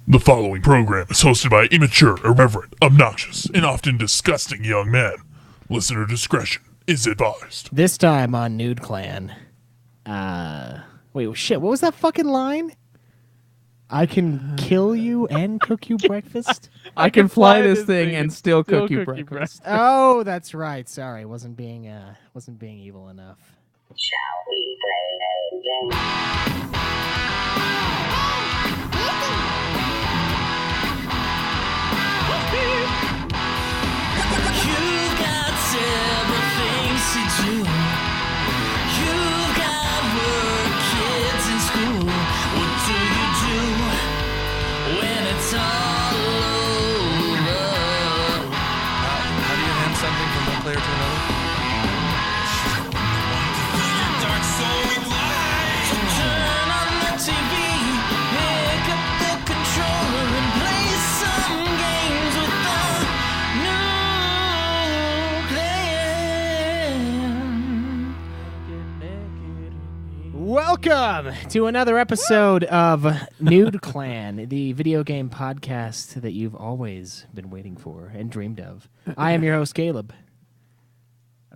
The following program is hosted by immature, irreverent, obnoxious, and often disgusting young men. Listener discretion is advised. This time on Nude Clan. Wait, shit, what was that fucking line? I can kill you and cook you breakfast? I can fly this thing and still cook you breakfast. Oh, that's right. Sorry, wasn't being evil enough. Shall we play a game? You've got several things to do. You've got work, kids in school. What do you do when it's all over? How do you hand something from one player to another? Turn on the TV, pick up the controller and play some games with the new plan. Welcome to another episode of Nude Clan, the video game podcast that you've always been waiting for and dreamed of. I am your host, Caleb.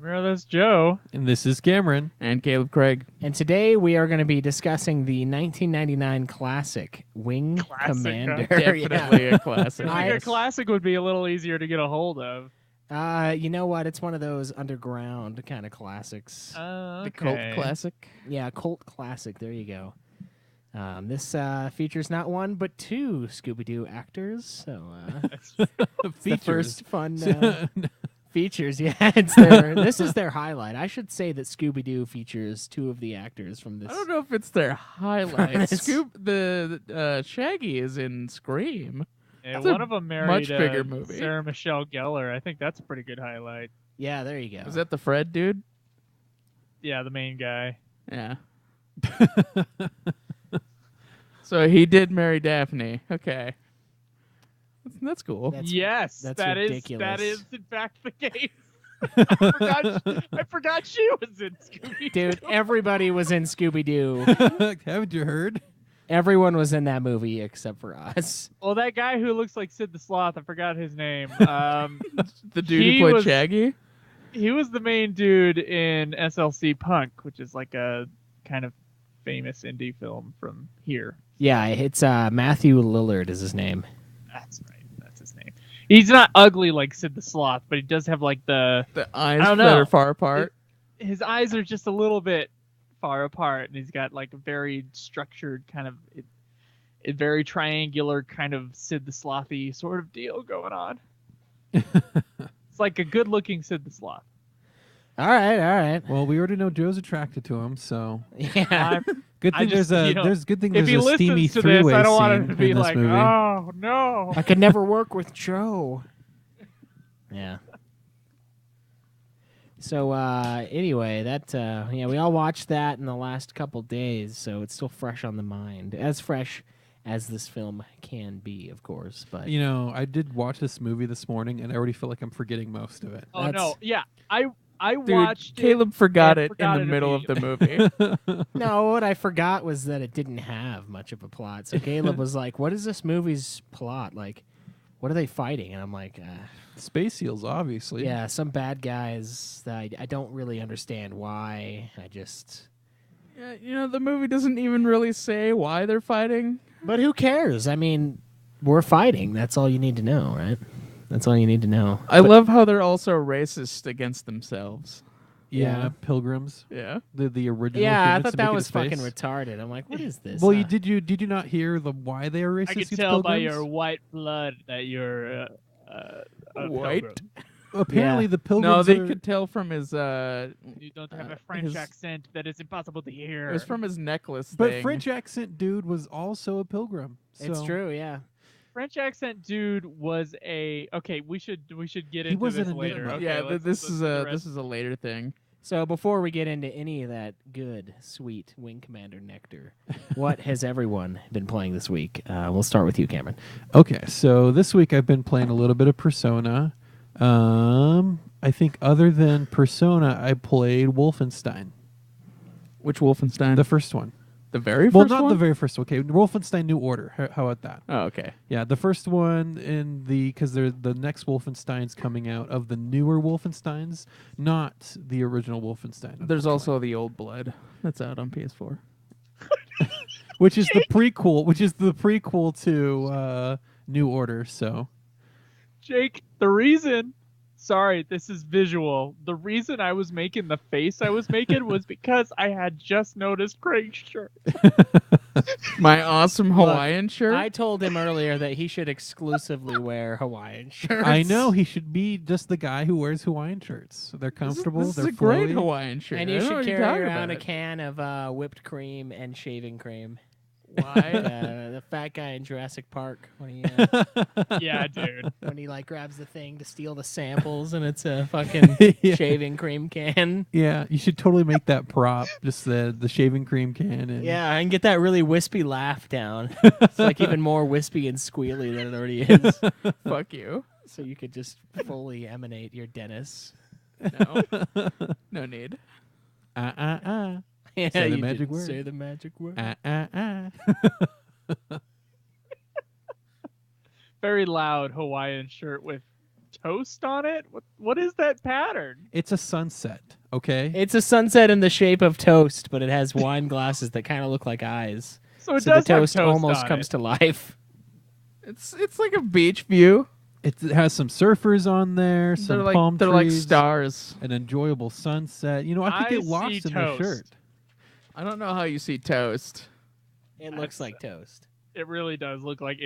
That's Joe. And this is Cameron. And Caleb Craig. And today we are going to be discussing the 1999 classic Wing Commander. Definitely a classic. I- I think a classic would be a little easier to get a hold of. You know what? It's one of those underground kind of classics. The Cult classic. Yeah, cult classic. There you go. This features not one but two Scooby-Doo actors. So it's the first fun features. Yeah, this is their highlight. I should say that Scooby-Doo features two of the actors from this. I don't know if it's their highlight. This- The Shaggy is in Scream. Yeah, That's a one of them married much bigger movie. Sarah Michelle Gellar. I think that's a pretty good highlight. Yeah, there you go. Is that the Fred dude? Yeah, the main guy. Yeah. So he did marry Daphne. Okay. That's cool. That's- Yes, that's that ridiculous. is in fact the case. I forgot she was in Scooby. Dude, everybody was in Scooby-Doo. Haven't you heard? Everyone was in that movie except for us. Well, that guy who looks like Sid the Sloth, I forgot his name. The dude he who played was- Shaggy? He was the main dude in SLC Punk, which is like a kind of famous indie film from here. Yeah, it's Matthew Lillard is his name. That's right. That's his name. He's not ugly like Sid the Sloth, but he does have like the The eyes I don't that know. are far apart. his eyes are just a little bit far apart, and he's got like a very structured kind of a very triangular kind of Sid the Slothy sort of deal going on. It's like a good-looking Sid the Sloth. All right. Well, we already know Joe's attracted to him, so Yeah. good I thing just, there's a you know, there's good thing If there's he a steamy listens to this, three-way I don't want scene him to be in this like, movie. "Oh no." I could never work with Joe. Yeah. So anyway, that we all watched that in the last couple days, so it's still fresh on the mind. As fresh as this film can be, of course. But You know, I did watch this movie this morning, and I already feel like I'm forgetting most of it. Oh That's- no, yeah, I Dude, watched Caleb forgot and it forgot in it the middle of the movie. no, what I forgot was that it didn't have much of a plot. So Caleb was like, "What is this movie's plot? Like, what are they fighting?" And I'm like, Space seals, obviously. "Yeah, some bad guys that I don't really understand why. I just." Yeah, you know, the movie doesn't even really say why they're fighting. But who cares? I mean, we're fighting. That's all you need to know, right? That's all you need to know. I love how they're also racist against themselves. Yeah, Yeah. Pilgrims. Yeah. The original. Yeah, I humans thought to that make it was a fucking space. retarded. I'm like, what is this? Well, did you not hear why they are racist I could against tell by pilgrims? your white blood that you're a White? pilgrim. Apparently, Yeah. the pilgrims. No, they are- could tell from his You don't have a French his- accent that is impossible to hear. it was from his necklace But thing. French accent dude was also a pilgrim. It's so- true, yeah. French accent dude was a okay. We should get He into wasn't this a later. Enigma. Okay, Yeah, let's this do is the a rest. this is a later thing. So before we get into any of that good, sweet Wing Commander nectar, what has everyone been playing this week? We'll start with you, Cameron. Okay, so this week I've been playing a little bit of Persona. I think other than Persona, I played Wolfenstein, Which Wolfenstein? the first one. The very first Well, not one? the very first. Okay, Wolfenstein New Order. How about that? Oh, okay. Yeah, the first one because the next Wolfenstein's coming out of the newer Wolfensteins, not the original Wolfenstein. There's also the Old Blood that's out on PS4. which is the prequel, to New Order. So Jake, the reason. Sorry, this is visual. The reason I was making the face I was making was because I had just noticed Craig's shirt. My awesome Hawaiian shirt. I told him earlier that he should exclusively wear Hawaiian shirts. I know he should be just the guy who wears Hawaiian shirts. They're comfortable. This they're is a great flowy. Hawaiian shirt. And I you don't know should what you're carry talking around a about. can of whipped cream and shaving cream. Why? The fat guy in Jurassic Park when he Yeah, dude. when he like grabs the thing to steal the samples and it's a fucking Yeah. shaving cream can. Yeah, you should totally make that prop, just the shaving cream can. And Yeah, and get that really wispy laugh down. It's like even more wispy and squealy than it already is. Fuck you. So you could just fully emanate your Dennis. No. No need. Yeah, Say the you magic did word. Say the magic word. Very loud Hawaiian shirt with toast on it. What is that pattern? It's a sunset, okay? It's a sunset in the shape of toast, but it has wine glasses that kind of look like eyes. So it So the does have toast toast almost on comes it. to life. It's like a beach view. It has some surfers on there, some They're like palm they're like trees, stars. an enjoyable sunset. You know, I could I get see lost in the toast. shirt. I don't know how you see toast. It looks like toast. It really does look like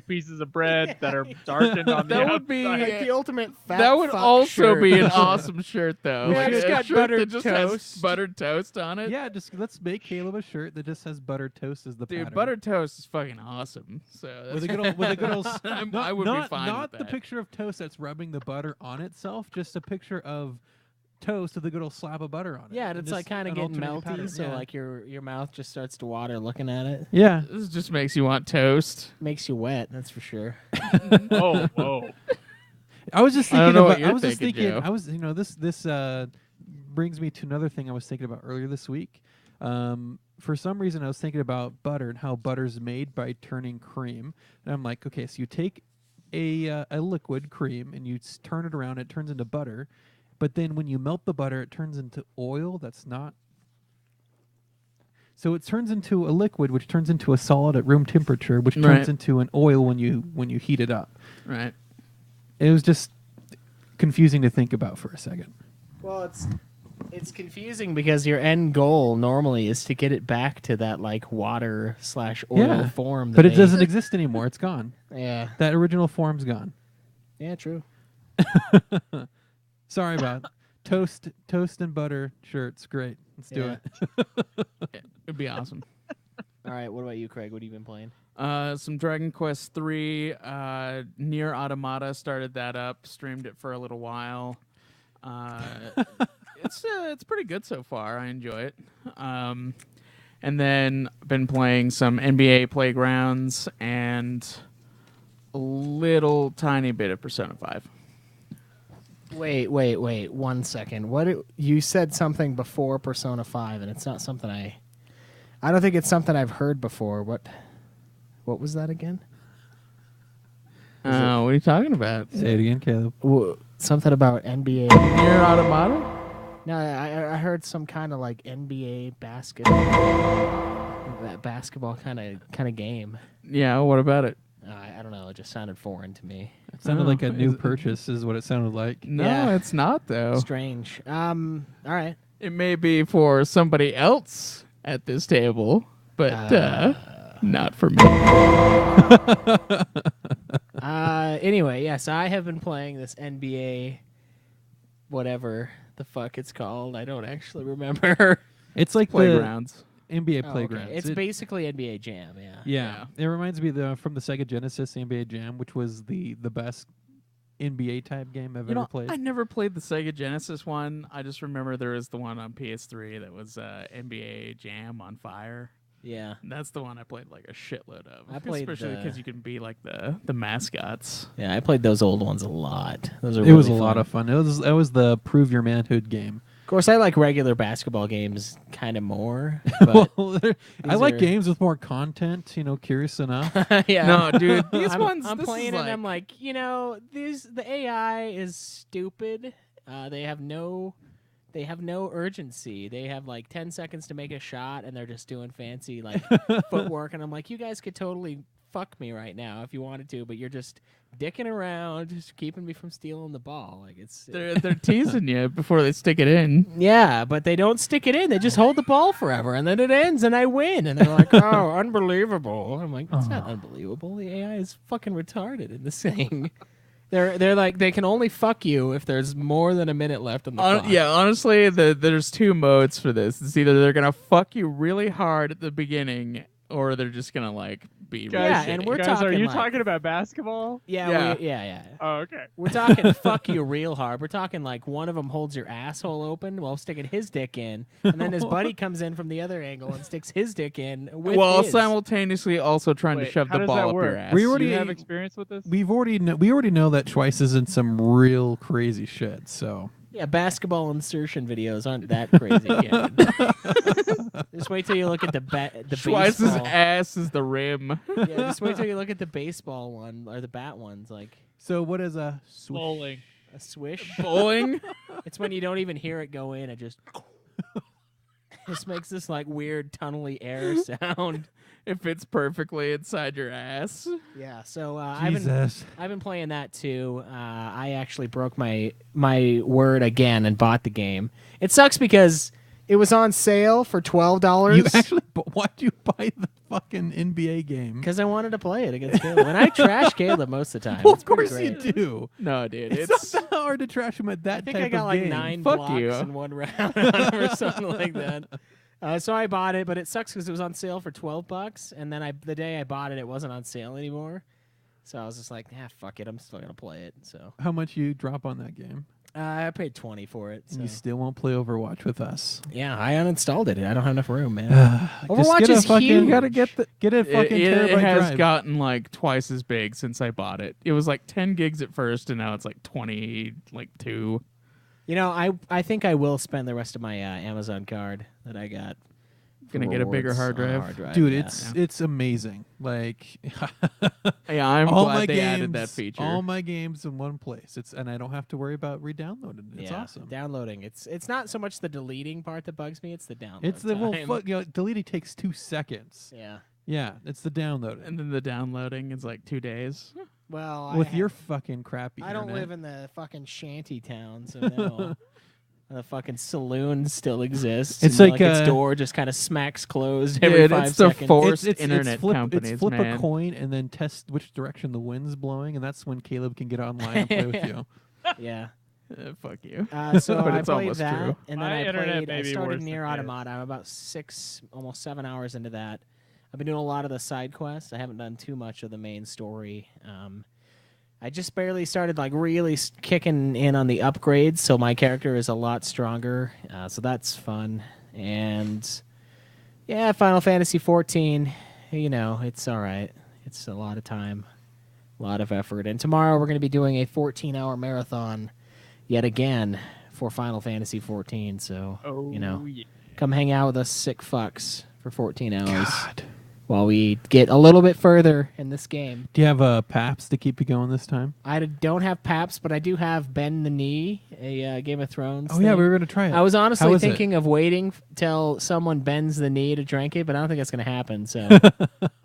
pieces of bread that are darkened on the That would be- outside. Like the ultimate fat That would fuck also shirt. be an awesome shirt, though. Yeah, Like it's a got shirt buttered that just has toast. buttered toast on it. Yeah, just let's make Caleb a shirt that just has buttered toast as the Dude, pattern. buttered toast is fucking awesome. So with that's a good old I would be fine not with the that. picture of toast that's rubbing the butter on itself, just a picture of toast with a good old slab of butter on it. Yeah, and it's just like kind of an getting alternating melty, pattern. so Yeah. like your mouth just starts to water looking at it. Yeah. This just makes you want toast. Makes you wet, that's for sure. Oh, whoa. I was just I don't thinking know what about. you're I was just thinking, thinking. Joe. I was, this brings me to another thing I was thinking about earlier this week. For some reason, I was thinking about butter and how butter's made by turning cream. And I'm like, okay, so you take a liquid cream and you turn it around, it turns into butter. But then when you melt the butter, it turns into oil. That's not. So it turns into a liquid, which turns into a solid at room temperature, which turns Right. into an oil when you heat it up. Right. It was just confusing to think about for a second. Well, it's confusing because your end goal normally is to get it back to that like water / oil Yeah, form. But that it doesn't exist anymore. It's gone. Yeah. That original form's gone. Yeah. True. Sorry about toast and butter shirts. Great. Let's do Yeah. it. It'd be awesome. All right. What about you, Craig? What have you been playing? Some Dragon Quest 3, Near Automata, started that up, streamed it for a little while. It's pretty good so far. I enjoy it. And then been playing some NBA Playgrounds and a little tiny bit of Persona 5. Wait. 1 second. You said something before Persona 5, and it's not something I don't think it's something I've heard before. What was that again? What are you talking about? Say it again, Caleb. Something about NBA. Near Automata? No, I heard some kind of like NBA basketball kind of game. Yeah, what about it? I don't know. It just sounded foreign to me. It sounded like a new is it- purchase is what it sounded like. No, Yeah. it's not, though. Strange. All right. It may be for somebody else at this table, but not for me. Anyway, yes, I have been playing this NBA, whatever the fuck it's called. I don't actually remember. It's like Playgrounds. the NBA Oh, okay. Playgrounds. It's basically NBA Jam. Yeah. yeah. It reminds me from the Sega Genesis NBA Jam, which was the best NBA type game I've ever played. I never played the Sega Genesis one. I just remember there was the one on PS3 that was NBA Jam on Fire. Yeah. That's the one I played like a shitload of. I played especially the- because you can be like the mascots. Yeah, I played those old ones a lot. Those are It was a really lot fun. of fun. That was the prove your manhood game. course, I like regular basketball games kind of more. But Well, I these like are- games with more content. Curious enough. yeah. No, dude, these ones. I'm this is playing like, and I'm like, the AI is stupid. They have no urgency. They have like 10 seconds to make a shot, and they're just doing fancy like footwork. And I'm like, you guys could totally fuck me right now if you wanted to, but you're just dicking around, just keeping me from stealing the ball. Like they're teasing you before they stick it in. yeah, but they don't stick it in. They just hold the ball forever, and then it ends, and I win. And they're like, "Oh, unbelievable!" I'm like, "It's not unbelievable. The AI is fucking retarded in this thing." They're like, they can only fuck you if there's more than a minute left on the clock. Yeah, honestly, there's two modes for this. It's either they're gonna fuck you really hard at the beginning, or they're just gonna like be really Yeah, shitty. and we're Guys, talking. are you like- talking about basketball? Yeah, Yeah. yeah. Oh, okay. We're talking fuck you real hard. We're talking like one of them holds your asshole open while sticking his dick in, and then his buddy comes in from the other angle and sticks his dick in with while his. simultaneously also trying to Wait, shove how the does that ball up your work? ass. We Do already- you have experience with this? we already know that Twice is in some real crazy shit. So Yeah, basketball insertion videos aren't that crazy yet. Just wait till you look at the Schweiss's baseball. ass is the rim. Yeah, just wait till you look at the baseball one or the bat ones. Like what is a swoosh? Bowling. a swish. Bowling. It's when you don't even hear it go in. It just makes this like weird tunnely air sound. It fits perfectly inside your ass. Yeah. So I've Jesus. been playing that too. I actually broke my word again and bought the game. It sucks because it was on sale for $12. You actually, why'd you buy the fucking NBA game? Because I wanted to play it against Caleb, and I trash Caleb most of the time. Well, It's of pretty course you great. do. No, dude, It's not that hard to trash him at that I think type I got of like game. 9 Fuck blocks you. in one round or something like that. So I bought it, but it sucks because it was on sale for $12, and then the day I bought it, it wasn't on sale anymore. So I was just like, fuck it, I'm still gonna play it. So How much you drop on that game? I paid $20 for it. And So. you still won't play Overwatch with us. Yeah, I uninstalled it. I don't have enough room, man. Just Overwatch get a is fucking, huge. You gotta get the. Get a fucking it terabyte has drive. gotten like twice as big since I bought it. It was like 10 gigs at first, and now it's like 20, like 2. You know, I think I will spend the rest of my Amazon card that I got. Gonna for get a bigger rewards hard on drive? Dude, yeah. it's amazing. Like Yeah, I'm all glad my they games, added that feature. all my games in one place. And I don't have to worry about re-downloading. It's Yeah, awesome. Downloading. It's not so much the deleting part that bugs me. It's the download. It's the time. deleting takes 2 seconds. Yeah. Yeah, it's the downloading. and then the downloading is like 2 days. Well, With your fucking crappy I don't internet. live in the fucking shanty town, so no. The fucking saloon still exists. It's and, like, its uh, door just kind of smacks closed every Dude, 5 it's the seconds. forced internet flip, companies, it's flip man. a coin and then test which direction the wind's blowing, and that's when Caleb can get online and play with you. Yeah. Fuck you. So But I it's played almost that, true. and then My internet I may be started worse Near than his. Automata. I'm about 6, almost 7 hours into that. I've been doing a lot of the side quests. I haven't done too much of the main story. I just barely started like really kicking in on the upgrades, so my character is a lot stronger. So that's fun. And yeah, Final Fantasy 14. You know, it's all right. It's a lot of time, a lot of effort. And tomorrow we're going to be doing a 14-hour marathon yet again for Final Fantasy 14. So you know, yeah. come hang out with us sick fucks for 14 hours. While we get a little bit further in this game. Do you have PAPS to keep you going this time? I don't have PAPS, but I do have Bend the Knee, a Game of Thrones Oh yeah, thing. we were gonna try it. I was How honestly is it? thinking of waiting till someone bends the knee to drink it, but I don't think that's going to happen, so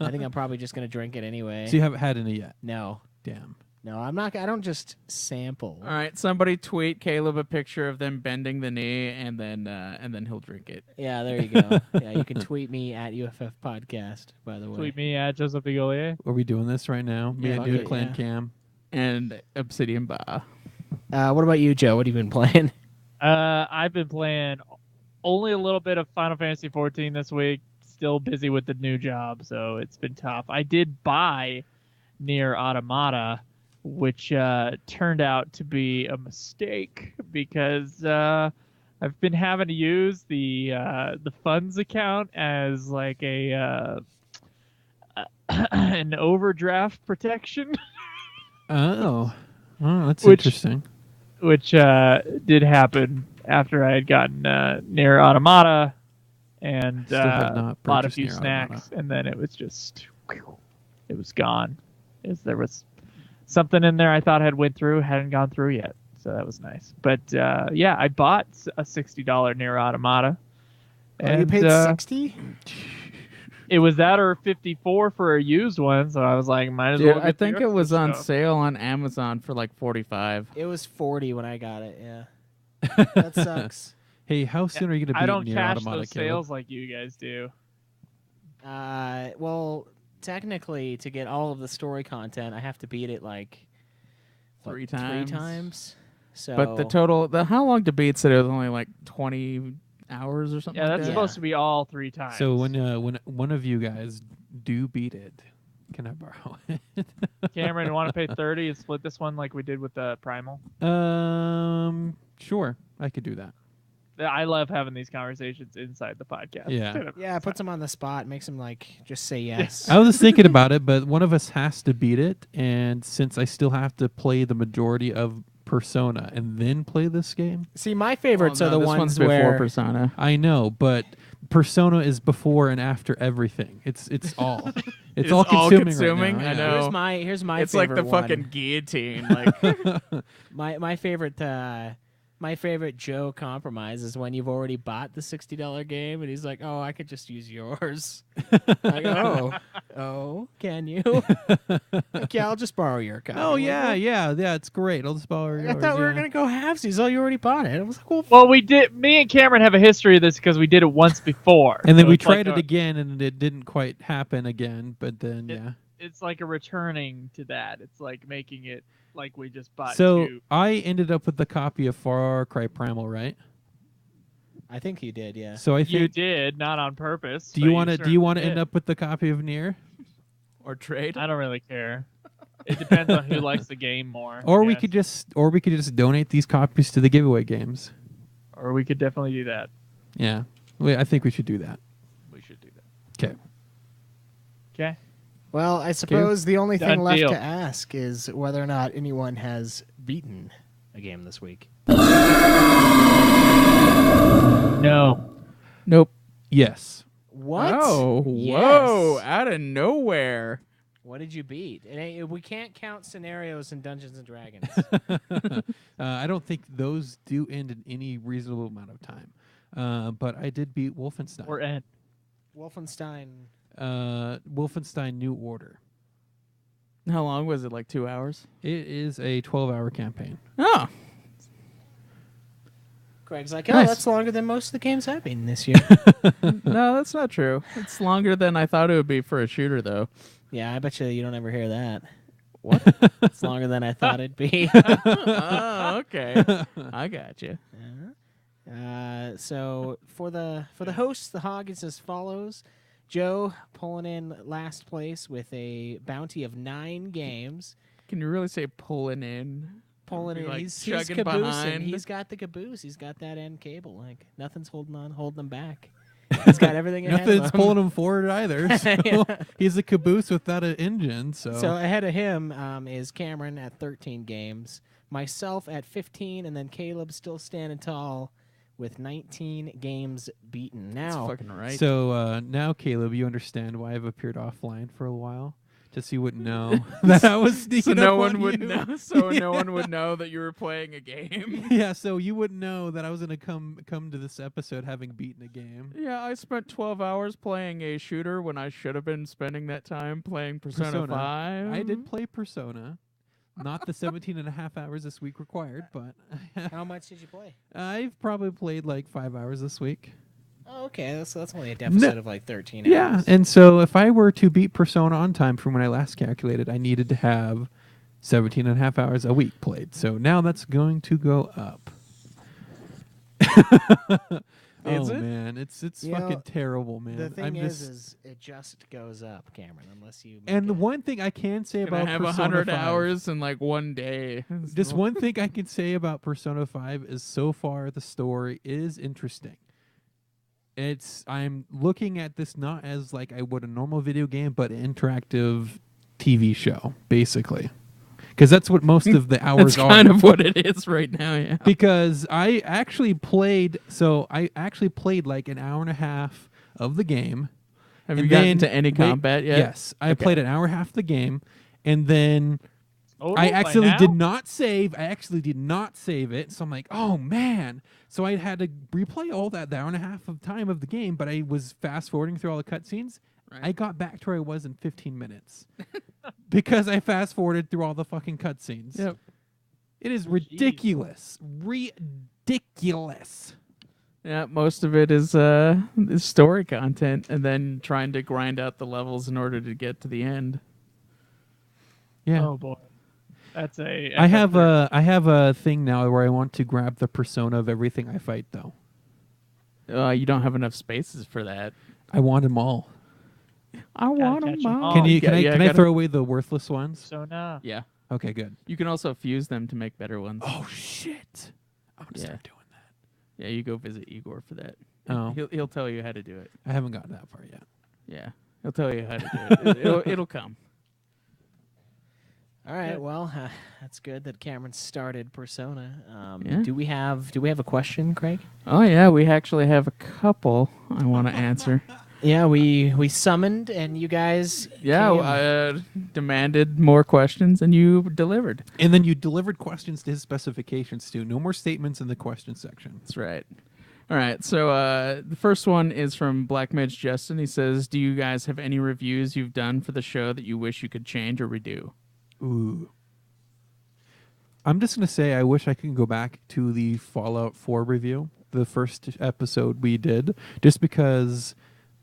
I think I'm probably just going to drink it anyway. So you haven't had any yet? No. Damn. No, I'm not. I don't just sample. All right, somebody tweet Caleb a picture of them bending the knee, and then he'll drink it. Yeah, there you go. Yeah, you can tweet me at UFF Podcast, by the way. Tweet me at Joseph Bigolier. Are we doing this right now? Me Yeah, and fuck Dude it, Clan yeah. Cam. And Obsidian Bar. What about you, Joe? What have you been playing? I've been playing only a little bit of Final Fantasy 14 this week. Still busy with the new job, so it's been tough. I did buy Near Automata, which turned out to be a mistake because I've been having to use the funds account as like a an overdraft protection. Oh, that's Which- interesting. Which did happen after I had gotten Nier Automata and Still have not bought a purchased few Nier snacks, Automata. and then it was just, it was gone. There was something in there I thought had went through, hadn't gone through yet, so that was nice. But yeah, I bought a $60 Nier Automata. Oh, you And, paid 60? It was that or 54 for a used one, so I was like, might as Dude, well. I get the think it extra was on stuff. sale on Amazon for like 45. It was 40 when I got it. Yeah, that sucks. Hey, how soon are you gonna beat I don't Nier cash Automata, those Caleb? sales like you guys do. Well, technically, to get all of the story content, I have to beat it like what, Three Three times. times. So, But the total, how long to beat said it was only like 20 hours or something Yeah, like that's that. supposed to be all 3 times. So when one of you guys do beat it, can I borrow it? Cameron, you want to pay 30 and split this one like we did with the Primal? Sure, I could do that. I love having these conversations inside the podcast. Yeah. yeah, it puts him on the spot, makes him like just say yes. I was just thinking about it, but one of us has to beat it, and since I still have to play the majority of Persona and then play this game, See, my favorites Well, are no, the this ones one's before where Persona. I know, but Persona is before and after everything. It's all it's all consuming. Right now. I yeah. know. here's my It's like favorite the one. fucking guillotine. Like, my favorite Joe compromise is when you've already bought the $60 game and he's like, "Oh, I could just use yours." Like, oh, can you? Okay, I'll just borrow your copy. Oh Like, yeah, it's great. I'll just borrow yours. I thought we were yeah. gonna go halvesies. Oh, you already bought it. I was like, well, Well, we did. Me and Cameron have a history of this because we did it once before. And then So we it's like tried it again, and it didn't quite happen again. But then, It- yeah. It's like a returning to that. It's like making it like we just bought So 2. I ended up with the copy of Far Cry Primal, right? I think you did, yeah. So I You think. did, not on purpose. Do but you want to? Do you want to certainly end did. up with the copy of Nier, or trade. I don't really care. It depends on who likes the game more. or we yes. could just donate these copies to the giveaway games? Or we could definitely do that. Yeah, I think we should do that. We should do that. Okay. Okay. Well, I suppose the only thing Done left deal. to ask is whether or not anyone has beaten a game this week. No. Nope. Yes. What? Oh, whoa! Yes. Out of nowhere. What did you beat? We can't count scenarios in Dungeons and Dragons. I don't think those do end in any reasonable amount of time. But I did beat Wolfenstein. Or Ed. Wolfenstein. Wolfenstein New Order. How long was it? Like 2 hours? It is a 12-hour campaign. Oh, Craig's like, oh, Nice. that's longer than most of the games I've beaten this year. no, that's not true. It's longer than I thought it would be for a shooter, though. Yeah, I bet you don't ever hear that. What? It's longer than I thought it'd be. Oh, okay. I got you. So for the hosts, the hog is as follows: Joe pulling in last place with a bounty of 9 games. Can you really say pulling in? Pulling in, Like he's chugging caboosing. behind? He's got the caboose. He's got that end cable. Like nothing's holding him back. He's got everything ahead of Nothing's him. pulling him forward either. So Yeah. he's a caboose without an engine. So, ahead of him is Cameron at 13 games, myself at 15, and then Caleb still standing tall with 19 games beaten. That's Now, fucking right. So now, Caleb, you understand why I've appeared offline for a while, just so you wouldn't know that I was sneaking so up no on one would you. know. So no one would know that you were playing a game. Yeah, so you wouldn't know that I was gonna come to this episode having beaten a game. Yeah, I spent 12 hours playing a shooter when I should have been spending that time playing Persona 5. I did play Persona, not the 17 and a half hours this week required, but how much did you play? I've probably played like 5 hours this week. Oh, okay. That's only a deficit of like 13 Yeah, hours. and so if I were to beat Persona on time from when I last calculated, I needed to have 17 and a half hours a week played. So now that's going to go up. Is Oh it? man, it's You fucking know, terrible, man. The thing I'm is, just, it just goes up, Cameron, unless you. and the make it- one thing I can say Can I about have Persona 100 5, hours in like one day? just one thing I can say about Persona 5 is so far the story is interesting. I'm looking at this not as like I would a normal video game, but an interactive TV show, basically. because that's what most of the hours That's are. kind of what it is right now. Yeah. Because I actually played like an hour and a half of the game. Have you and gotten then- to any wait, combat yet? Yes, I played an hour and a half of the game, and then Oh, I by actually now? did not save. I actually did not save it. So I'm like, oh man. So I had to replay all the hour and a half of time of the game, but I was fast forwarding through all the cutscenes. Right. I got back to where I was in 15 minutes because I fast forwarded through all the fucking cutscenes. Yep. It is ridiculous. Ridiculous. Yeah, most of it is story content, and then trying to grind out the levels in order to get to the end. Yeah. Oh boy, that's a. I have a thing now where I want to grab the persona of everything I fight though. You don't have enough spaces for that. I want them all. I want catch them 'em all. all. Can you yeah, can I gotta- throw away the worthless ones? persona. Yeah. Okay, good. You can also fuse them to make better ones. Oh shit. I'm gonna Yeah. start doing that. Yeah, you go visit Igor for that. Oh. He'll tell you how to do it. I haven't gotten that far yet. Yeah, he'll tell you how to do it. It'll come. All right, well, that's good that Cameron started Persona. Yeah. Do we have a question, Craig? Oh yeah, we actually have a couple I want to answer. Yeah, we summoned and you guys Yeah, came. I demanded more questions and you delivered. And then you delivered questions to his specifications too. No more statements in the question section. That's right. All right, so the first one is from Black Mage Justin. He says, "Do you guys have any reviews you've done for the show that you wish you could change or redo?" Ooh. I'm just going to say I wish I could go back to the Fallout 4 review, the first episode we did, just because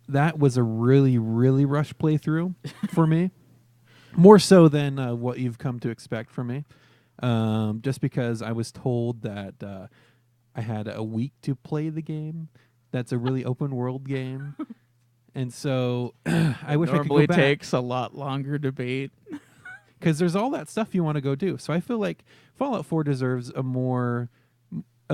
that was a really, really rushed playthrough for me. More so than what you've come to expect from me. Just because I was told that I had a week to play the game. That's a really open world game. And so I wish I could Normally go back. takes a lot longer to beat. Because there's all that stuff you want to go do. So I feel like Fallout 4 deserves a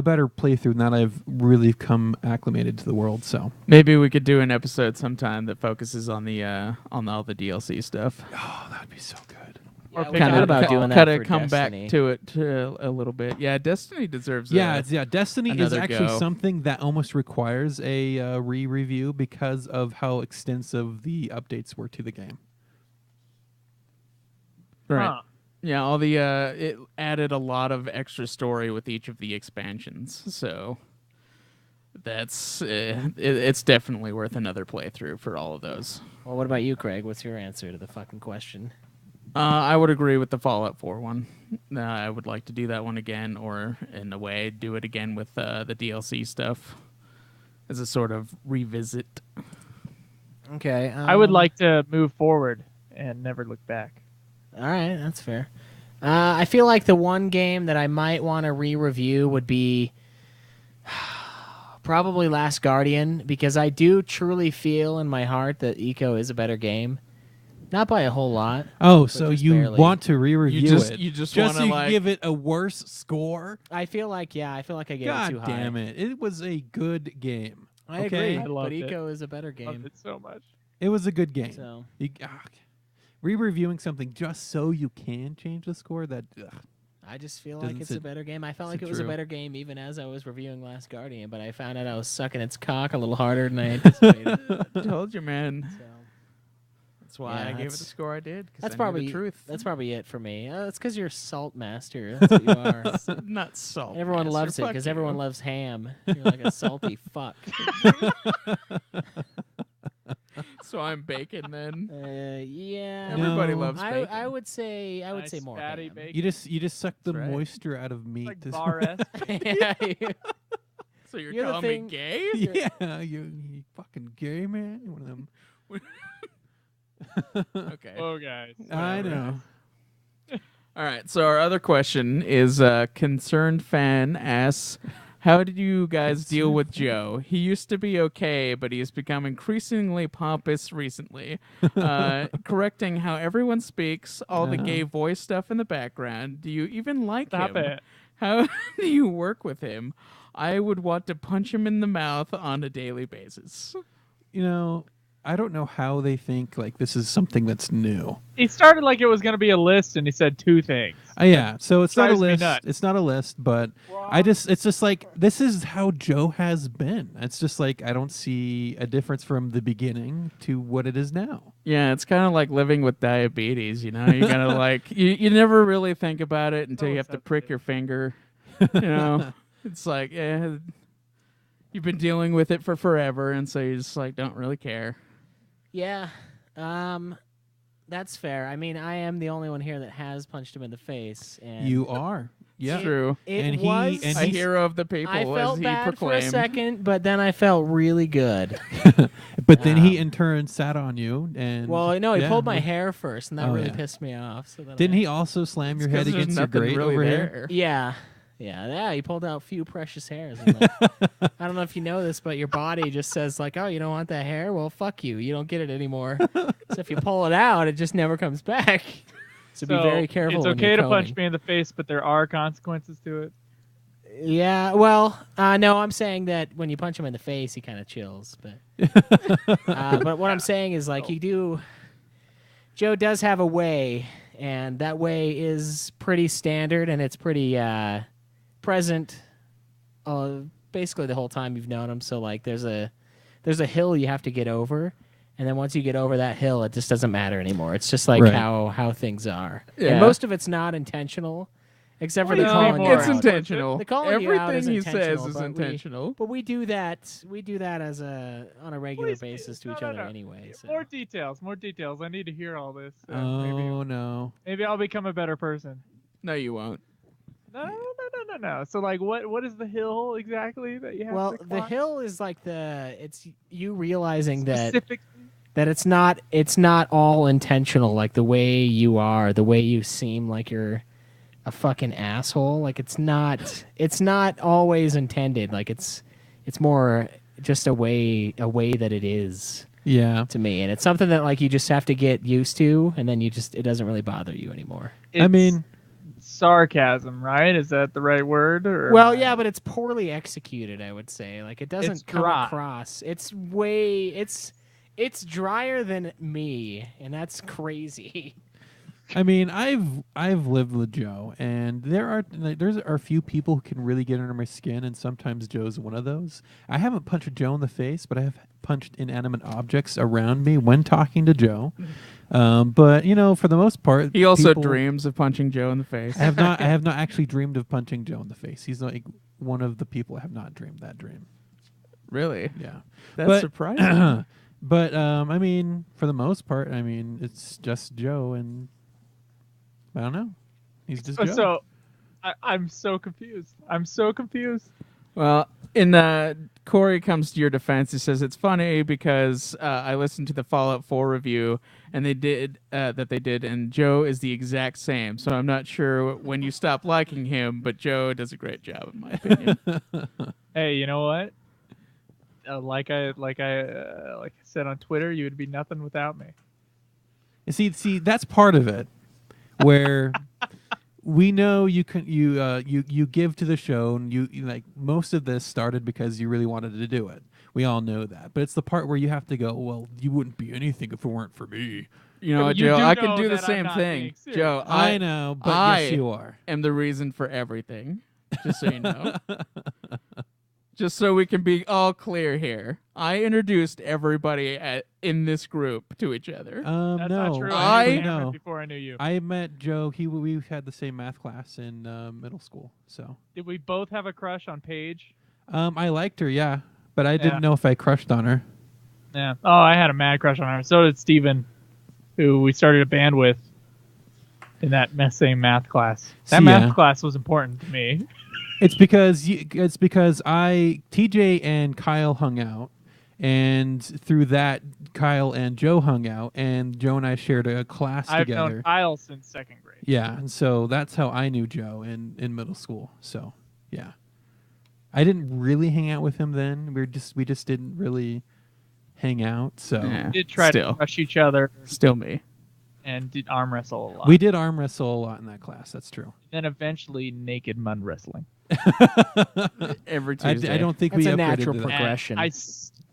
better playthrough now that I've really come acclimated to the world. So Maybe we could do an episode sometime that focuses on the on all the DLC stuff. oh, that'd be so good. Or Yeah, pick we thought out about doing that Kinda for come Destiny. back to it a little bit. Yeah, Destiny deserves. Destiny is another actually go. something that almost requires a re-review because of how extensive the updates were to the game. Right. Huh. Yeah, all the it added a lot of extra story with each of the expansions, so that's it's definitely worth another playthrough for all of those. Well, what about you, Craig? What's your answer to the fucking question? I would agree with the Fallout 4 one. I would like to do that one again, or in a way, do it again with the DLC stuff as a sort of revisit. Okay. I would like to move forward and never look back. All right, that's fair. I feel like the one game that I might want to re-review would be probably Last Guardian, because I do truly feel in my heart that Eco is a better game. Not by a whole lot. Oh, so just you barely. want to re-review it? You just just wanna, to like- give it a worse score? I feel like I gave it too God high. damn it! It was a good game. I Okay. agree, I but loved it. Eco is a better Loved game. it so much. It was a good game. So Re-reviewing something just so you can change the score, that I just feel Doesn't like it's a sit- better game. I felt like sit it was a true. better game even as I was reviewing Last Guardian, but I found out I was sucking its cock a little harder than I anticipated. I told you, man. So. That's why Yeah, I gave it that's- the score I did. 'Cause That's I knew probably the truth. That's probably it for me. It's because you're salt master. That's what you are. Not salt. Everyone master. loves it Fuck because you. everyone loves ham. You're like a salty fuck. So I'm bacon then. Yeah. Everybody No. loves bacon. I would say Nice more fatty ham. bacon. you just suck the That's right. moisture out of meat. Like to- bar-esque. Yeah, So you're, You're the calling thing- me gay? yeah, you fucking gay man. You're one of them. Okay. Oh, guys. I Whatever. know. All right. So our other question is concerned fan asks, how did you guys deal with Joe? He used to be okay, but he has become increasingly pompous recently, correcting how everyone speaks, all the gay voice stuff in the background. Do you even like Stop him? it. How do you work with him? I would want to punch him in the mouth on a daily basis. You know, I don't know how they think like this is something that's new. He started like it was going to be a list, and he said 2 things. Yeah, so it's not a Drives me list. nuts. It's not a list, but it's just like this is how Joe has been. It's just like I don't see a difference from the beginning to what it is now. Yeah, it's kind of like living with diabetes, you know? You gotta like, you never really think about it until you have to prick your finger, you know? It's like, yeah, you've been dealing with it for forever, and so you just like don't really care. Yeah, that's fair. I mean, I am the only one here that has punched him in the face. And You are. Yeah. True. It And he- was. and A he's- hero of the people, I as felt he bad for a proclaimed. second, but then I felt really good. But then he in turn sat on you and Well, no, he yeah, pulled my hair first, and that Oh, really yeah. pissed me off. So then Didn't he also slam your It's 'cause head there's against your nothing grate really over here? there. Yeah. He pulled out a few precious hairs. I'm like, I don't know if you know this, but your body just says like, "Oh, you don't want that hair? Well, fuck you. You don't get it anymore." So if you pull it out, it just never comes back. So be very careful. It's when okay you're to combing. punch me in the face, but there are consequences to it. Yeah, well, no, I'm saying that when you punch him in the face, he kind of chills. But what I'm saying is, like, Joe does have a way, and that way is pretty standard, and it's pretty present basically the whole time you've known him. So, like, there's a hill you have to get over, and then once you get over that hill, it just doesn't matter anymore. It's just like Right. how things are. Yeah. And most of it's not intentional. Except for the No, calling you it's out. intentional. The calling you out is Everything he says intentional, is but intentional. But we do that. We do that as on a regular Please, basis to no, each no, other no. anyway. So. More details. I need to hear all this. Oh no. Maybe I'll become a better person. No, you won't. No. So like, what is the hill exactly that you have Well, to the climb? hill is like it's you realizing that Specific. it's not all intentional. Like the way you are, the way you seem like you're a fucking asshole. Like it's not always intended. Like it's more just a way that it is Yeah. to me, and it's something that like you just have to get used to, and then it doesn't really bother you anymore. I mean, sarcasm, right? Is that the right word? Or Well, yeah, but it's poorly executed, I would say. Like it doesn't It's come dry. across. It's drier than me, and that's crazy. I mean, I've lived with Joe, and there's a few people who can really get under my skin, and sometimes Joe's one of those. I haven't punched Joe in the face, but I have punched inanimate objects around me when talking to Joe. But for the most part, He also people- dreams of punching Joe in the face. I have not actually dreamed of punching Joe in the face. He's like one of the people I have not dreamed that dream. Really? Yeah, That's But- surprising. but I mean, for the most part, I mean, it's just Joe, and I don't know. He's just Joe. So, I'm so confused. Well, Corey comes to your defense. He says it's funny because I listened to the Fallout 4 review and they did, and Joe is the exact same. So I'm not sure when you stop liking him, but Joe does a great job, in my opinion. Hey, you know what? Like I said on Twitter, you would be nothing without me. See, that's part of it, where we know you give to the show, and you like most of this started because you really wanted to do it. We all know that, but it's the part where you have to go. Well, you wouldn't be anything if it weren't for me. You know what, You Joe? do I can know do the that I'm same not thing. being serious. Joe, I know, but yes, you are. am the reason for everything. Just so you know. Just so we can be all clear here. I introduced everybody in this group to each other. That's no, not true. I knew Cameron know. before I knew you. I met Joe. We had the same math class in middle school. So Did we both have a crush on Paige? I liked her, yeah, but I Yeah. didn't know if I crushed on her. Yeah. Oh, I had a mad crush on her. So did Steven, who we started a band with in that same math class. That See, math yeah. class was important to me. It's because TJ and Kyle hung out, and through that Kyle and Joe hung out, and Joe and I shared a class I've together. known Kyle since second grade. Yeah, and so that's how I knew Joe in middle school. So yeah, I didn't really hang out with him then. We just didn't really hang out. So Yeah. We did try Still. to crush each other Still me. and did arm wrestle a lot. we did arm wrestle a lot in that class. That's true. Then eventually naked mud wrestling. Every I Tuesday. don't think That's we a upgraded natural to that. progression. And I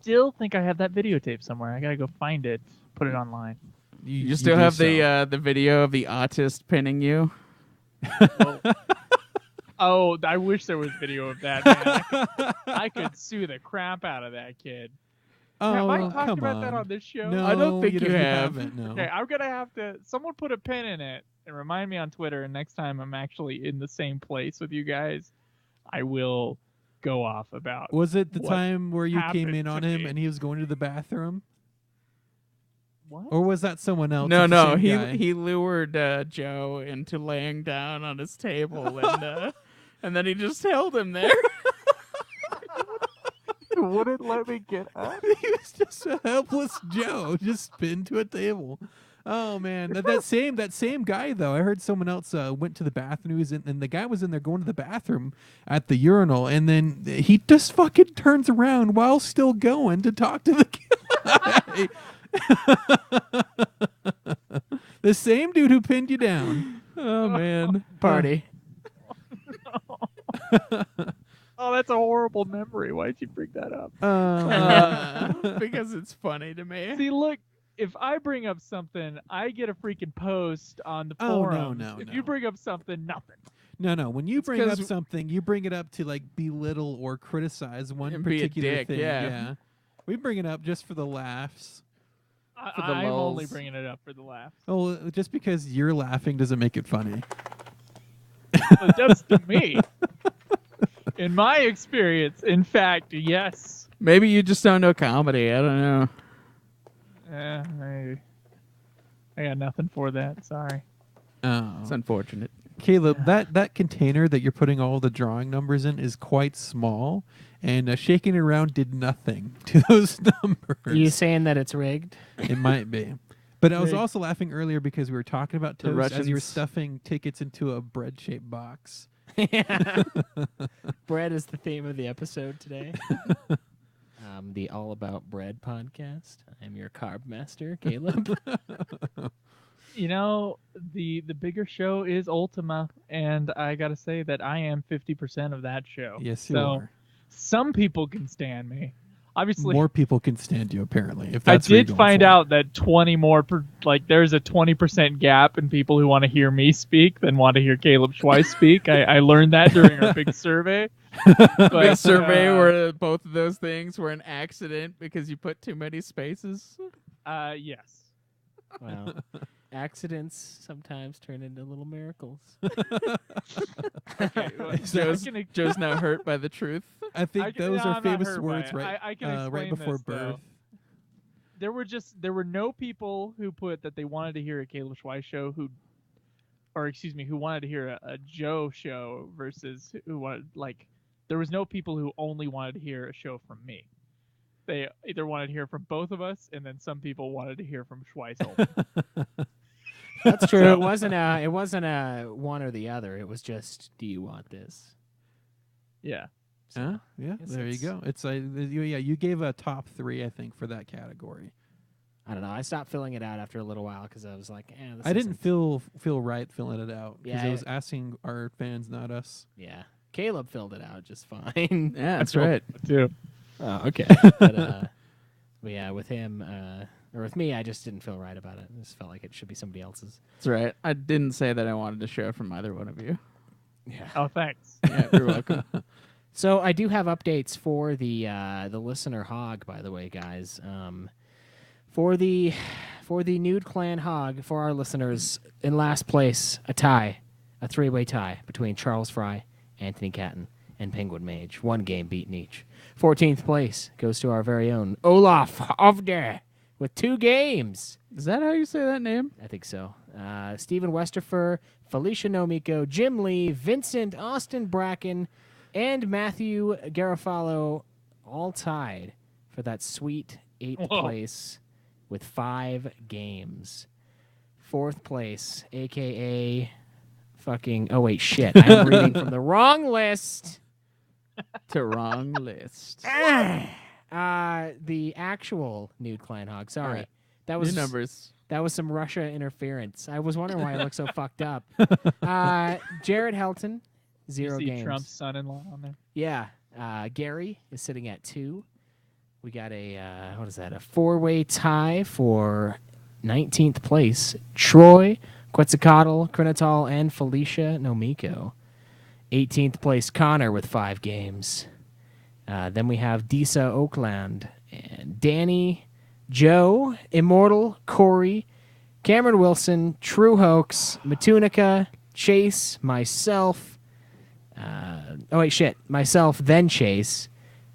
still think I have that videotape somewhere. I gotta go find it, put it online. You still do have so. the video of the autist pinning you? Oh, I wish there was video of that, man. I could sue the crap out of that kid. Have I talked come about that on. on this show? No, I don't think you have. haven't, no. Okay, I'm gonna have to. Someone put a pin in it and remind me on Twitter. And next time I'm actually in the same place with you guys, I will go off about. Was it the what time where you came happened in to on him me. and he was going to the bathroom? What? Or was that someone else? No, It's the no. same He guy. he lured Joe into laying down on his table, and then he just held him there. wouldn't let me get up. He was just a helpless Joe, just pinned to a table. Oh man, that same guy though. I heard someone else went to the bathroom. He was in, and the guy was in there going to the bathroom at the urinal, and then he just fucking turns around while still going to talk to the guy. The same dude who pinned you down. Oh man, party. Oh, that's a horrible memory. Why'd you bring that up? Because it's funny to me. See, look, if I bring up something, I get a freaking post on the Oh, forum. no, If no. you bring up something, nothing. No. When you bring up 'cause- something, you bring it up to like belittle or criticize one And be a particular dick, thing. yeah. We bring it up just for the laughs. For the I'm only lulz. bringing it up for the laughs. Oh, just because you're laughing doesn't make it funny. It does to me. In my experience, in fact, yes. Maybe you just don't know comedy. I don't know. I got nothing for that. Sorry. Oh, It's unfortunate. Caleb, that container that you're putting all the drawing numbers in is quite small, and shaking it around did nothing to those numbers. Are you saying that it's rigged? It might be. But I was Rigged. also laughing earlier because we were talking about The toast as you were Russians. stuffing tickets into a bread-shaped box. Yeah. Bread is the theme of the episode today. The All About Bread podcast. I'm your carb master, Caleb. You know, the bigger show is Ultima, and I gotta say that I am 50% of that show. Yes, you so are. some people can stand me. Obviously, More people can stand you, apparently. If I that's what you're did going find for. out that 20 more, there's a 20% gap in people who want to hear me speak than want to hear Caleb Schweiss speak. I learned that during our big survey. Big But, survey where both of those things were an accident because you put too many spaces. yes. Well, accidents sometimes turn into little miracles. Okay, well, Joe's, I can- Joe's now hurt by the truth. I think those no, are I'm not famous hurt by words, it. right? I can right explain before this, though. birth. There were no people who put that they wanted to hear a Caleb Schweiss show who wanted to hear a Joe show versus who wanted, there was no people who only wanted to hear a show from me. They either wanted to hear from both of us, and then some people wanted to hear from Schweiss only. That's true. It wasn't a one or the other. It was just, do you want this? Yeah. Huh? Yeah, Guess there you it's- go. It's you gave a top 3, I think, for that category. I don't know. I stopped filling it out after a little while because I was like, this I didn't isn't- feel right filling it out because Yeah, I was asking our fans, not us. Yeah. Caleb filled it out just fine. Yeah, that's right. Too. Oh, okay. But yeah, with him, or with me, I just didn't feel right about it. I just felt like it should be somebody else's. That's right. I didn't say that I wanted a show from either one of you. Yeah. Oh, thanks. Yeah, you're welcome. So I do have updates for the listener hog, by the way, guys. For the Nude Clan hog, for our listeners, in last place, a 3-way tie between Charles Fry, Anthony Catton, and Penguin Mage. 1 game beaten each. 14th place goes to our very own Olaf Hovde with 2 games. Is that how you say that name? I think so. Stephen Westerfer, Felicia Nomico, Jim Lee, Vincent Austin Bracken, and Matthew Garofalo all tied for that sweet 8th Whoa. place with 5 games. 4th place, a.k.a. fucking... Oh, wait, shit. I'm reading from the wrong list. To wrong list. The actual Nude Clan Hog. Sorry. All right. That New was numbers. That was some Russia interference. I was wondering why I looked so fucked up. Jared Helton, 0 See games. Trump's son-in-law on there. Yeah. Gary is sitting at 2. we got a what is that? A 4-way tie for 19th place. Troy, Quetzalcoatl, Krinatal, and Felicia Nomiko. 18th place, Connor with 5 games. Then we have Disa Oakland and Danny, Joe, Immortal, Corey, Cameron Wilson, True Hoax, Matunica, Chase, myself. Myself, then Chase,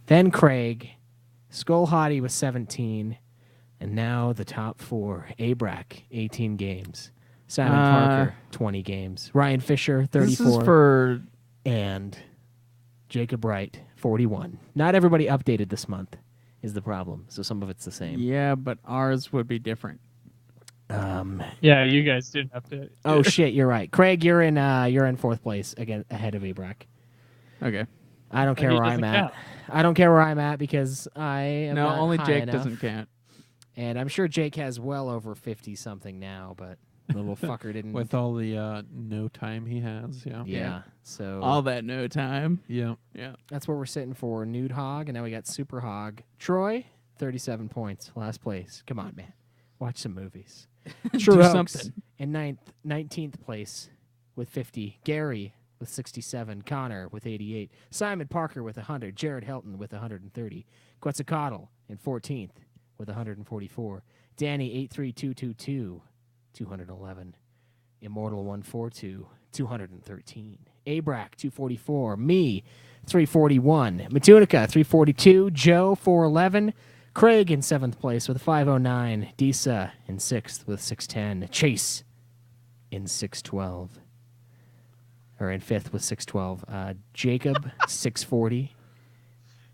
then Craig, Skull Hottie with 17, and now the top 4. Abrac, 18 games. Simon Parker, 20 games. Ryan Fisher, 34. This is for and Jacob Wright, 41. Not everybody updated this month is the problem, so some of it's the same. yeah, but ours would be different. Yeah, you guys didn't update. Oh shit, you're right. Craig, you're in 4th place again, ahead of Abrac. Okay. I don't care He where I'm doesn't at. count. I don't care where I'm at because I am No, not only high Jake enough. doesn't count. And I'm sure Jake has well over 50 something now, but the little fucker didn't. With all the no time he has, yeah. So All that no time. Yeah. Yeah. that's where we're sitting for Nude Hog, and now we got Super Hog. Troy, 37 points, last place. Come on, man. Watch some movies. True Do Hoax something. in 19th place with 50. Gary with 67. Connor with 88. Simon Parker with 100. Jared Helton with 130. Quetzalcoatl in 14th with 144. Danny 83222, 211. Immortal 142, 213. Abrac 244. Me 341. Matunica 342. Joe 411. Craig in 7th place with 509. Disa in 6th with 610. Chase in 612. Or in 5th with 612. Jacob 640.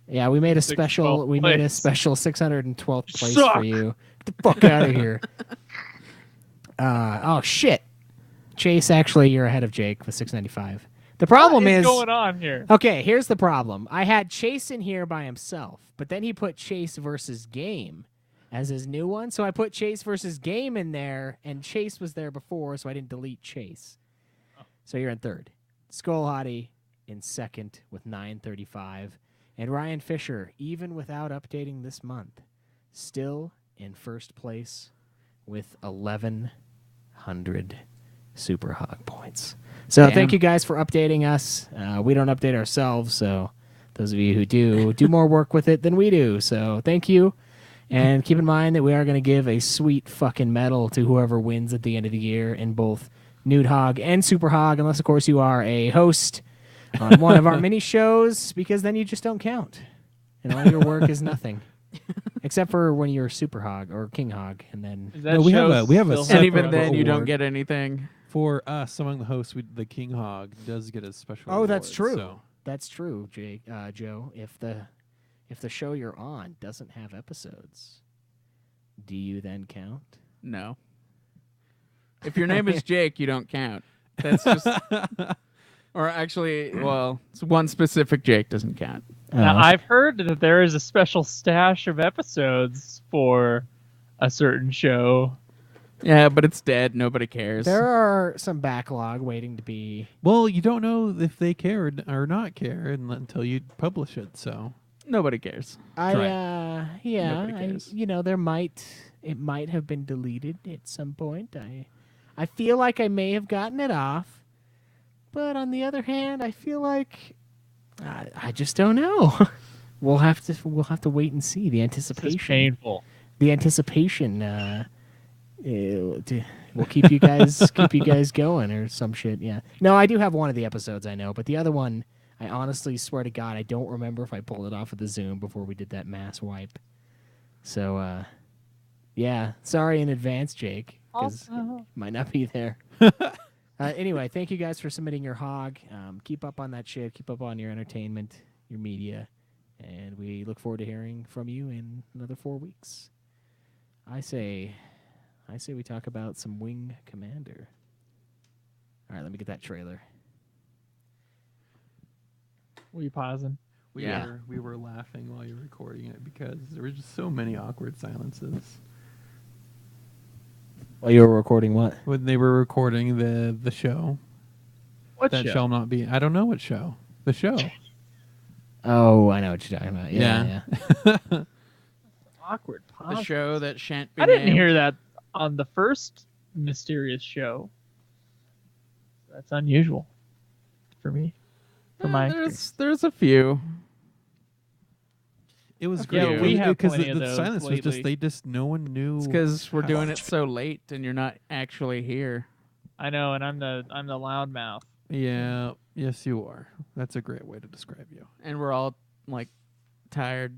Yeah, we made a special. 612th We made a place. special 612th place Suck. for you. Get the fuck out of here. Oh shit, Chase. Actually, you're ahead of Jake with 695. The problem What is going on here? okay. Here's the problem. I had Chase in here by himself, but then he put Chase versus Game as his new one. So I put Chase versus Game in there, and Chase was there before, so I didn't delete Chase. So you're in 3rd. Skull Hottie in 2nd with 935. And Ryan Fisher, even without updating this month, still in 1st place with 1,100 Super Hog points. So Damn. thank you guys for updating us. We don't update ourselves, so those of you who do more work with it than we do. So thank you. And keep in mind that we are going to give a sweet fucking medal to whoever wins at the end of the year in both Nude Hog and Super Hog, unless, of course, you are a host on one of our mini shows, because then you just don't count. And all your work is nothing. Except for when you're Super Hog or King Hog, and then Is that No, we have show a- we have a still separate And even happening? then, you don't award. get anything. For us, among the hosts, the King Hog does get a special. oh, that's award, true. So. That's true, Joe. If the show you're on doesn't have episodes, do you then count? No. If your name is Jake, you don't count. That's just. Or actually, well, it's one specific Jake doesn't count. Now, I've heard that there is a special stash of episodes for a certain show. Yeah, but it's dead. Nobody cares. There are some backlog waiting to be. Well, you don't know if they care or not care until you publish it. So Nobody cares. Nobody cares. It might have been deleted at some point. I feel like I may have gotten it off, but on the other hand, I feel like I just don't know. We'll have to wait and see. The This anticipation. is painful. The anticipation will keep you guys going or some shit. Yeah. No, I do have one of the episodes I know, but the other one, I honestly swear to God, I don't remember if I pulled it off of the Zoom before we did that mass wipe. So, yeah, sorry in advance, Jake, because it might not be there. Anyway, thank you guys for submitting your hog. Keep up on that shit. Keep up on your entertainment, your media, and we look forward to hearing from you in another 4 weeks. I say we talk about some Wing Commander. All right, let me get that trailer. Were you pausing? we were laughing while you were recording it because there were just so many awkward silences While you were recording what? when they were recording the show. What That show? shall not be. I don't know what show. The show. Oh, I know what you're talking about. Yeah. Awkward pause. The show that shan't be I didn't named. hear that on the first mysterious show. That's unusual for me. For my There's a few. It was Yeah, great. we have because plenty of the those silence was just lately. no one knew. It's because we're doing it so late and you're not actually here. I know, and I'm the loudmouth. Yeah. Yes, you are. That's a great way to describe you. And we're all like tired.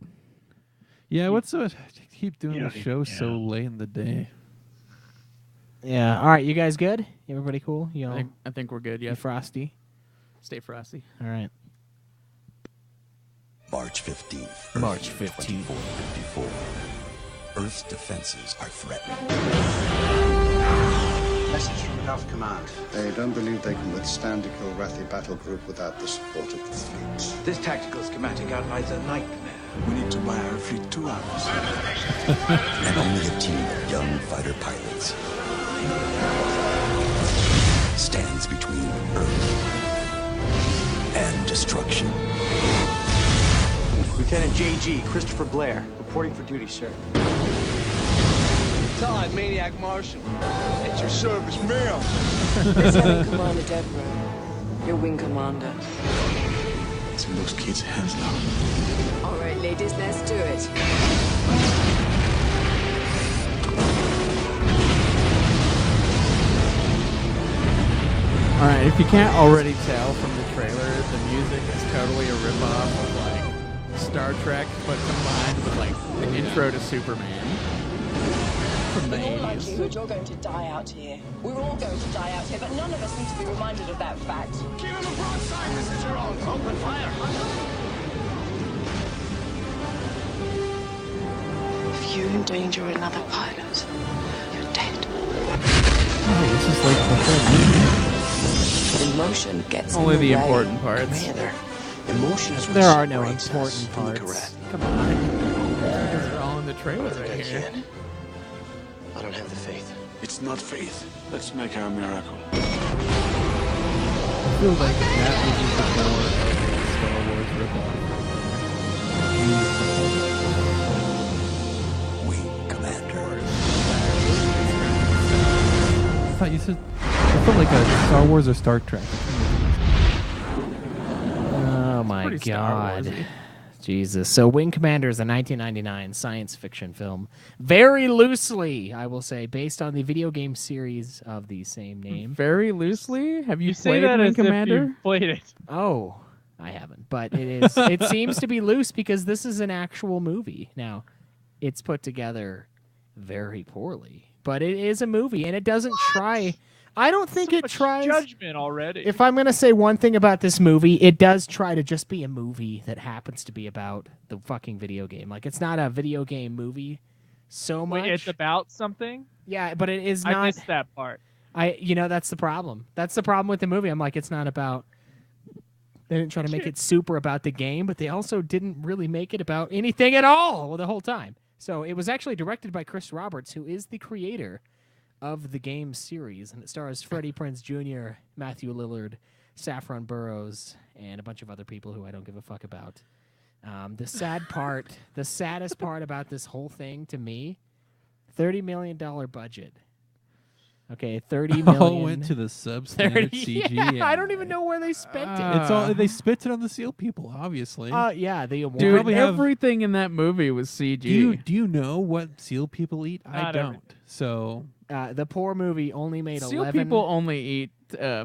Yeah. What's so keep doing the show so late in the day? Yeah. All right, you guys good? Everybody cool? You all I think we're good. you Yeah. frosty? Stay frosty. All right. March 15th. March 15th. 2454. Earth's defenses are threatened. Message from Gulf Command. They don't believe they can withstand a Kilrathi battle group without the support of the fleet. This tactical schematic outlines a nightmare. We need to buy our fleet 2 hours. And only a team of young fighter pilots stands between Earth and destruction. Lieutenant J.G. Christopher Blair, reporting for duty, sir. Todd, Maniac Marshal. It's your service, mail. Lieutenant Commander Deborah, your wing commander. Some of those kids' hands now. All right, ladies, let's do it. All right. If you can't already tell from the trailer, the music is totally a ripoff of like Star Trek, but combined with like the intro to Superman from the In all 80s. likelihood, you're going to die out here. We're all going to die out here, but none of us need to be reminded of that fact. Give him a broadside, Mr. Jerome. Open fire. If you endanger another pilot, you're dead. Oh, this is like the whole movie. Emotion gets Only in the way. important parts. Commander, emotion is what There are no separates us important from the parts. Kilrathi. Come on. Because they're all in the trailer I right here. can't. I don't have the faith. It's not faith. Let's make our miracle. I feel like that was just the more Star Wars ripoff. Wing Commander. I thought you said. I felt like a Star Wars or Star Trek. Oh my pretty Star god. Warsy. Jesus. So Wing Commander is a 1999 science fiction film, very loosely, I will say, based on the video game series of the same name. Very loosely. Have you, You say played that Wing as if Commander? you played it. Oh, I haven't, but it is. It seems to be loose because this is an actual movie. Now, it's put together very poorly, but it is a movie, and it doesn't try. I don't think So it much tries. judgment already. If I'm gonna say one thing about this movie, it does try to just be a movie that happens to be about the fucking video game. Like it's not a video game movie so much. Wait, it's about something. Yeah, but it is not. I missed that part. That's the problem. That's the problem with the movie. I'm like, it's not about. They didn't try to make it super about the game, but they also didn't really make it about anything at all the whole time. So it was actually directed by Chris Roberts, who is the creator of the game series, and it stars Freddie Prinze Jr., Matthew Lillard, Saffron Burrows, and a bunch of other people who I don't give a fuck about. The saddest part about this whole thing to me, $30 million budget. Okay, $30 million. All went to the substandard CG. Yeah, I don't even know where they spent it. It's all they spit it on the seal people, obviously. Yeah, the award. Dude, probably have- everything in that movie was CG. do you know what seal people eat? I Not don't. everything. So The poor movie only made Seal 11. people only eat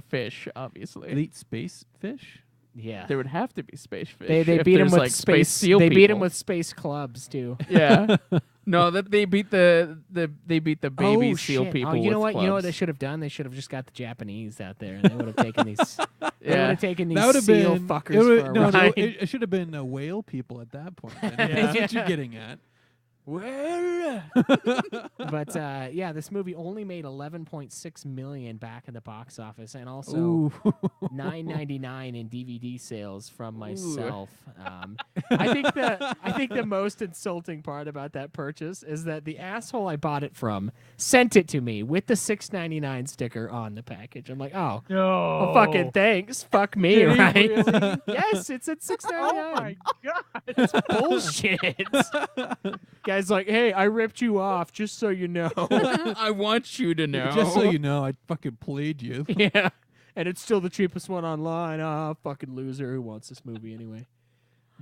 fish, obviously. they eat space fish. Yeah, There would have to be space fish. they if beat him there's, with like, space. seal They beat him people. with space clubs too. Yeah. No, that they beat the baby oh, seal shit. people. Oh, you know with what? You know what clubs. they should have done? They should have just got the Japanese out there, and they would have taken these. They would Yeah. have taken these That would have seal been fuckers it would- for a no, ride. it should have been whale people at that point. Then. That's what you're getting at. Well, but yeah, this movie only made 11.6 million back in the box office, and also Ooh. $9.99 in DVD sales from myself. I think the most insulting part about that purchase is that the asshole I bought it from sent it to me with the $6.99 sticker on the package. I'm like, oh, No. well, fucking thanks, fuck me, Did he right? really? Yes, it's at $6.99. Oh my god. It's bullshit. Guys, guy's like, "Hey, I ripped you off, just so you know." I want you to know. Just so you know, I fucking played you. Yeah, and it's still the cheapest one online. Ah, fucking loser. Who wants this movie anyway?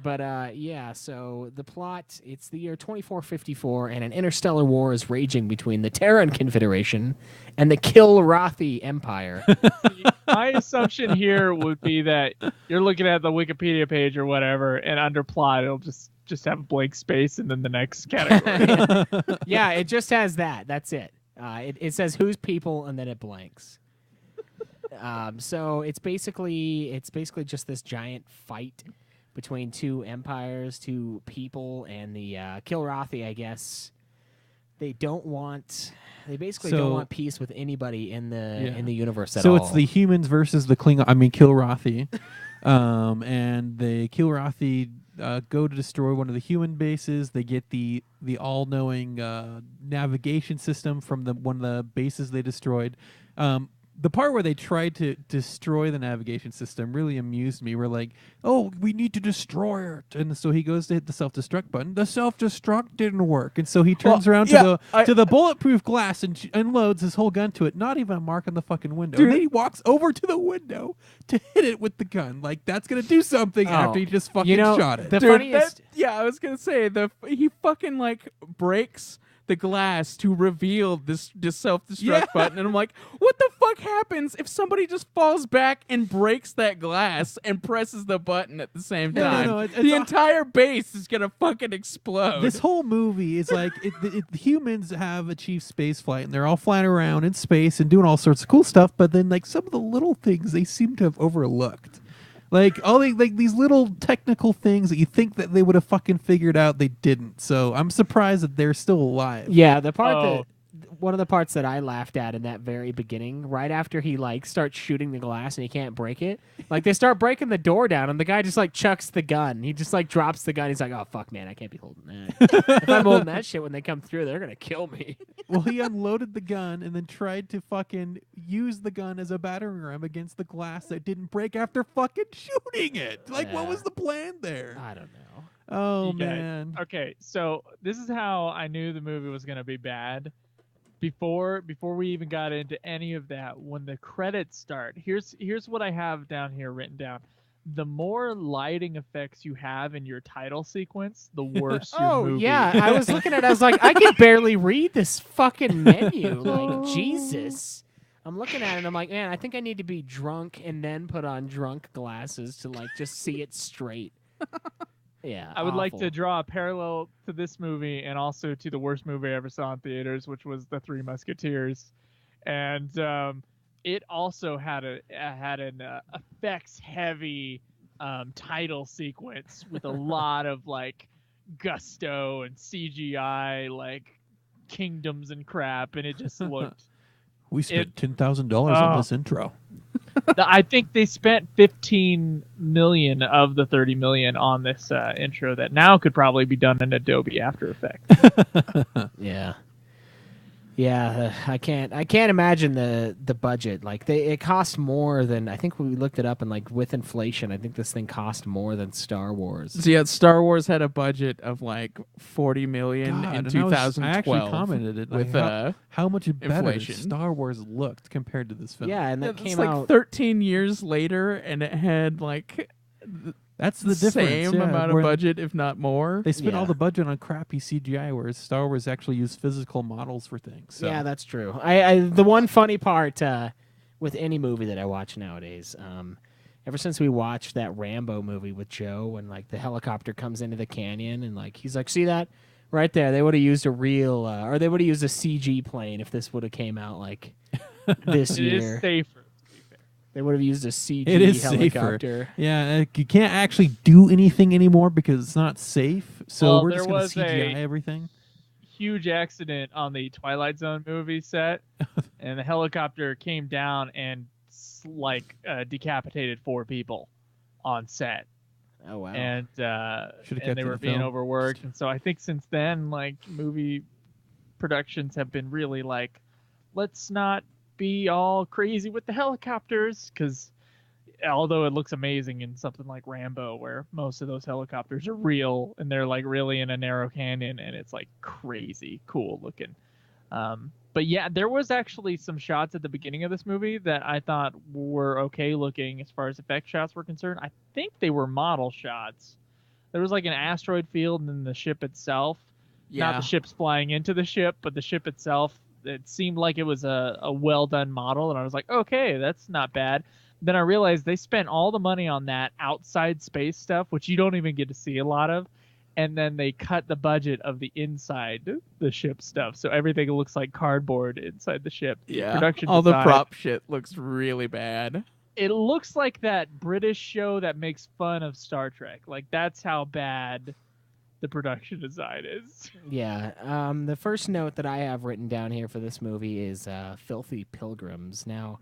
But yeah, so the plot, it's the year 2454, and an interstellar war is raging between the Terran Confederation and the Kilrathi Empire. My assumption here would be that you're looking at the Wikipedia page or whatever, and under plot, it'll just have a blank space and then the next category. Yeah, it just has that. That's it. It says who's people and then it blanks. So it's basically just this giant fight between two empires, two people, and the Kilrathi, I guess. They basically don't want peace with anybody in the universe at all. So it's the humans versus the Kilrathi. And the Kilrathi go to destroy one of the human bases. They get the all-knowing navigation system from one of the bases they destroyed. The part where they tried to destroy the navigation system really amused me. We're like, oh, we need to destroy it. And so he goes to hit the self-destruct button. The self-destruct didn't work. And so he turns around to the bulletproof glass and unloads his whole gun to it. Not even a mark on the fucking window. Dude. And then he walks over to the window to hit it with the gun. Like, that's going to do something after he just fucking shot it. The Dude, funniest... I was gonna say he fucking like breaks the glass to reveal this self-destruct button, and I'm like, what the fuck happens if somebody just falls back and breaks that glass and presses the button at the same time? No, it's the entire base is gonna fucking explode. This whole movie is like the humans have achieved space flight, and they're all flying around in space and doing all sorts of cool stuff. But then, like, some of the little things they seem to have overlooked. Like all these little technical things that you think that they would have fucking figured out, they didn't. So I'm surprised that they're still alive. Yeah, one of the parts that I laughed at in that very beginning, right after he like starts shooting the glass and he can't break it, like they start breaking the door down and the guy just like chucks the gun. He just like drops the gun. He's like, "Oh fuck, man, I can't be holding that. If I'm holding that shit when they come through, they're gonna kill me." Well, he unloaded the gun and then tried to fucking use the gun as a battering ram against the glass that didn't break after fucking shooting it. Like, what was the plan there? I don't know. Oh man. Okay, so this is how I knew the movie was gonna be bad. Before we even got into any of that, when the credits start, here's what I have down here written down. The more lighting effects you have in your title sequence, the worse your movie. Yeah, I was looking at it, I was like, I can barely read this fucking menu. Like, Jesus. I'm looking at it and I'm like, man, I think I need to be drunk and then put on drunk glasses to like just see it straight. Yeah, I would like awful. to draw a parallel to this movie and also to the worst movie I ever saw in theaters, which was The Three Musketeers, and it also had an effects-heavy title sequence with a lot of like gusto and CGI, like kingdoms and crap, and it just looked. We spent $10,000 on this intro. I think they spent 15 million of the 30 million on this intro that now could probably be done in Adobe After Effects. Yeah, I can't imagine the budget. Like it cost more than, I think we looked it up, and like with inflation, I think this thing cost more than Star Wars. So yeah, Star Wars had a budget of like 40 million in 2012. I actually commented it with how much better inflation. Star Wars looked compared to this film. Yeah, and that came like out 13 years later, and it had like that's the difference. Same amount of budget, if not more. They spent all the budget on crappy CGI, whereas Star Wars actually used physical models for things. So. Yeah, that's true. I the one funny part with any movie that I watch nowadays, ever since we watched that Rambo movie with Joe, when like the helicopter comes into the canyon and like he's like, see that right there? They would have used a real, or they would have used a CG plane if this would have came out like this year. It is safer. They would have used a CG Safer. helicopter. Yeah, you can't actually do anything anymore because it's not safe. So we're just going to CGI everything. Huge accident on the Twilight Zone movie set, and the helicopter came down and decapitated 4 people on set. Oh wow! And they were the being film. overworked, and so I think since then, like movie productions have been really like, let's not be all crazy with the helicopters, because although it looks amazing in something like Rambo, where most of those helicopters are real and they're like really in a narrow canyon, and it's like crazy cool looking. But yeah, there was actually some shots at the beginning of this movie that I thought were okay looking as far as effect shots were concerned. I think they were model shots. There was like an asteroid field and then the ship itself. Yeah. Not the ships flying into the ship, but the ship itself. It seemed like it was a well done model, and I was like, okay, that's not bad. Then I realized they spent all the money on that outside space stuff, which you don't even get to see a lot of. And then they cut the budget of the inside the ship stuff, so everything looks like cardboard inside the ship. Yeah, Production all the design, prop shit looks really bad. It looks like that British show that makes fun of Star Trek. Like, that's how bad the production design is. Yeah. The first note that I have written down here for this movie is filthy pilgrims. Now,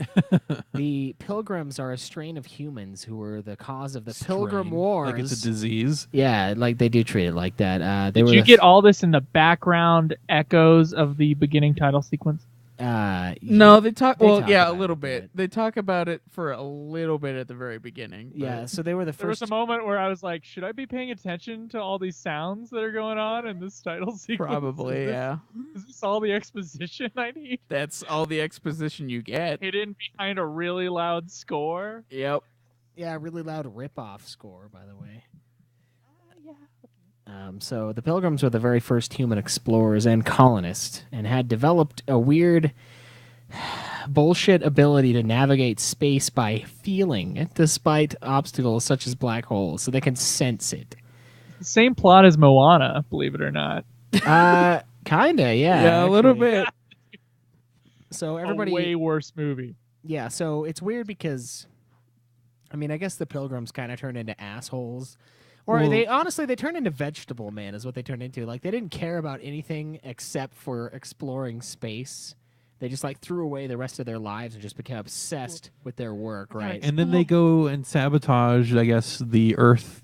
the pilgrims are a strain of humans who were the cause of the Pilgrim Wars. Like it's a disease. Yeah, like they do treat it like that. They Did were you get all this in the background echoes of the beginning title sequence? No, they talk. Well, talk yeah, a about little it, bit. They talk about it for a little bit at the very beginning. but- Yeah, so they were the There was first. a moment where I was like, should I be paying attention to all these sounds that are going on in this title sequence? Probably, Is this- yeah. Is this all the exposition I need? That's all the exposition you get. Hidden behind a really loud score? Yep. Yeah, really loud rip-off score, by the way. So the Pilgrims were the very first human explorers and colonists, and had developed a weird bullshit ability to navigate space by feeling, despite obstacles such as black holes, so they can sense it. Same plot as Moana, believe it or not. Kinda, yeah. Yeah, a little actually. bit. So everybody, A way worse movie. yeah. So it's weird because, I mean, I guess the Pilgrims kind of turned into assholes. Or Well- they turned into vegetable man is what they turned into. Like, they didn't care about anything except for exploring space. They just like threw away the rest of their lives and just became obsessed with their work, right? And then they go and sabotage, I guess, the Earth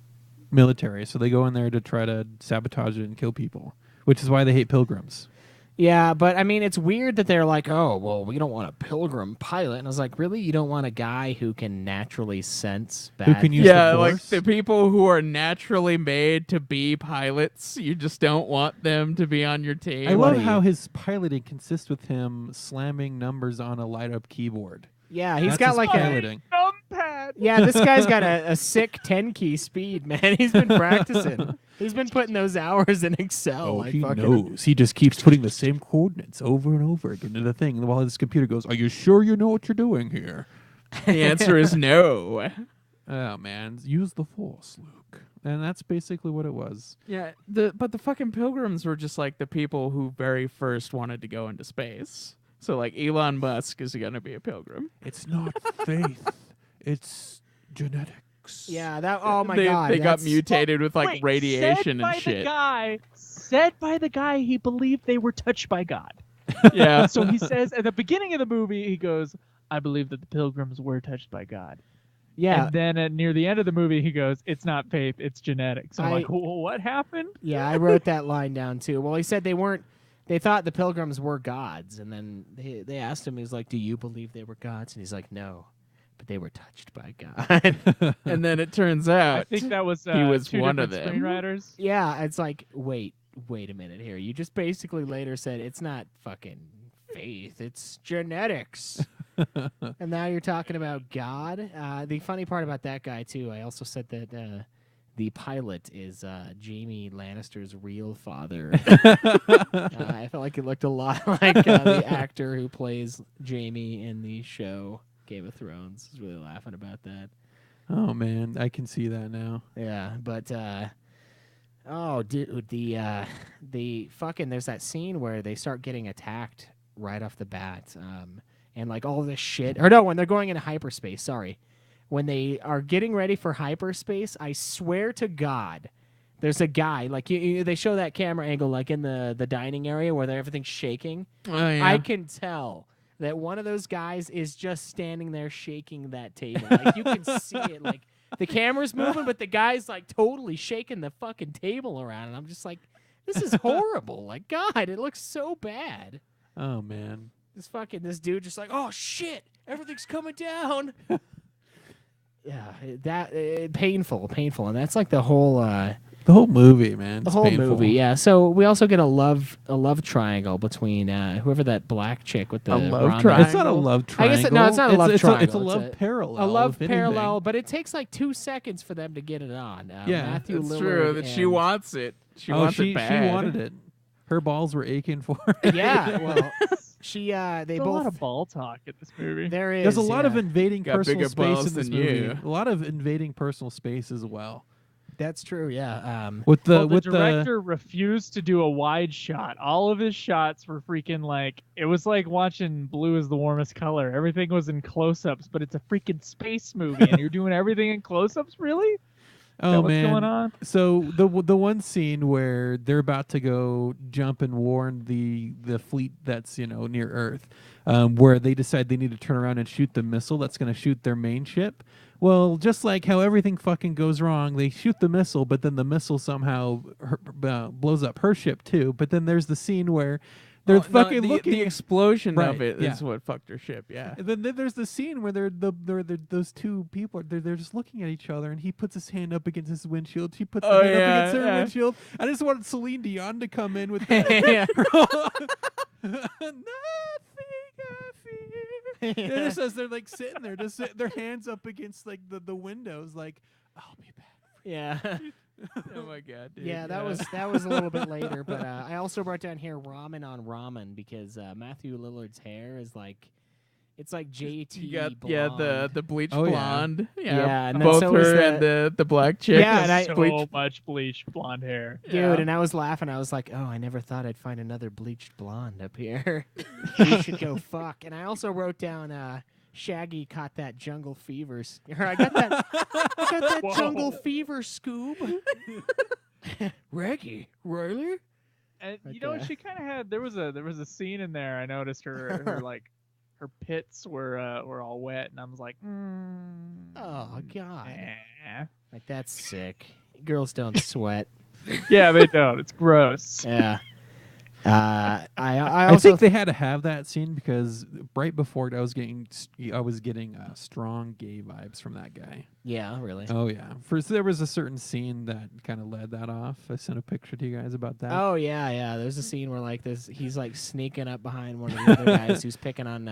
military. So they go in there to try to sabotage it and kill people, which is why they hate pilgrims. Yeah, but I mean, it's weird that they're like, oh, well, we don't want a pilgrim pilot. And I was like, really? You don't want a guy who can naturally sense bad Who can use Yeah, the like Force? the people who are naturally made to be pilots, you just don't want them to be on your team. I what love are how you? his piloting consists with him slamming numbers on a light-up keyboard. Yeah, he's That's got his like piloting. Numpad! Yeah, this guy's got a sick 10-key speed, man. He's been practicing. He's been putting those hours in Excel. Oh, like he fucking- knows. He just keeps putting the same coordinates over and over again to the thing while his computer goes, "Are you sure you know what you're doing here?" The answer is no. Oh, man. Use the Force, Luke. And that's basically what it was. Yeah, but the fucking pilgrims were just like the people who very first wanted to go into space. So like Elon Musk is gonna be a pilgrim. It's not faith. It's genetics. Yeah, that. Oh my they, god, They got that's- mutated with like Wait, radiation and shit. Said by the guy he believed they were touched by God. Yeah. So he says at the beginning of the movie, he goes, I believe that the pilgrims were touched by God. Yeah, And then near the end of the movie, he goes, it's not faith, it's genetics. I'm like, well, what happened? yeah. I wrote that line down too. Well, he said they weren't. They thought the Pilgrims were gods, and then they asked him. He was like, "Do you believe they were gods?" And he's like, "No, but they were touched by God." And then it turns out I think that was he was two one of different them. screenwriters. Yeah, it's like, wait a minute here. You just basically later said it's not fucking faith, it's genetics. And now you're talking about God. The funny part about that guy too, I also said that the pilot is Jaime Lannister's real father. I felt like it looked a lot like the actor who plays Jaime in the show Game of Thrones. I was really laughing about that. Oh, man. I can see that now. Yeah, but oh, dude, the fucking there's that scene where they start getting attacked right off the bat, and like all this shit. Or no, when they're going into hyperspace. Sorry, when they are getting ready for hyperspace, I swear to God, there's a guy like they show that camera angle like in the dining area where everything's shaking. Oh, yeah. I can tell that one of those guys is just standing there shaking that table. Like you can see it. Like the camera's moving, but the guy's like totally shaking the fucking table around, and I'm just like, this is horrible. Like God, it looks so bad. Oh, man. This dude just like, oh shit, everything's coming down. painful, and that's like the whole movie, man. the It's whole painful. movie. Yeah. So we also get a love triangle between whoever that black chick with the love ramen- triangle? It's not a love I triangle. guess no, it's not a love triangle. It's a love parallel. A love if anything. parallel, but it takes like 2 seconds for them to get it on. Yeah, Matthew It's Lillard true that she and- wants it. She Oh, wants she it bad. wanted it. Her balls were aching for it. Yeah, well, they There's a both. lot of ball talk in this movie. There is. There's a lot of yeah. invading Got personal bigger space balls in this than movie. you. A lot of invading personal space as well. That's true. Yeah. With the Well, the with director refused to do a wide shot. All of his shots were freaking like it was like watching Blue is the Warmest Color. Everything was in close-ups, but it's a freaking space movie, and you're doing everything in close-ups. Really? Oh what's man! going on? So the one scene where they're about to go jump and warn the fleet that's near Earth, where they decide they need to turn around and shoot the missile that's going to shoot their main ship. Well, just like how everything fucking goes wrong, they shoot the missile, but then the missile somehow blows up her ship too. But then there's the scene where they're fucking looking. The explosion Right, of it is yeah. what fucked her ship. Yeah. And then there's the scene where those two people they're just looking at each other, and he puts his hand up against his windshield. She puts her hand up against her windshield. I just wanted Celine Dion to come in with that. Nothing I fear. And just as they're like sitting there, just their hands up against like the windows, like I'll be back. Yeah. Oh my god. Dude. Yeah, that was a little bit later, but I also wrote down here ramen on ramen because Matthew Lillard's hair is like, it's like JT You got blonde. the bleached Oh, yeah. blonde. Yeah, and then both so is her and the- the black chick. Yeah, and I- So much bleached blonde hair. Dude, and I was laughing. I was like, "Oh, I never thought I'd find another bleached blonde up here. We should go fuck." And I also wrote down, Shaggy caught that jungle fever. Or I got that Whoa. jungle fever, Scoob. Reggie, really? And Like you know, that. she kind of had there was a scene in there. I noticed her like her pits were all wet, and I was like, Oh God, eh. like that's sick. Girls don't sweat. Yeah, they don't. It's gross. Yeah. I I also think they had to have that scene because right before it, I was getting strong gay vibes from that guy. Yeah, really. Oh yeah, first there was a certain scene that kind of led that off. I sent a picture to you guys about that. Oh yeah. There's a scene where like this, he's like sneaking up behind one of the other guys who's picking on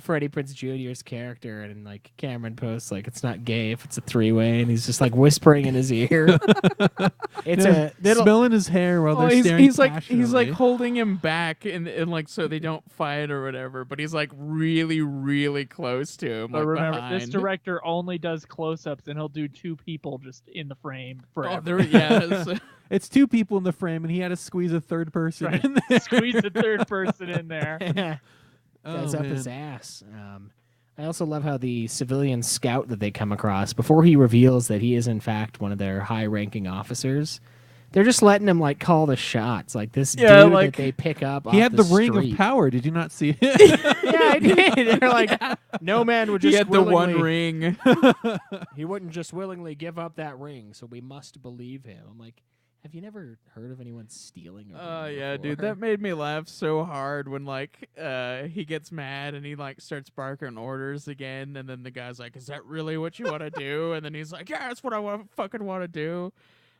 Freddie Prinze Jr.'s character, and like Cameron posts like it's not gay if it's a 3-way, and he's just like whispering in his ear. It's smelling his hair while they're staring. he's like passionately. holding him back and like so they don't fight or whatever, but he's like really, really close to him. But Like remember, behind. this director only does close-ups, and he'll do 2 people just in the frame forever. Oh, there, yeah. It's 2 people in the frame, and he had to squeeze a third person Right. in there. Squeeze a third person in there. Goes up man. his ass. I also love how the civilian scout that they come across, before he reveals that he is in fact one of their high-ranking officers, they're just letting him like call the shots. Like this dude like, that they pick up. He off had the ring street. of power. Did you not see it? Yeah, I did. They're like, no man would just He had the one willingly- ring. He wouldn't just willingly give up that ring, so we must believe him. I'm like, have you never heard of anyone stealing a ring? Oh yeah, dude, before? that made me laugh so hard when like he gets mad and he like starts barking orders again, and then the guy's like, "Is that really what you want to do?" And then he's like, "Yeah, that's what I fucking want to do."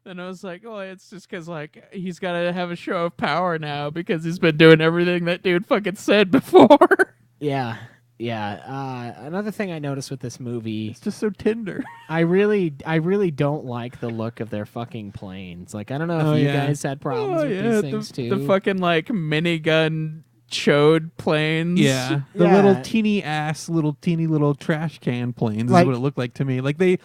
And I was like, "Oh, it's just because like he's got to have a show of power now because he's been doing everything that dude fucking said before." Yeah. Another thing I noticed with this movie, It's just so tender. I really don't like the look of their fucking planes. Like, I don't know if you guys had problems with these things too. The fucking like minigun chode planes. Yeah, the Yeah. little teeny little trash can planes Like- is what it looked like to me. Like they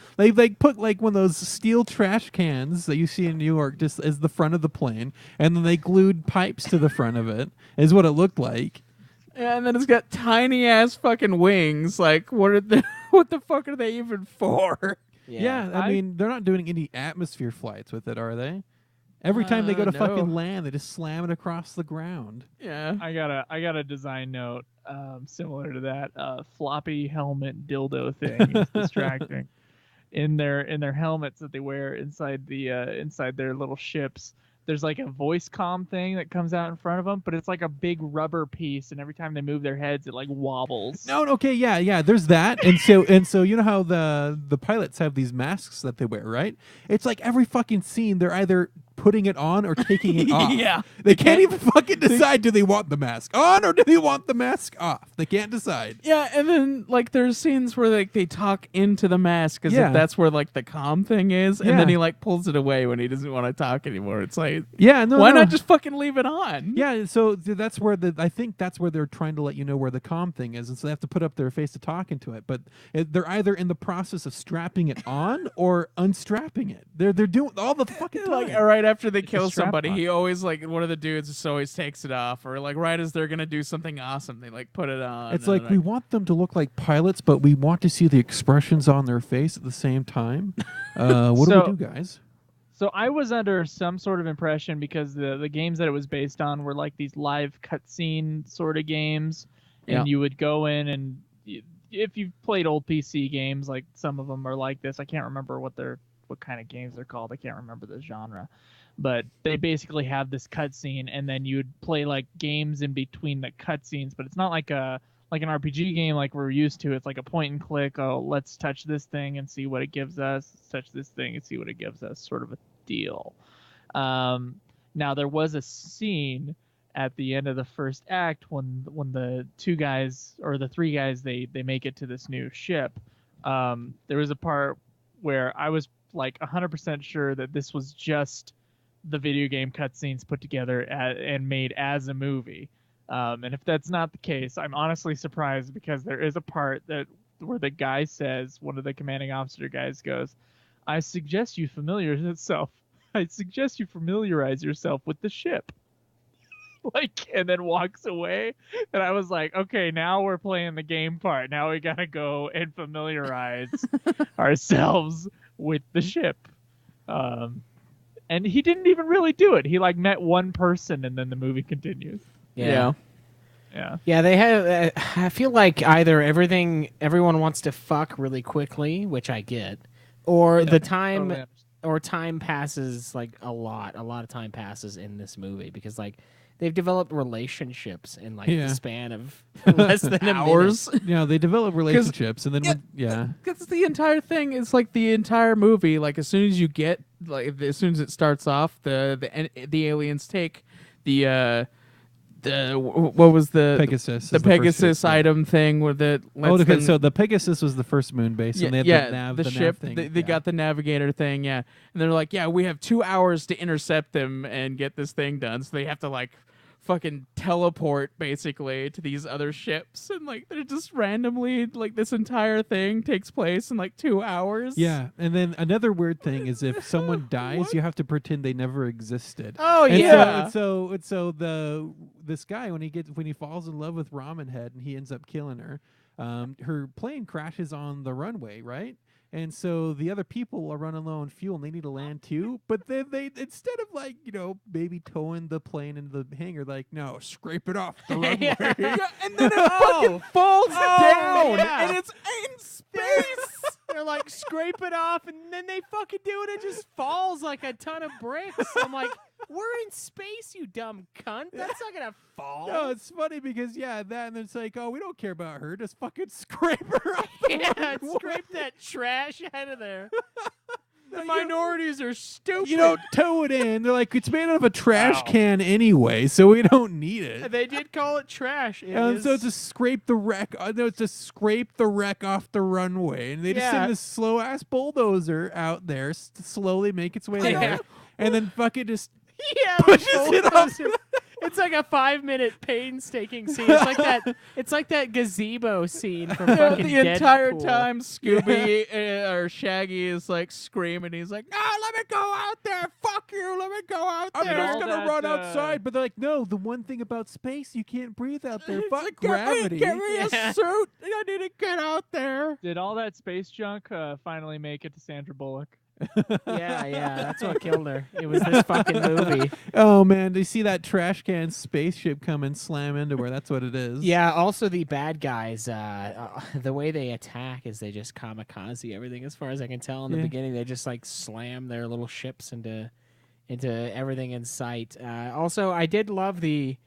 put like one of those steel trash cans that you see in New York just as the front of the plane, and then they glued pipes to the front of it. Is what it looked like. And then it's got tiny ass fucking wings. Like, what the fuck are they even for? Yeah, I mean they're not doing any atmosphere flights with it, are they? Every time they go to No. fucking land, they just slam it across the ground. Yeah. I got a design note similar to that floppy helmet dildo thing. It's distracting. In their helmets that they wear inside their little ships, there's like a voice comm thing that comes out in front of them, but it's like a big rubber piece, and every time they move their heads, it like wobbles. No, okay, yeah. There's that, and so you know how the pilots have these masks that they wear, right? It's like every fucking scene, they're either putting it on or taking it off. Yeah. They can't even fucking decide. Do they want the mask on or do they want the mask off? They can't decide. Yeah, and then like there's scenes where like they talk into the mask as Yeah. if that's where like the comm thing is, and Yeah. then he like pulls it away when he doesn't want to talk anymore. It's like, Yeah, no, why no. not just fucking leave it on? Yeah, so that's where I think that's where they're trying to let you know where the comm thing is, and so they have to put up their face to talk into it. But they're either in the process of strapping it on or unstrapping it. They're doing all the fucking time. Like right after they kill strap somebody, on. he always like one of the dudes just always takes it off, or like right as they're gonna do something awesome, they like put it on. It's and like we want them to look like pilots, but we want to see the expressions on their face at the same time. What do we do, guys? So I was under some sort of impression because the games that it was based on were like these live cutscene sort of games, and Yeah. you would go in and if you've played old PC games, like some of them are like this. I can't remember what kind of games they're called. I can't remember the genre, but they basically have this cutscene, and then you would play like games in between the cutscenes. But it's not like an RPG game like we're used to. It's like a point and click. Oh, let's touch this thing and see what it gives us. Let's touch this thing and see what it gives us. Sort of a deal. Now there was a scene at the end of the first act when the two guys or the three guys they make it to this new ship. There was a part where I was like 100% sure that this was just the video game cutscenes put together and made as a movie. And if that's not the case, I'm honestly surprised, because there is a part where the guy says, one of the commanding officer guys goes, I suggest you familiarize yourself with the ship. Like, and then walks away. And I was like, okay, now we're playing the game part. Now we gotta go and familiarize ourselves with the ship. And he didn't even really do it. He like met one person, and then the movie continues. Yeah. Yeah, they have. I feel like either everyone wants to fuck really quickly, which I get, or the time, totally or time passes like a lot. A lot of time passes in this movie because like they've developed relationships in like Yeah. the span of less than Hours. Yeah, they develop relationships, and then That's the entire thing. It's like the entire movie. Like as soon as you get, like as soon as it starts off, the aliens take the what was the Pegasus. the is the first Pegasus ship, yeah. item thing with it. Oh, okay. So the Pegasus was the first moon base, and they had the ship. nav thing. They got the navigator thing, yeah. And they're like, yeah, we have 2 hours to intercept them and get this thing done. So they have to like fucking teleport basically to these other ships, and like they're just randomly like this entire thing takes place in like 2 hours. Yeah, and then another weird thing is if someone dies, you have to pretend they never existed. Oh And yeah. So this guy when he falls in love with Ramen Head and he ends up killing her, her plane crashes on the runway, right? And so the other people are running low on fuel and they need to land too. But then they, instead of like, maybe towing the plane into the hangar, like, no, scrape it off the runway. Yeah, and then it fucking falls down, yeah. and it's in space. They're like scrape it off, and then they fucking do it. It just falls like a ton of bricks. I'm like, we're in space, you dumb cunt. That's not gonna fall. No, it's funny because, that, and then it's like, oh, we don't care about her. Just fucking scrape her off the Yeah, runway. scrape that trash out of there. The minorities are stupid. You don't tow it in. They're like, it's made out of a trash can anyway, so we don't need it. They did call it trash. It And is- so to scrape the wreck, scrape the wreck off the runway, and they just send this slow ass bulldozer out there to slowly make its way there, and then fucking just yeah, pushes the it off. bulldozer. It's like a 5-minute painstaking scene. It's like that. It's like that gazebo scene from fucking The entire Deadpool. time, Scooby or Shaggy is like screaming. He's like, "No, let me go out there! Fuck you! Let me go out I'm there!" just all gonna that, run outside, but they're like, no. The one thing about space, you can't breathe out there. Fuck gravity. Get me a suit. I need to get out there. Did all that space junk finally make it to Sandra Bullock? Yeah, that's what killed her. It was this fucking movie. Oh man, do you see that trash can spaceship come and slam into her? That's what it is. Yeah. Also, the bad guys. The way they attack is they just kamikaze everything. As far as I can tell, in the beginning, they just like slam their little ships into everything in sight. Also, I did love the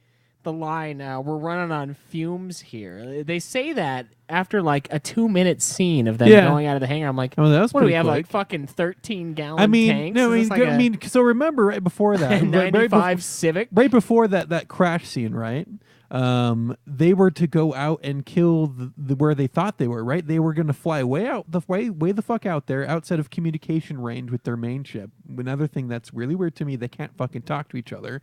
line, "We're running on fumes here." They say that after like a 2-minute scene of them going out of the hangar. I'm like, oh, that was what do we pretty have, quick. like fucking 13-gallon tanks? No, Is this like so remember right before that, 95 Civic? Right before that crash scene, right? They were to go out and kill the where they thought they were, right? They were going to fly way the fuck out there, outside of communication range with their main ship. Another thing that's really weird to me, they can't fucking talk to each other.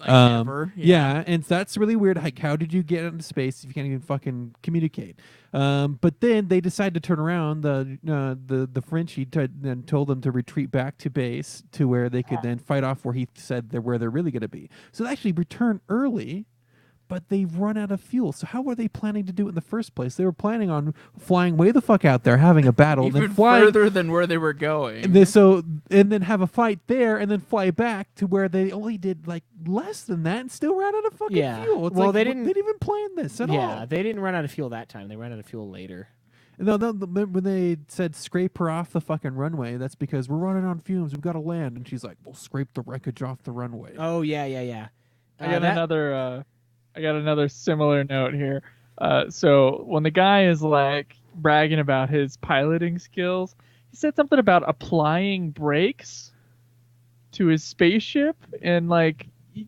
Never. Yeah, and that's really weird. Like, how did you get into space if you can't even fucking communicate? But then they decide to turn around. The Frenchie then told them to retreat back to base to where they could then fight off where he said where they're really going to be. So they actually return early, but they've run out of fuel. So how were they planning to do it in the first place? They were planning on flying way the fuck out there, having a battle, Even then flying further than where they were going. and then have a fight there, and then fly back to where they only did like less than that, and still ran out of fucking fuel. It's well, like, they didn't even plan this at all. Yeah, they didn't run out of fuel that time. They ran out of fuel later. No, when they said scrape her off the fucking runway, that's because we're running on fumes. We've got to land, and she's like, "We'll scrape the wreckage off the runway." Oh yeah. I got another similar note here. So when the guy is like bragging about his piloting skills, he said something about applying brakes to his spaceship, and like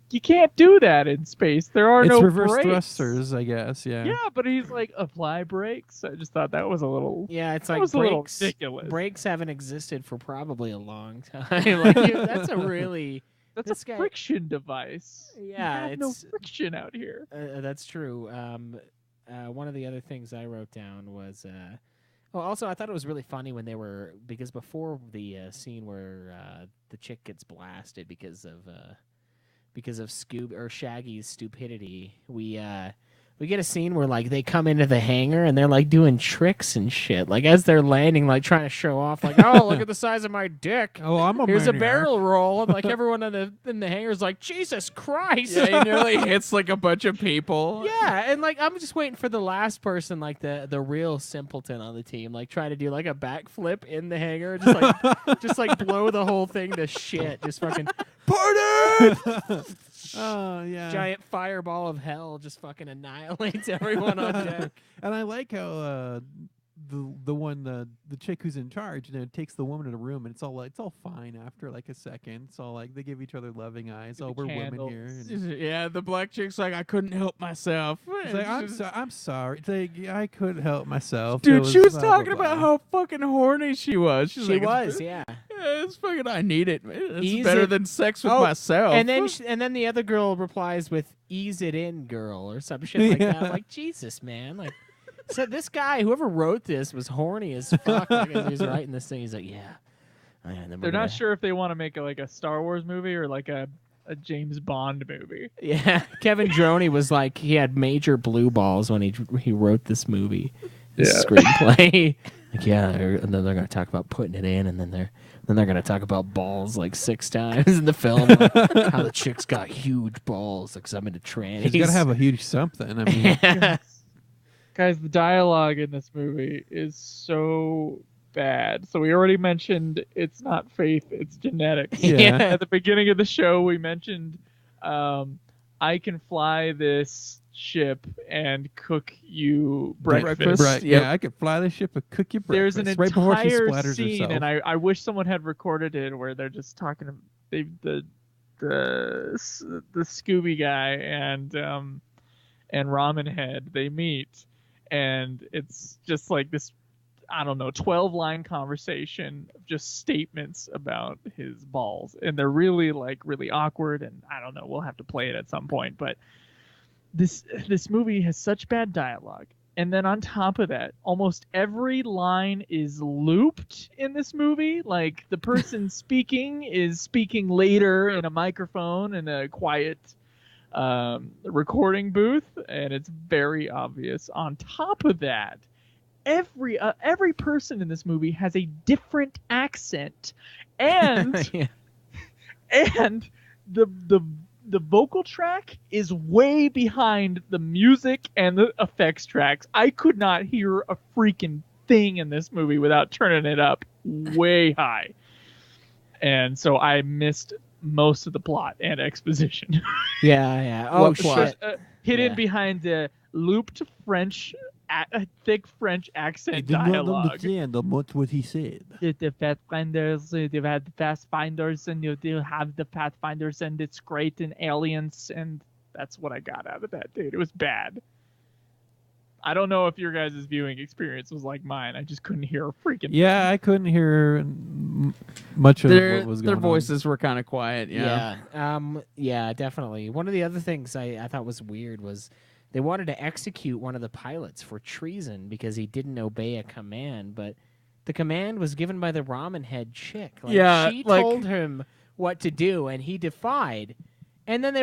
you can't do that in space. There are no reverse brakes. thrusters, I guess. Yeah. Yeah, but he's like apply brakes. I just thought that was a little. Yeah, it's that like was a little brakes. ridiculous. Brakes haven't existed for probably a long time. Like, that's a really. That's this a guy, friction device. Yeah, you have no it's friction out here. That's true. One of the other things I wrote down was. Well, also I thought it was really funny when they were because before the scene where the chick gets blasted because of Scoob or Shaggy's stupidity, we get a scene where like they come into the hangar and they're like doing tricks and shit. Like as they're landing, like trying to show off, like, oh, look at the size of my dick. Oh, I'm a Here's a maniac. barrel roll, and like everyone in the hangar is like, Jesus Christ. Yeah, he nearly hits like a bunch of people. Yeah, and like I'm just waiting for the last person, like the real simpleton on the team, like trying to do like a backflip in the hangar, just like blow the whole thing to shit, just fucking party. Oh yeah. Giant fireball of hell just fucking annihilates everyone on deck. And I like how the chick who's in charge, takes the woman in a room, and it's all fine after like a second. It's all like they give each other loving eyes. Oh, we're women here. And Yeah, the black chick's like, I couldn't help myself. it's like, I'm sorry. It's like, I couldn't help myself. Dude, It she was blah, blah, talking blah. about how fucking horny she was. She's She like, was, yeah. It's fucking, I need it. Man. It's Ease better it- than sex with Oh, myself. And then the other girl replies with "Ease it in, girl" or some shit like that. Yeah. Like, Jesus, man. Like, so this guy, whoever wrote this, was horny as fuck. Like, as he's writing this thing, he's like, yeah. Oh, yeah, and then we're They're gonna- not sure if they want to make a Star Wars movie or like a James Bond movie. Yeah, Kevin Droney was like, he had major blue balls when he wrote this movie, this screenplay. Like, yeah, and then they're gonna talk about putting it in, and then they're gonna talk about balls like 6 times in the film. Like, how the chick's got huge balls, because I'm into trannies. He's got to have a huge something. I mean, Guys, the dialogue in this movie is so bad. So we already mentioned it's not faith, it's genetics. Yeah. At the beginning of the show, we mentioned I can fly this ship and cook you breakfast. Right, yeah, I could fly the ship and cook you breakfast. There's an right before she entire splatters scene, herself. and I wish someone had recorded it where they're just talking. The Scooby guy and Ramen Head, they meet, and it's just like this, I don't know, 12-line conversation of just statements about his balls, and they're really awkward, and I don't know, we'll have to play it at some point, but this movie has such bad dialogue. And then on top of that, almost every line is looped in this movie. Like the person speaking is speaking later in a microphone in a quiet recording booth, and it's very obvious. On top of that, every person in this movie has a different accent, and Yeah. and the vocal track is way behind the music and the effects tracks. I could not hear a freaking thing in this movie without turning it up way high. And so I missed most of the plot and exposition. Yeah. Oh plot? shit. Hidden Yeah. behind the looped French, thick French accent I did not dialogue. understand what he said. The Pathfinders, they've had the Pathfinders, and you have the Pathfinders, and it's great, and aliens, and that's what I got out of that, dude. It was bad. I don't know if your guys' viewing experience was like mine. I just couldn't hear a freaking Yeah, I couldn't hear much of what was going their on. voices were kind of quiet. Yeah. Yeah, definitely. One of the other things I thought was weird was they wanted to execute one of the pilots for treason because he didn't obey a command, but the command was given by the ramen head chick. Like, Yeah, she like- told him what to do, and he defied. And then the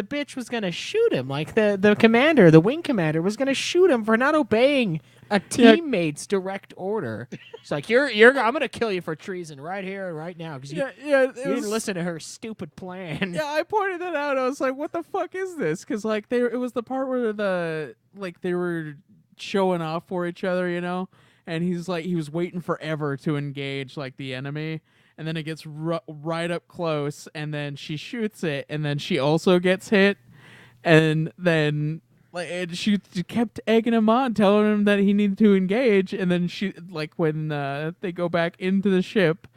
bitch was gonna shoot him. Like the commander, the wing commander, was gonna shoot him for not obeying a teammate's direct order. It's like I'm gonna kill you for treason right here, right now, because you didn't listen to her stupid plan. Yeah, I pointed that out. I was like, "What the fuck is this?" Because like it was the part where they were showing off for each other, you know. And he was waiting forever to engage like the enemy, and then it gets right up close, and then she shoots it, and then she also gets hit, and then she kept egging him on, telling him that he needed to engage, and then she when they go back into the ship.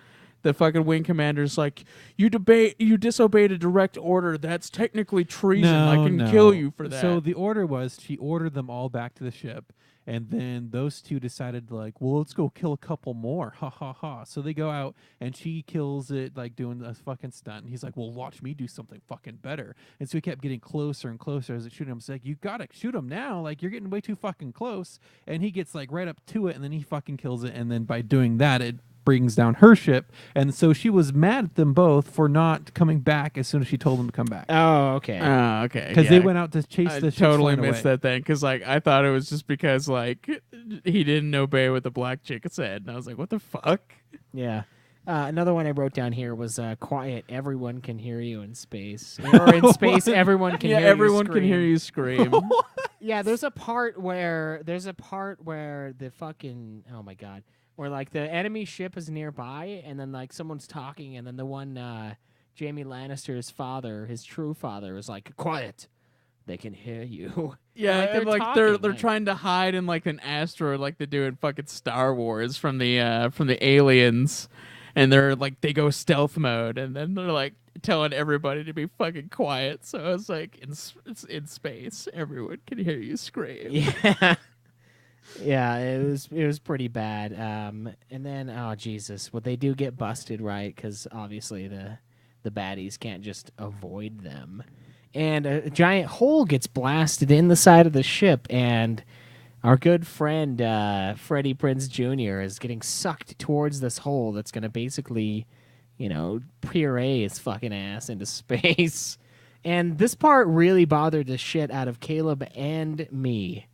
The fucking wing commander's like, you disobeyed a direct order. That's technically treason. I can kill you for that. So the order was she ordered them all back to the ship, and then those two decided like, well, let's go kill a couple more. Ha ha ha. So they go out and she kills it like doing a fucking stunt. And he's like, well, watch me do something fucking better. And so he kept getting closer and closer as it shooting him. It's like, you gotta shoot him now. Like you're getting way too fucking close. And he gets like right up to it, and then he fucking kills it. And then by doing that, it brings down her ship, and so she was mad at them both for not coming back as soon as she told them to come back. Oh, okay. Okay. Because they went out to chase the ship. Totally missed that thing because I thought it was just because he didn't obey what the black chick said, and I was like, what the fuck? Yeah. Another one I wrote down here was quiet. Everyone can hear you in space, or in space, everyone can hear you everyone scream. can hear you scream. Yeah, there's a part where the fucking where like the enemy ship is nearby, and then like someone's talking, and then the one Jaime Lannister's father, his true father, is like, quiet. They can hear you. Yeah, and they're talking, trying to hide in like an asteroid, like they do in fucking Star Wars from the aliens, and they go stealth mode, and then they're like telling everybody to be fucking quiet. So I was like, it's in space, everyone can hear you scream. Yeah. Yeah, it was pretty bad. And then, oh Jesus, well, they do get busted, right? Because obviously the baddies can't just avoid them, and a giant hole gets blasted in the side of the ship, and our good friend Freddie Prinze Jr. is getting sucked towards this hole that's going to basically, puree his fucking ass into space. And this part really bothered the shit out of Caleb and me.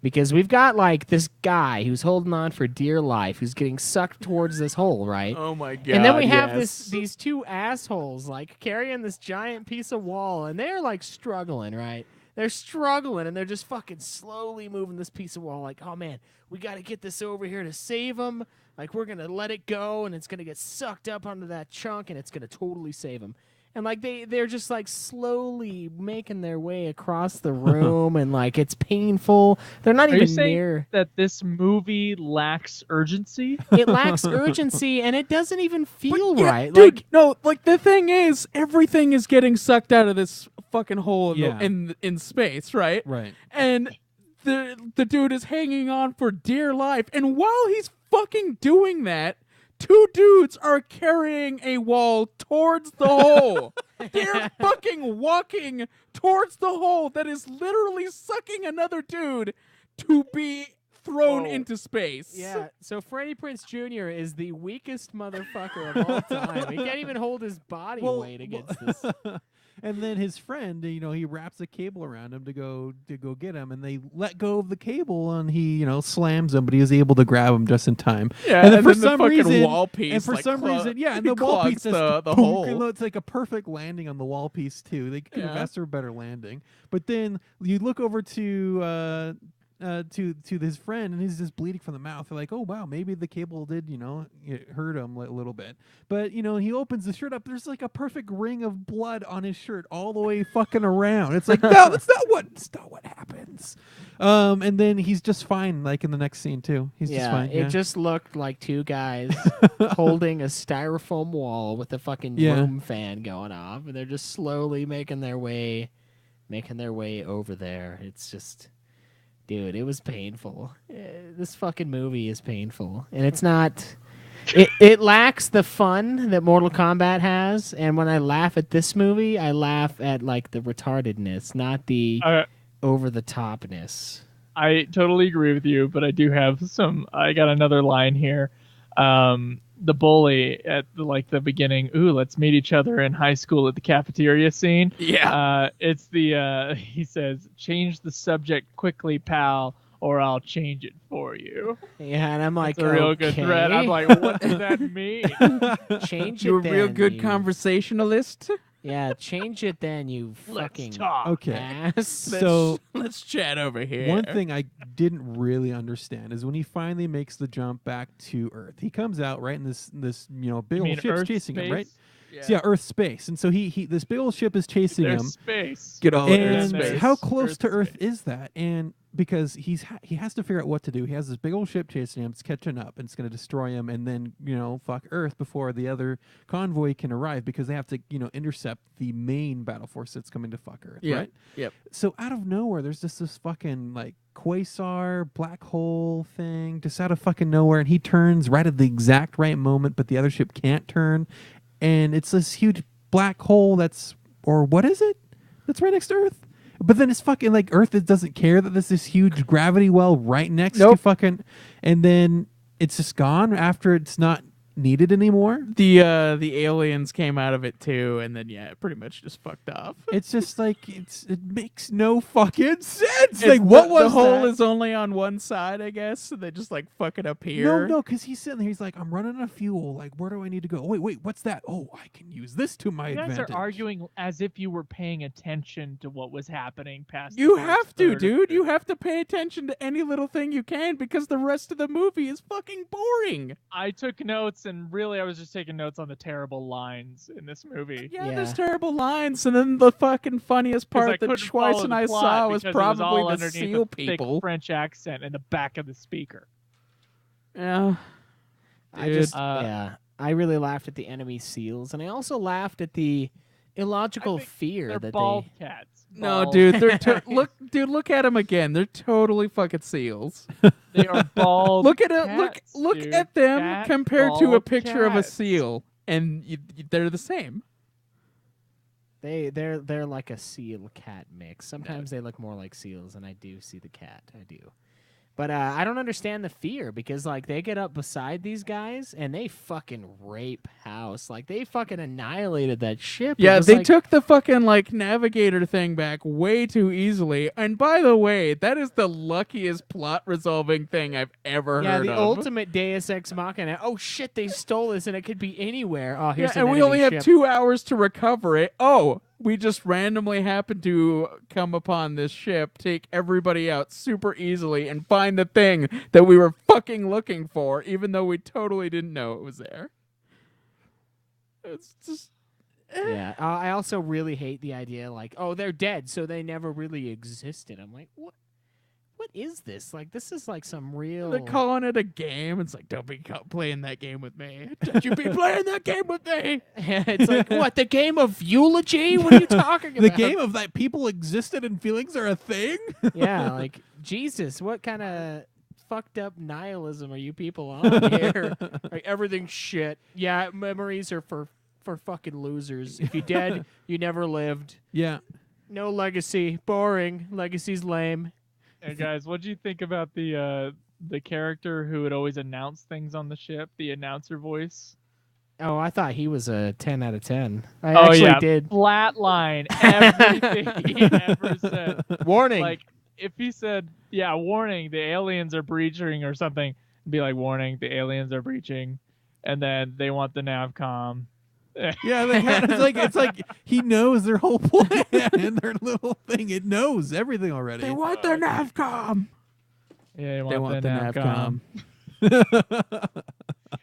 Because we've got, like, this guy who's holding on for dear life, who's getting sucked towards this hole, right? Oh, my God, And then we have these two assholes, like, carrying this giant piece of wall, and they're, like, struggling, right? They're struggling, and they're just fucking slowly moving this piece of wall, like, oh, man, we got to get this over here to save them. Like, we're going to let it go, and it's going to get sucked up onto that chunk, and it's going to totally save them. And, like, they're just, like, slowly making their way across the room, and, like, it's painful. They're not Are even you saying near. that this movie lacks urgency? It lacks urgency, and it doesn't even feel right. Dude, like, no, like, the thing is, everything is getting sucked out of this fucking hole in space, right? Right. And the dude is hanging on for dear life, and while he's fucking doing that, two dudes are carrying a wall towards the hole. They're fucking walking towards the hole that is literally sucking another dude to be thrown into space. yeah, so Freddie Prinze Jr. is the weakest motherfucker of all time. He can't even hold his body weight against this. And then his friend, he wraps a cable around him to go get him, and they let go of the cable, and he, slams him, but he was able to grab him just in time. Yeah, and then for then some the fucking reason, wall piece, and for like, some reason, and the wall clogs piece just the hole. It's like a perfect landing on the wall piece too. They could have Yeah. asked for a better landing, but then you look over to to his friend, and he's just bleeding from the mouth. They're like, oh wow, maybe the cable did it hurt him a little bit. But he opens the shirt up. There's like a perfect ring of blood on his shirt all the way fucking around. It's like, no, that's not what happens. And then he's just fine. Like in the next scene too, he's just fine. It just looked like two guys holding a styrofoam wall with a fucking room fan going off, and they're just slowly making their way over there. It's just, dude, it was painful. This fucking movie is painful, and it's not. It lacks the fun that Mortal Kombat has, and when I laugh at this movie, I laugh at like the retardedness, not the over the topness. I totally agree with you, but I do have I got another line here. The bully at the beginning. Ooh, let's meet each other in high school at the cafeteria scene. Yeah. It's he says, change the subject quickly, pal, or I'll change it for you. Yeah, and I'm like, it's a real good threat. I'm like, what does that mean? Change it. You're a then, real good conversationalist. Yeah, change it then, you fucking Okay. ass. So let's chat over here. One thing I didn't really understand is when he finally makes the jump back to Earth. He comes out right in this big old ship's chasing him, right? Yeah. So Earth space, and so he this big old ship is chasing him. Space. Get all and Earth space. how close to Earth is that? And because he has to figure out what to do. He has this big old ship chasing him. It's catching up, and it's going to destroy him, and then fuck Earth before the other convoy can arrive because they have to intercept the main battle force that's coming to fuck Earth. Yeah. Right? Yep. So out of nowhere, there's just this fucking like quasar black hole thing just out of fucking nowhere, and he turns right at the exact right moment, but the other ship can't turn, and it's this huge black hole that's right next to Earth. But then it's fucking like Earth doesn't care that there's this huge gravity well right next to fucking, and then it's just gone after it's not needed anymore. The aliens came out of it too, and then it pretty much just fucked off. It's just like it makes no fucking sense. Like what was the hole that? is only on one side, I guess. So they just like fucking appear. No, because he's sitting there. He's like, I'm running out of fuel. Like, where do I need to go? Oh, wait, what's that? Oh, I can use this to my advantage. You guys are arguing as if you were paying attention to what was happening past. You have to, dude. You have to pay attention to any little thing you can because the rest of the movie is fucking boring. I took notes, and really, I was just taking notes on the terrible lines in this movie. Yeah, there's terrible lines, and then the fucking funniest part that Schweiss and I saw was probably the seal people. Thick French accent in the back of the speaker. Yeah, I really laughed at the enemy seals, and I also laughed at the illogical fear they're that bald cats. No, dude, they're look at them again. They're totally fucking seals. They are bald. Look at cats, look dude. at them Cat, compared to a bald picture of a cats. seal, and they're the same. They're like a seal cat mix. Sometimes they look more like seals, and I do see the cat. I do. But I don't understand the fear because like they get up beside these guys and they fucking rape House. Like they fucking annihilated that ship. Yeah, It was they like, took the fucking like navigator thing back way too easily. And by the way, that is the luckiest plot resolving thing I've ever heard the of. ultimate Deus Ex Machina. Oh shit, they stole this and it could be anywhere. Oh, here's Yeah, an and we enemy only have ship. 2 hours to recover it. Oh, we just randomly happen to come upon this ship, take everybody out super easily, and find the thing that we were fucking looking for, even though we totally didn't know it was there. It's just... Yeah, I also really hate the idea like, oh, they're dead, so they never really existed. I'm like, what? What is this? Like, this is like some real. They're calling it a game. It's like, don't be playing that game with me. Don't you be playing that game with me? It's like, what? The game of eulogy? What are you talking about? The game of that people existed and feelings are a thing? Yeah, like, Jesus, what kind of fucked up nihilism are you people on here? Like, everything's shit. Yeah, memories are for fucking losers. If you're dead, you never lived. Yeah. No legacy. Boring. Legacy's lame. Hey guys, what do you think about the character who would always announce things on the ship, the announcer voice? Oh, I thought he was a 10 out of 10. I actually did. Flatline everything he ever said. Warning. Like, if he said, yeah, warning, the aliens are breaching or something, it'd be like, warning, the aliens are breaching, and then they want the Navcom. Yeah, it's like he knows their whole plan and their little thing. It knows everything already. They want their Navcom. Yeah, They want the Navcom. Navcom.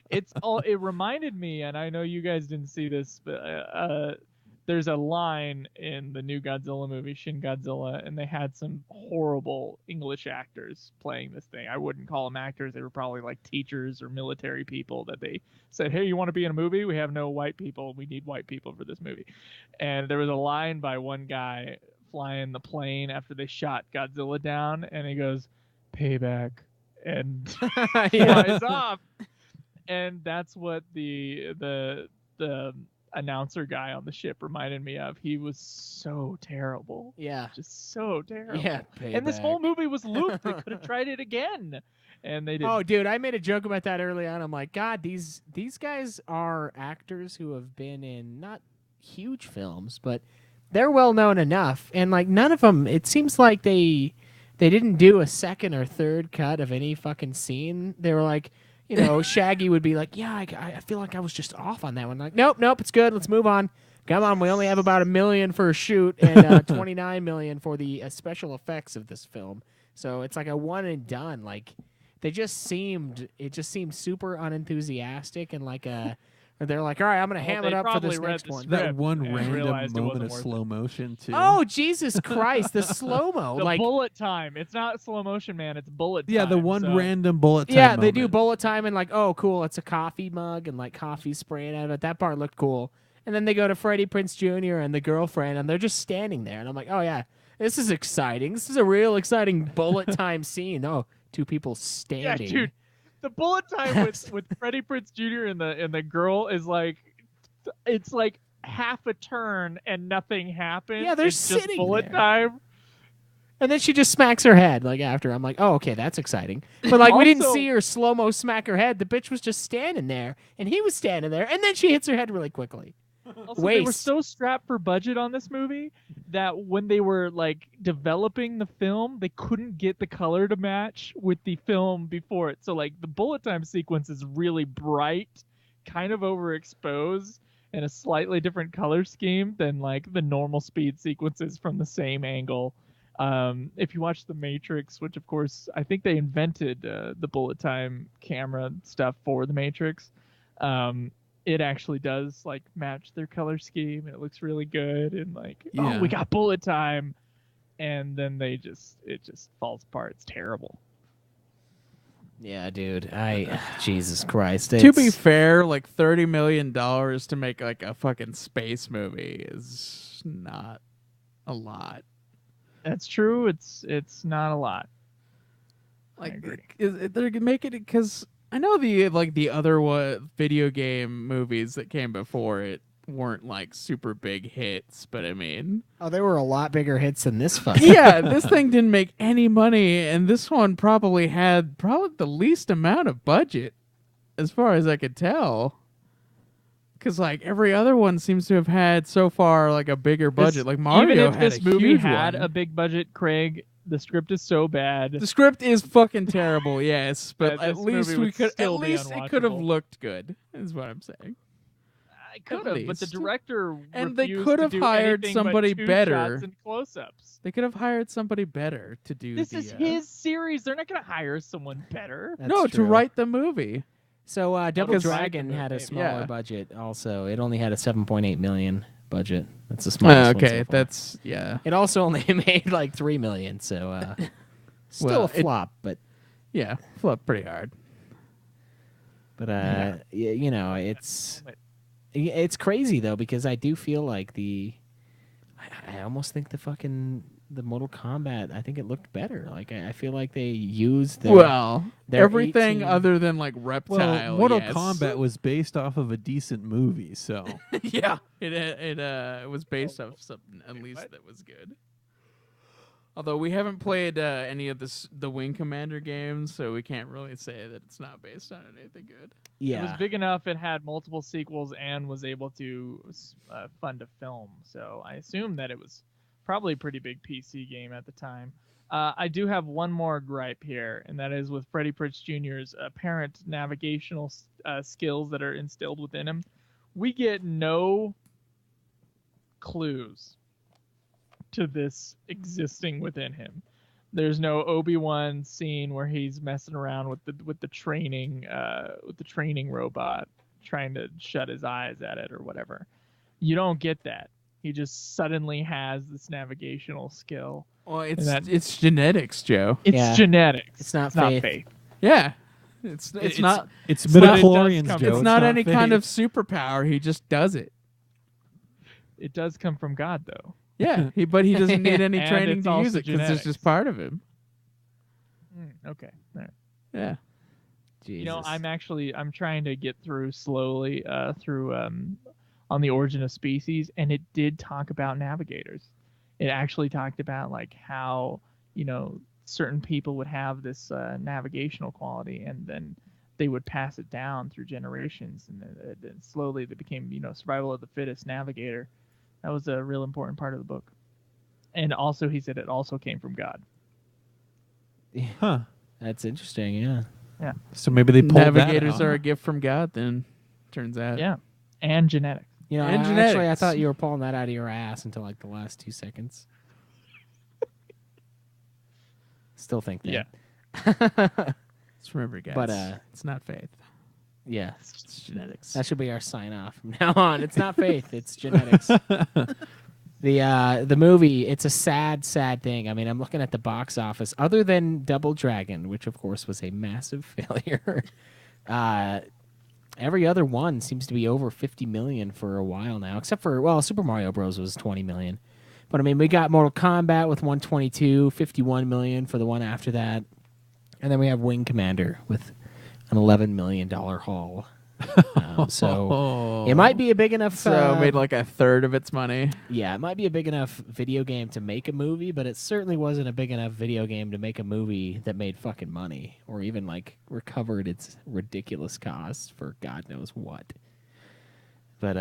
It reminded me, and I know you guys didn't see this, but there's a line in the new Godzilla movie, Shin Godzilla, and they had some horrible English actors playing this thing. I wouldn't call them actors. They were probably like teachers or military people that they said, hey, you want to be in a movie? We have no white people. We need white people for this movie. And there was a line by one guy flying the plane after they shot Godzilla down, and he goes, payback, and flies off. And that's what the announcer guy on the ship reminded me of. He was so terrible. Yeah. Just so terrible. Yeah. And this whole movie was looped. They could have tried it again. And they didn't. Oh, dude, I made a joke about that early on. I'm like, God, these guys are actors who have been in not huge films, but they're well known enough. And like none of them, it seems like they didn't do a second or third cut of any fucking scene. They were like, you know, Shaggy would be like, yeah, I feel like I was just off on that one. Like, nope, it's good. Let's move on. Come on, we only have about $1 million for a shoot and $29 million for the special effects of this film. So it's like a one and done. Like, it just seemed super unenthusiastic and like they're like, all right, I'm gonna ham it up for this next one. That one random moment of slow motion too. Oh, Jesus Christ, the slow mo, the like bullet time. It's not slow motion, man. It's bullet time. Yeah, the one random bullet time. Yeah, moment. they do bullet time and like, oh, cool, it's a coffee mug and like coffee spraying out of it. That part looked cool. And then they go to Freddie Prinze Jr. and the girlfriend, and they're just standing there. And I'm like, oh yeah, this is exciting. This is a real exciting bullet time scene. Oh, two people standing. Yeah, dude. The bullet time with Freddie Prinze Jr. and the girl is like, it's like half a turn and nothing happens. Yeah, they're it's sitting just bullet there. time. And then she just smacks her head like after. I'm like, oh, okay, that's exciting. But like we didn't Also- see her slow mo smack her head. The bitch was just standing there, and he was standing there, and then she hits her head really quickly. Also, they were Waste. so strapped for budget on this movie that when they were like developing the film, they couldn't get the color to match with the film before it. So like the bullet time sequence is really bright, kind of overexposed, and a slightly different color scheme than like the normal speed sequences from the same angle. If you watch The Matrix, which of course I think they invented the bullet time camera stuff for The Matrix, it actually does like match their color scheme. It looks really good and like, oh, we got bullet time, and then it just falls apart. It's terrible. Yeah, dude. Jesus Christ. To be fair, like $30 million to make like a fucking space movie is not a lot. That's true. It's not a lot. Like they're making it because I know the other video game movies that came before it weren't like super big hits, but I mean, Oh, there were a lot bigger hits than this fuck. yeah, this thing didn't make any money, and this one probably had the least amount of budget, as far as I could tell. Because like every other one seems to have had so far like a bigger budget. Like Mario even if had this a movie huge had one. a big budget, Craig, the script is so bad. The script is fucking terrible, yes, but That at this least movie would still be it could have unwatchable. looked good. Is what I'm saying. I could have, but the least. director And they refused could to have do hired anything but somebody 2 better. shots and close-ups. They could have hired somebody better to do. This is his series. They're not going to hire someone better. That's to true. write the movie. So Double Because- Dragon had a maybe. smaller Yeah. budget also. It only had a $7.8 million budget. That's the smallest one Okay, so far. that's yeah. It also only made like $3 million, so still Well, a flop, but Yeah, flopped pretty hard. you know, it's crazy though because I do feel like I almost think the Mortal Kombat, I think it looked better. Like I feel like they used their everything 18 other than like Reptile. Well, Mortal yes. Kombat was based off of a decent movie, so Yeah, it was based off something at least that was good. Although we haven't played any of the Wing Commander games, so we can't really say that it's not based on anything good. It was big enough. It had multiple sequels and was able to fund a film. So I assume that it was probably a pretty big PC game at the time. I do have one more gripe here, and that is with Freddie Prinze Jr.'s apparent navigational skills that are instilled within him. We get no clues to this existing within him. There's no Obi-Wan scene where he's messing around with the training robot, trying to shut his eyes at it or whatever. You don't get that. He just suddenly has this navigational skill. Well, it's genetics, Joe. It's genetics. It's not not faith. faith. Yeah. It's not It's But it does midichlorians, come- Joe. it's not any faith. kind of superpower. He just does it. It does come from God, though. Yeah, but he doesn't need any And training it's to also use it because it's genetics. just part of him. Okay. All right. Yeah. Jesus. You know, I'm trying to get through slowly through on the Origin of Species, and it did talk about navigators. It actually talked about like how, you know, certain people would have this navigational quality, and then they would pass it down through generations, and then slowly they became, you know, survival of the fittest navigator. That was a real important part of the book. And also, he said it also came from God. Huh. That's interesting. Yeah. Yeah. So maybe they pulled Navigators that out. are a gift from God. Then turns out. Yeah. And genetics. You know, And actually, I genetics. thought you were pulling that out of your ass until like the last 2 seconds. Still think that. Yeah. Just remember, guys. But, it's not faith. Yeah. It's genetics. That should be our sign off from now on. It's not faith, it's genetics. The movie, it's a sad thing. I mean, I'm looking at the box office. Other than Double Dragon, which of course was a massive failure, every other one seems to be over 50 million for a while now, except for, well, Super Mario Bros. Was 20 million. But I mean, we got Mortal Kombat with 122, 51 million for the one after that. And then we have Wing Commander with an $11 million haul. So it might be a big enough. So it made like a third of its money. Yeah, it might be a big enough video game to make a movie, but it certainly wasn't a big enough video game to make a movie that made fucking money or even like recovered its ridiculous costs for God knows what. But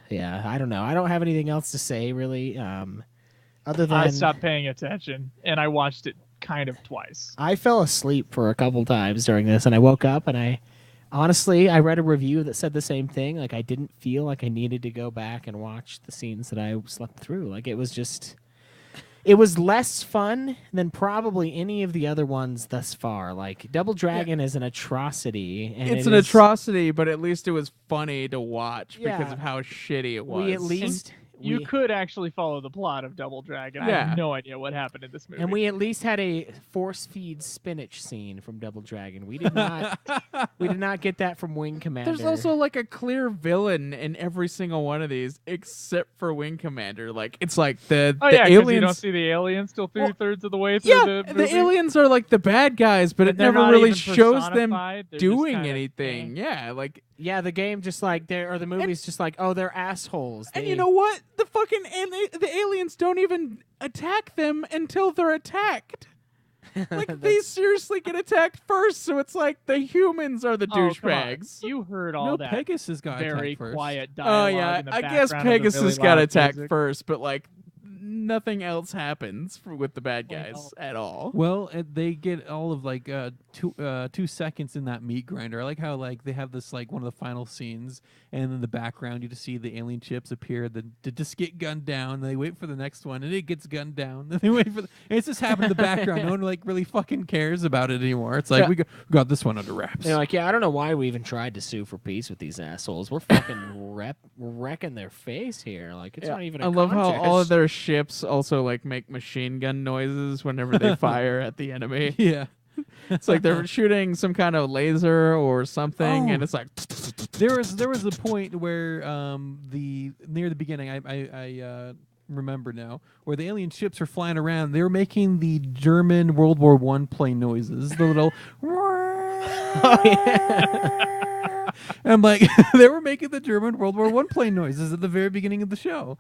yeah, I don't know. I don't have anything else to say really. Other than I stopped paying attention, and I watched it kind of twice. I fell asleep for a couple times during this, and I woke up and I read a review that said the same thing. Like, I didn't feel like I needed to go back and watch the scenes that I slept through. Like, it was less fun than probably any of the other ones thus far. Like, Double Dragon is an atrocity. And It's an atrocity, but at least it was funny to watch because Yeah. of how shitty it was. We at least... You could actually follow the plot of Double Dragon. I Yeah. have no idea what happened in this movie. And we at least had a force feed spinach scene from Double Dragon. We did not get that from Wing Commander. There's also like a clear villain in every single one of these, except for Wing Commander. Like it's like the yeah, 'cause aliens. you don't see the aliens till two-thirds of the way through Yeah, the the movie. aliens are like the bad guys, but it they're never not really even shows them personified. They're just doing kinda, anything. Yeah, like yeah, the game just like the movie's just like, oh, they're assholes. and They- you know what? The fucking the aliens don't even attack them until they're attacked. Like they seriously get attacked first, so it's like the humans are the Oh, come on. douchebags. You heard all No, that Pegasus got very attacked first. quiet Oh dialogue yeah, in the I guess background of the Pegasus really got loud attacked music. first, but like nothing else happens with the bad guys at all. Well, they get all of like 2 seconds in that meat grinder. I like how like they have this like one of the final scenes, and in the background you just see the alien ships appear, then to just get gunned down. They wait for the next one, and it gets gunned down. Then they wait for and it's just happening in the background. No one like really fucking cares about it anymore. It's like Yeah. we got this one under wraps. They're like, yeah, I don't know why we even tried to sue for peace with these assholes. We're fucking wrecking their face here. Like, it's not even a I love how all of contest. their ships also like make machine gun noises whenever they fire at the enemy. Yeah. It's like they're shooting some kind of laser or something, Oh. and it's like There was a point where near the beginning I remember now where the alien ships were flying around. They were making the German World War I plane noises. The little. I'm like, they were making the German World War I plane noises at the very beginning of the show.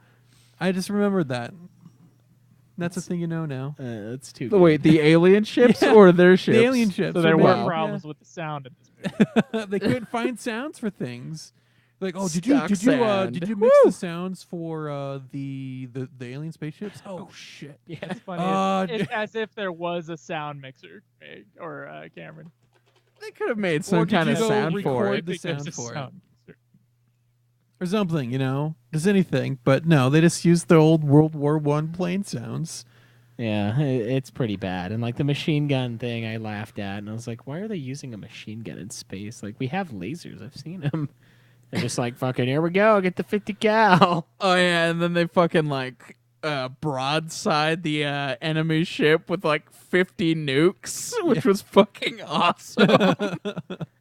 I just remembered that. That's a thing you know now. That's too. wait, the alien ships Yeah. or their ships? The alien ships. So there were were made- problems with the sound in this movie. They couldn't find sounds for things. Like, oh, did Stuck you sand. mix the Woo! sounds for the alien spaceships? Oh shit! Yeah. It's funny. It's as if there was a sound mixer, or Cameron. They could have made Or some did kind you of go sound for record it. the I think there's sound a for it? sound mixer. Or something, just anything. But no, they just used the old World War I plane sounds. Yeah, it's pretty bad. And like the machine gun thing, I laughed at, and I was like, "Why are they using a machine gun in space? Like we have lasers. I've seen them." They're just like, "Fucking here we go, get the 50 cal." Oh yeah, and then they fucking like broadside the enemy ship with like 50 nukes, which was fucking awesome.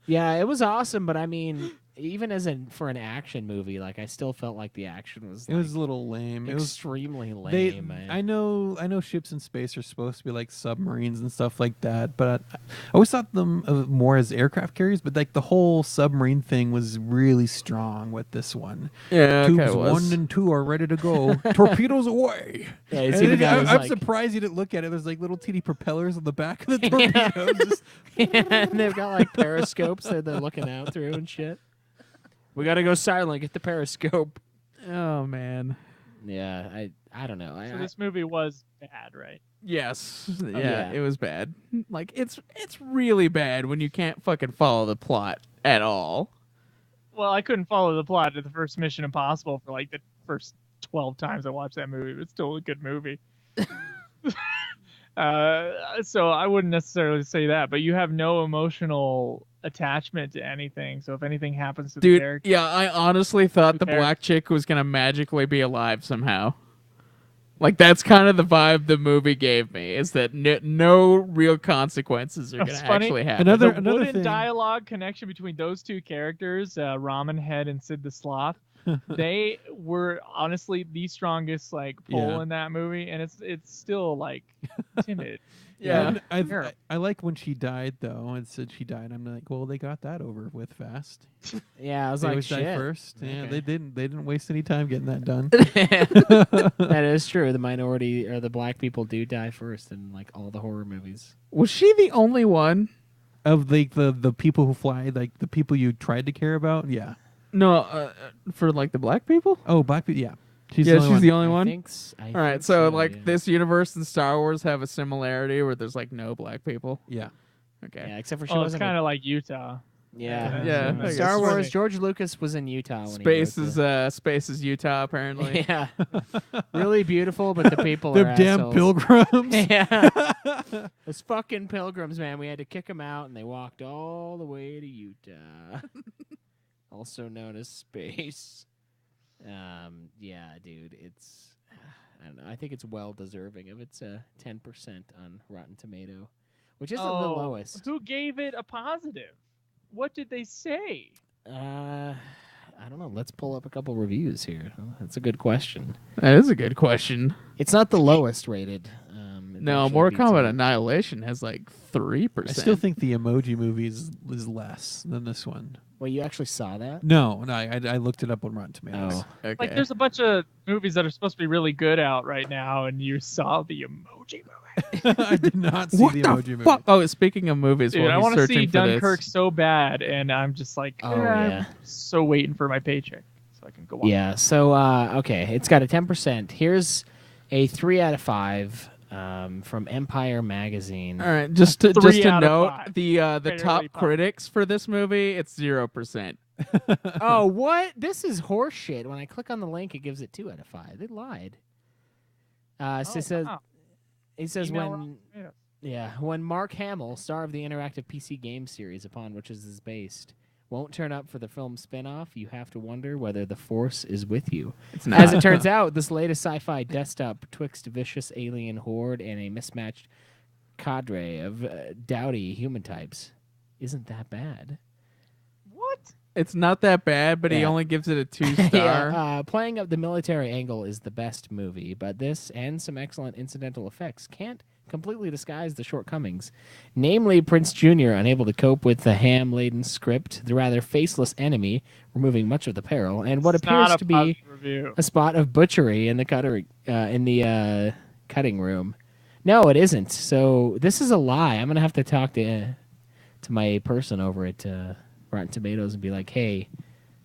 Yeah, it was awesome, but I mean, even for an action movie, like I still felt like the action was It was a little lame. It was extremely lame. Man. I know ships in space are supposed to be like submarines and stuff like that, but I always thought them more as aircraft carriers. But like the whole submarine thing was really strong with this one. Yeah, Tubes okay, it was. 1 and 2 are ready to go. Torpedoes away. Yeah, And even that was I'm like- surprised you didn't look at it. There's like little teeny propellers on the back of the torpedoes. Just- and they've got like periscopes that they're looking out through and shit. We gotta go silent. Get the periscope. Oh man. Yeah, I don't know. So this movie was bad, right? Yes. Yeah, yeah. it was bad. Like it's really bad when you can't fucking follow the plot at all. Well, I couldn't follow the plot of the first Mission Impossible for like the first 12 times I watched that movie, but it's still a good movie. So I wouldn't necessarily say that, but you have no emotional attachment to anything. So if anything happens to the Dude, character, yeah, I honestly thought the Fair. black chick was gonna magically be alive somehow. Like that's kind of the vibe the movie gave me, is that no real consequences are gonna That's funny. actually happen. Another the wooden thing. dialogue connection between those two characters, Ramen Head and Sid the Sloth, they were honestly the strongest like pull Yeah. in that movie, and it's still like timid. Yeah. And I like when she died though, and said she died. I'm like, well, they got that over with fast. Yeah, I was They like, always die shit. first. Yeah, Okay. they didn't waste any time getting that done. That is true. The minority or the black people do die first in like all the horror movies. Was she the only one? Of like the people who fly, like the people you tried to care about. Yeah. No, for like the black people? Oh, black people. Yeah. She's Yeah, the only she's one. the only one. I All right, think so so, like yeah. this universe and Star Wars have a similarity where there's like no black people. Yeah. Okay. Yeah, except for she Oh, it's wasn't. kind of like Utah. Yeah, Yeah, I Star guess. Wars. George Lucas was in Utah. When Space he wrote is space is Utah apparently. yeah, really beautiful, but the people Them are damn assholes. pilgrims. Yeah, those fucking pilgrims, man. We had to kick them out, and they walked all the way to Utah, also known as space. Yeah, dude, it's I don't know. I think it's well deserving of its 10% on Rotten Tomato, which isn't the lowest. Who gave it a positive? What did they say? I don't know. Let's pull up a couple reviews here. That's a good question. That is a good question. It's not the lowest rated. It No, actually Mortal beats Kombat it. Annihilation has like 3%. I still think the Emoji Movie is less than this one. Well, you actually saw that? No, I looked it up on Rotten Tomatoes. Oh, okay. Like, there's a bunch of movies that are supposed to be really good out right now, and you saw the Emoji Movie. I did not see What the the Emoji Movie. fuck? Oh, speaking of movies, Dude, while I he's want to searching see for Dunkirk this, so bad, and I'm just like, Oh, yeah. I'm so waiting for my paycheck so I can go watch. Yeah. So, okay, it's got a 10%. Here's a 3 out of 5 from Empire Magazine. all right, just to 3 out of note, 5. the Fairly top popular. critics for this movie, it's 0%. Oh, what? This is horseshit. When I click on the link, it gives it 2 out of 5. They lied. So it says, wow. it says Email when, Rotten Tomatoes. yeah, when Mark Hamill, star of the interactive PC game series upon which this is based, won't turn up for the film spin-off, you have to wonder whether the Force is with you. It's As not. it turns out, this latest sci-fi desktop twixt vicious alien horde and a mismatched cadre of dowdy human types isn't that bad. What? It's not that bad, but he Yeah. only gives it a 2-star. Yeah, playing up the military angle is the best movie, but this and some excellent incidental effects can't completely disguise the shortcomings. Namely, Prince Jr. unable to cope with the ham-laden script, the rather faceless enemy removing much of the peril, and what It's appears not a to be positive review. a spot of butchery in the cutting room. No, it isn't. So this is a lie. I'm gonna have to talk to my person over at Rotten Tomatoes and be like, "Hey,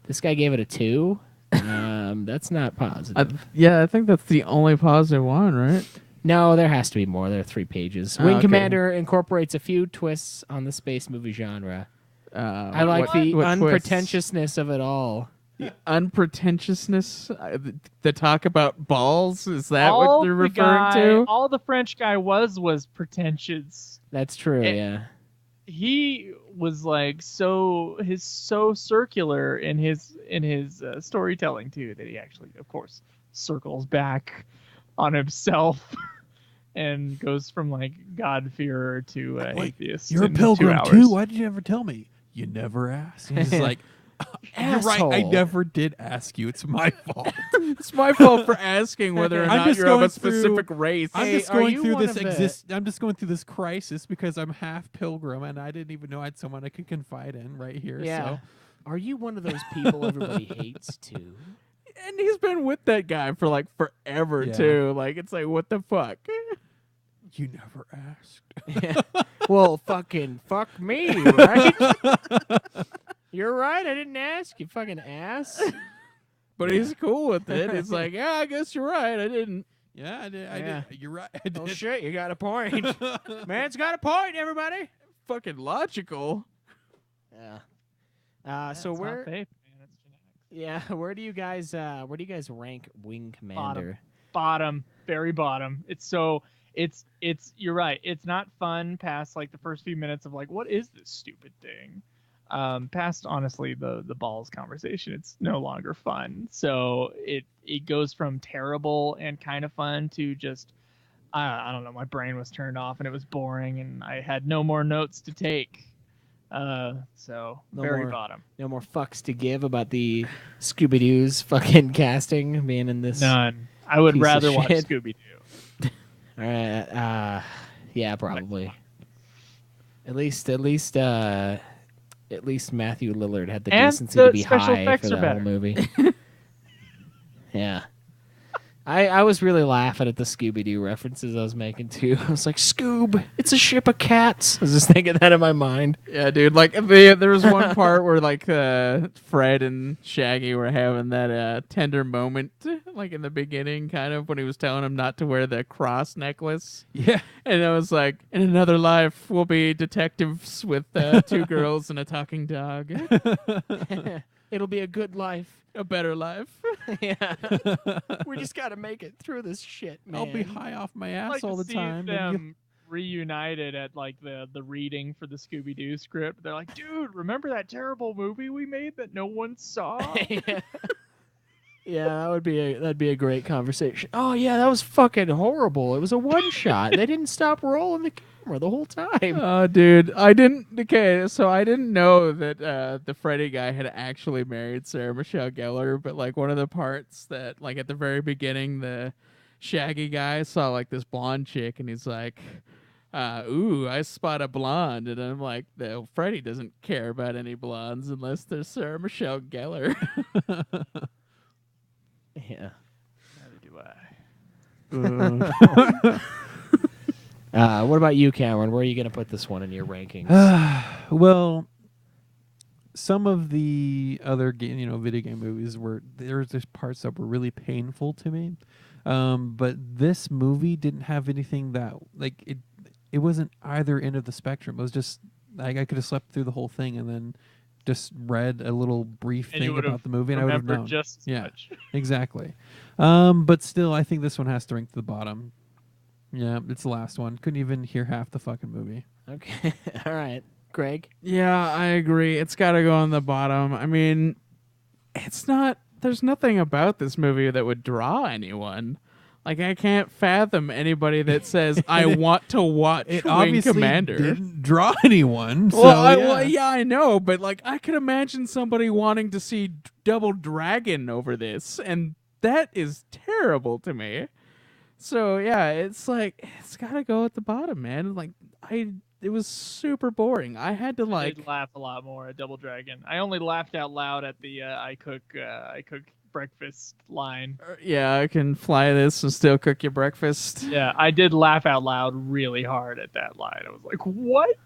this guy gave it a 2. That's not positive." Yeah, I think that's the only positive one, right? No, there has to be more. There are 3 pages. Oh, Wing okay. Commander incorporates a few twists on the space movie genre. I like what- the what twists? unpretentiousness of it all. The unpretentiousness, the talk about balls, is that all what they're the referring guy, to? All the French guy was pretentious. That's true. Yeah. He was like so circular in his storytelling too that he actually, of course, circles back on himself and goes from like God-fearer to atheist. You're a in 2 pilgrim hours. too? Why did you ever tell me? You never asked. He's like, you're right. I Asshole. never did ask you. It's my fault. It's my fault for asking whether or I'm not just you're of a going through- specific race. I'm Hey, just are going you through one this of the- I'm just going through this crisis because I'm half pilgrim and I didn't even know I had someone I could confide in right here. Yeah. So Are you one of those people everybody hates too? And he's been with that guy for like forever Yeah. too. Like it's like, what the fuck? you never asked. Yeah. Well, fucking fuck me, right? You're right. I didn't ask. You fucking ass. But he's cool with it. It's like, yeah, I guess you're right. I didn't. Yeah, I did. Yeah. You're right. I did. Oh shit, you got a point. Man's got a point, everybody. Fucking logical. Yeah. So It's not where? faith, man. It's genetics. Yeah. Where do you guys rank Wing Commander? Bottom, very bottom. It's you're right. It's not fun past like the first few minutes of like, what is this stupid thing? Past honestly the balls conversation, it's no longer fun. So it goes from terrible and kind of fun to just I don't know, my brain was turned off and it was boring and I had no more notes to take. So No very more- bottom. No more fucks to give about the Scooby Doo's fucking casting being in this. None. I would piece of rather watch shit. Scooby Doo. All right. Yeah, probably. At least Matthew Lillard had the And decency the to be special high effects for are the whole better. movie. Yeah. I was really laughing at the Scooby Doo references I was making too. I was like, Scoob, it's a ship of cats. I was just thinking that in my mind. Yeah, dude. Like there was one part where like Fred and Shaggy were having that tender moment, like in the beginning, kind of when he was telling him not to wear the cross necklace. Yeah. And I was like, in another life, we'll be detectives with 2 girls and a talking dog. It'll be a good life. A better life. Yeah. We just got to make it through this shit, man. I'll be high off my ass Like all to the see time. and them reunited at like the reading for the Scooby Doo script. They're like, dude, remember that terrible movie we made that no one saw? Yeah. Yeah, that'd be a great conversation. Oh yeah, that was fucking horrible. It was a one shot. They didn't stop rolling the camera the whole time. Oh, dude, I didn't know that the Freddy guy had actually married Sarah Michelle Gellar, but like one of the parts that like at the very beginning, the Shaggy guy saw like this blonde chick, and he's like, "Ooh, I spot a blonde," and I'm like, "No, Freddy doesn't care about any blondes unless they're Sarah Michelle Gellar." Yeah. Neither do I. What about you, Cameron? Where are you going to put this one in your rankings? Well, some of the other video game movies there's parts that were really painful to me, but this movie didn't have anything that like it wasn't either end of the spectrum. It was just like I could have slept through the whole thing and then just read a little brief And you thing would've about the movie, and I would have remembered known just as much. Exactly. But still, I think this one has to rank to the bottom. Yeah, it's the last one. Couldn't even hear half the fucking movie. Okay. All right. Greg? Yeah, I agree. It's got to go on the bottom. I mean, there's nothing about this movie that would draw anyone. Like, I can't fathom anybody that says, I want to watch It Wing obviously Commander. didn't draw anyone. So, Yeah, I know, but like, I could imagine somebody wanting to see Double Dragon over this, and that is terrible to me. So yeah, it's like it's gotta go at the bottom, man. Like it was super boring. I had to I like did laugh a lot more at Double Dragon. I only laughed out loud at the I cook breakfast line. yeah, I can fly this and still cook you breakfast. Yeah, I did laugh out loud really hard at that line. I was like, what?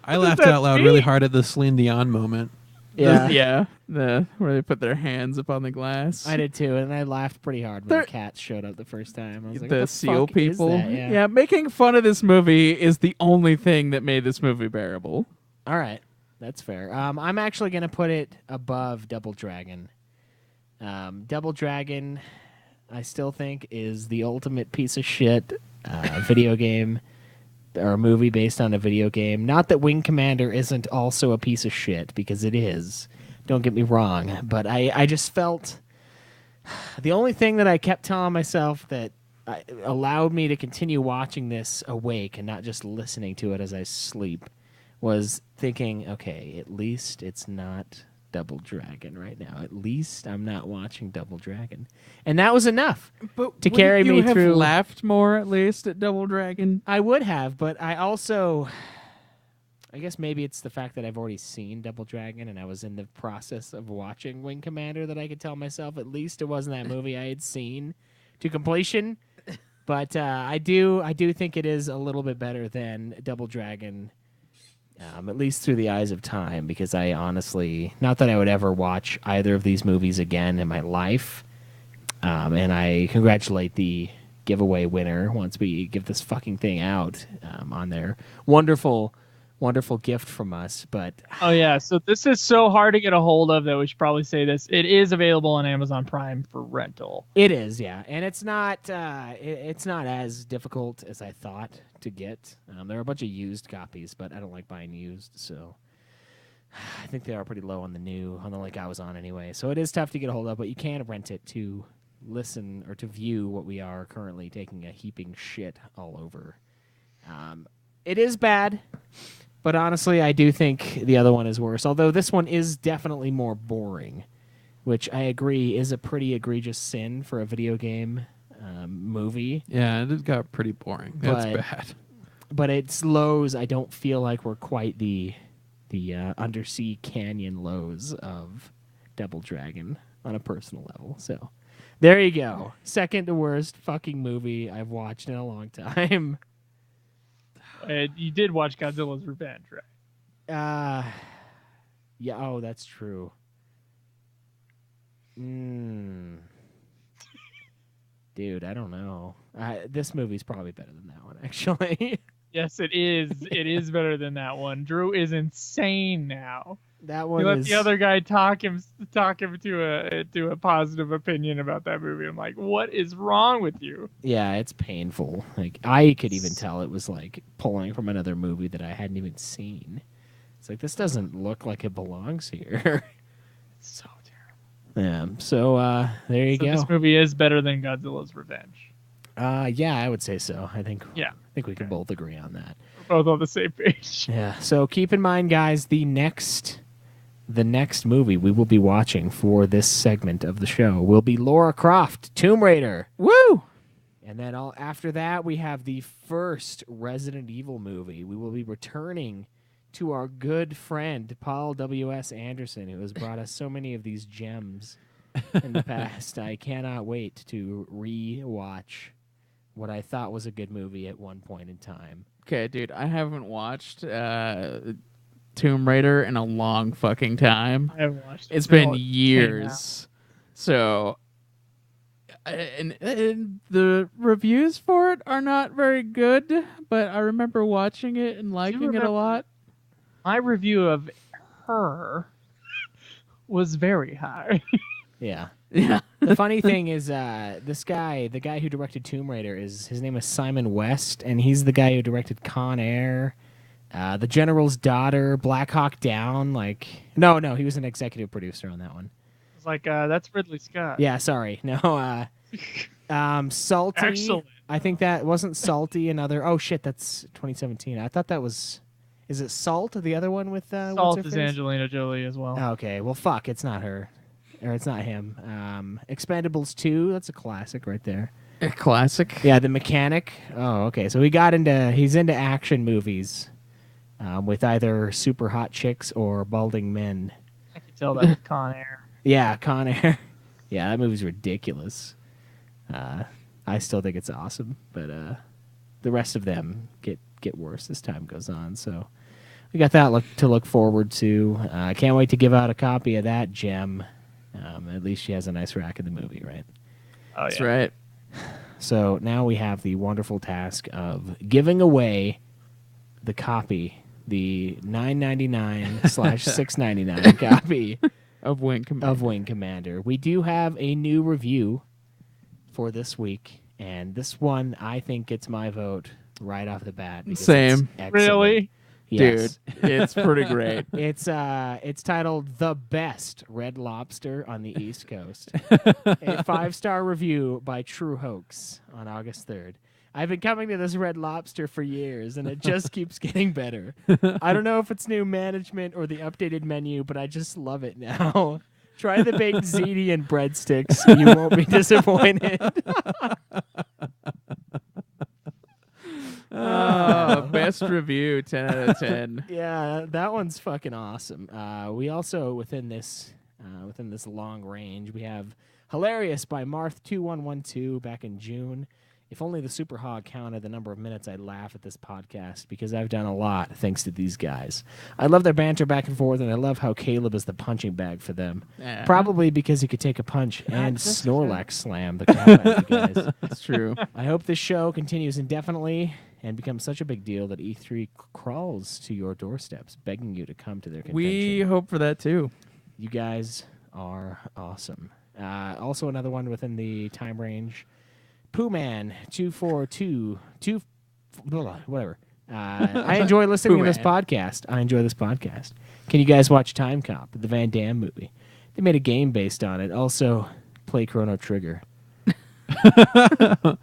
I laughed out loud really hard at the Celine Dion moment. Yeah. Where they put their hands up on the glass. I did too, and I laughed pretty hard when the cats showed up the first time. I was like, The what seal fuck is people. that? Yeah, making fun of this movie is the only thing that made this movie bearable. All right. That's fair. I'm actually going to put it above Double Dragon. Double Dragon, I still think, is the ultimate piece of shit video game or a movie based on a video game. Not that Wing Commander isn't also a piece of shit, because it is. Don't get me wrong. But I just felt the only thing that I kept telling myself that allowed me to continue watching this awake and not just listening to it as I sleep was thinking, okay, at least it's not Double Dragon right now. At least I'm not watching Double Dragon. And that was enough to carry me through. You have laughed more, at least, at Double Dragon? I would have, but I also... I guess maybe it's the fact that I've already seen Double Dragon and I was in the process of watching Wing Commander that I could tell myself at least it wasn't that movie I had seen to completion. But I do think it is a little bit better than Double Dragon, at least through the eyes of time, because I honestly, not that I would ever watch either of these movies again in my life, and I congratulate the giveaway winner once we give this fucking thing out on their wonderful gift from us. But oh yeah, so this is so hard to get a hold of that we should probably say this. It is available on Amazon Prime for rental. It is, yeah, and it's not it's not as difficult as I thought to get. There are a bunch of used copies, but I don't like buying used, so I think they are pretty low on the link I was on anyway. So it is tough to get a hold of, but you can rent it to listen or to view what we are currently taking a heaping shit all over. It is bad. But honestly, I do think the other one is worse, although this one is definitely more boring, which I agree is a pretty egregious sin for a video game movie. Yeah, it got pretty boring. That's bad. But its lows, I don't feel like were quite the undersea canyon lows of Double Dragon on a personal level. So there you go. Second to worst fucking movie I've watched in a long time. You did watch Godzilla's Revenge, right? Yeah. Oh, that's true. Dude, I don't know. This movie's probably better than that one, actually. Yes, it is. It is better than that one. Drew is insane now. That one. You let the other guy talk him to a positive opinion about that movie. I'm like, what is wrong with you? Yeah, it's painful. Like I could even tell it was like pulling from another movie that I hadn't even seen. It's like this doesn't look like it belongs here. It's so terrible. Yeah. So there you go. This movie is better than Godzilla's Revenge. Yeah, I would say so. I think we can both agree on that. We're both on the same page. Yeah. So keep in mind, guys, the next movie we will be watching for this segment of the show will be Lara Croft, Tomb Raider. Woo! And then after that, we have the first Resident Evil movie. We will be returning to our good friend, Paul W.S. Anderson, who has brought us so many of these gems in the past. I cannot wait to re-watch what I thought was a good movie at one point in time. Okay, dude, I haven't watched Tomb Raider in a long fucking time. I haven't watched it. It's been years. So, and the reviews for it are not very good, but I remember watching it and liking it a lot. My review of her was very high. Yeah. Yeah. The funny thing is, this guy, the guy who directed Tomb Raider, his name is Simon West, and he's the guy who directed Con Air, The General's Daughter, Black Hawk Down. No, he was an executive producer on that one. It's like, that's Ridley Scott. Yeah, sorry. No, Salty. Excellent. I think that wasn't Salty. Oh shit, that's 2017. I thought that was. Is it Salt, the other one with? Salt is Angelina Jolie as well. Okay, well, fuck, it's not her. Or it's not him. Expendables 2, that's a classic right there. A classic? Yeah, The Mechanic. Oh, okay. So he's into action movies with either super hot chicks or balding men. I can tell that with Con Air. Yeah, Con Air. Yeah, that movie's ridiculous. I still think it's awesome, but the rest of them get worse as time goes on. So we got that to look forward to. I can't wait to give out a copy of that gem. At least she has a nice rack in the movie, right? Oh, That's right. So now we have the wonderful task of giving away the copy the $9.99/$6.99 copy of Wing Commander. We do have a new review for this week, and this one I think gets my vote right off the bat. because Same. it's excellent. Really? Yes. Dude, it's pretty great. It's titled "The Best Red Lobster on the East Coast," a 5-star review by True Hoax on August 3rd. I've been coming to this Red Lobster for years, and it just keeps getting better. I don't know if it's new management or the updated menu, but I just love it now. Try the baked ziti and breadsticks. You won't be disappointed. Best review, 10 out of 10. Yeah, that one's fucking awesome. We also within this long range, we have Hilarious by Marth2112 back in June. If only the Super Hog counted the number of minutes I'd laugh at this podcast, because I've done a lot thanks to these guys. I love their banter back and forth, and I love how Caleb is the punching bag for them. Yeah. Probably because he could take a punch and Snorlax slam the crap out of you guys. It's true. I hope this show continues indefinitely and becomes such a big deal that E3 crawls to your doorsteps, begging you to come to their convention. We hope for that too. You guys are awesome. Also, another one within the time range, Poohman 242 whatever. I enjoy listening to this podcast. I enjoy this podcast. Can you guys watch Time Cop, the Van Damme movie? They made a game based on it. Also, play Chrono Trigger.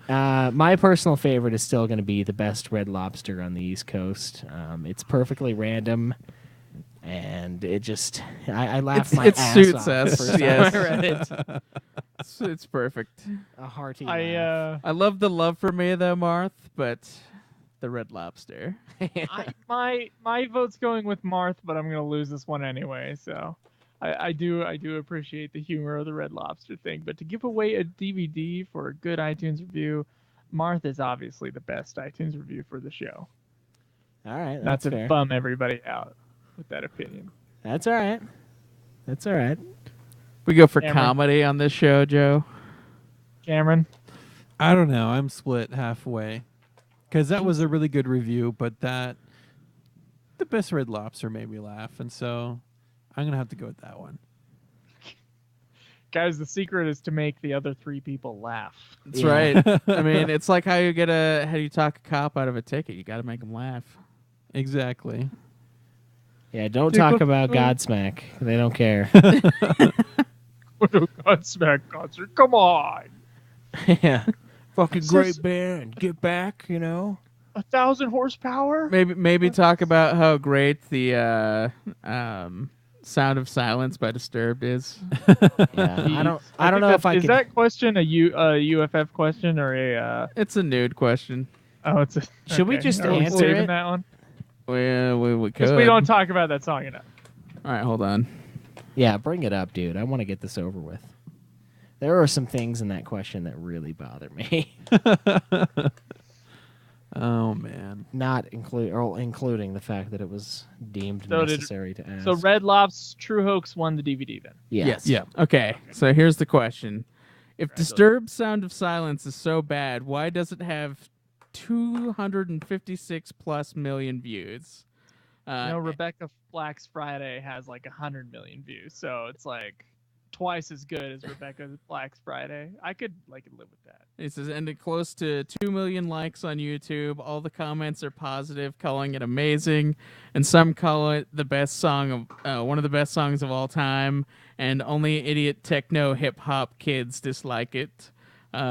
My personal favorite is still going to be the best Red Lobster on the East Coast. It's perfectly random, and it just I laughed my ass suits off the us. first time Yes. I read it. It's perfect. A hearty laugh. I love the love for me though, Marth, but the Red Lobster. My vote's going with Marth, but I'm gonna lose this one anyway. So I do appreciate the humor of the Red Lobster thing, but to give away a DVD for a good iTunes review, Marth is obviously the best iTunes review for the show. All right, Not that's to fair. bum everybody out with that opinion. That's all right. That's all right. We go for Cameron. comedy on this show, Joe. Cameron? I don't know. I'm split halfway. Because that was a really good review, but the best Red Lobster made me laugh, and so I'm going to have to go with that one. Guys, the secret is to make the other 3 people laugh. That's right. I mean, it's like how you talk a cop out of a ticket. You got to make them laugh. Exactly. Yeah, don't talk about Godsmack. They don't care. Godsmack concert, come on! Yeah. Fucking Is great this- band. Get back, you know? 1,000 horsepower? Maybe talk about how great the Sound of Silence by Disturbed is. Yeah, I don't know if I is could. that question a UFF question or a? It's a nude question. Oh, it's a. Should we okay. just Are we answer saving it? that one? We Because could. we don't talk about that song enough. All right, hold on. Yeah, bring it up, dude. I want to get this over with. There are some things in that question that really bother me. Oh, man. Not including the fact that it was deemed So necessary to ask. So Red Lob's True Hoax won the DVD then. Yes. Yeah. Okay, so here's the question. If Disturbed Sound of Silence is so bad, why does it have 256 plus million views? Rebecca Black's Friday has like 100 million views, so it's like twice as good as Rebecca Black's Friday. I could live with that. It says ended close to 2 million likes on YouTube. All the comments are positive, calling it amazing, and some call it the best song of one of the best songs of all time. And only idiot techno hip hop kids dislike it.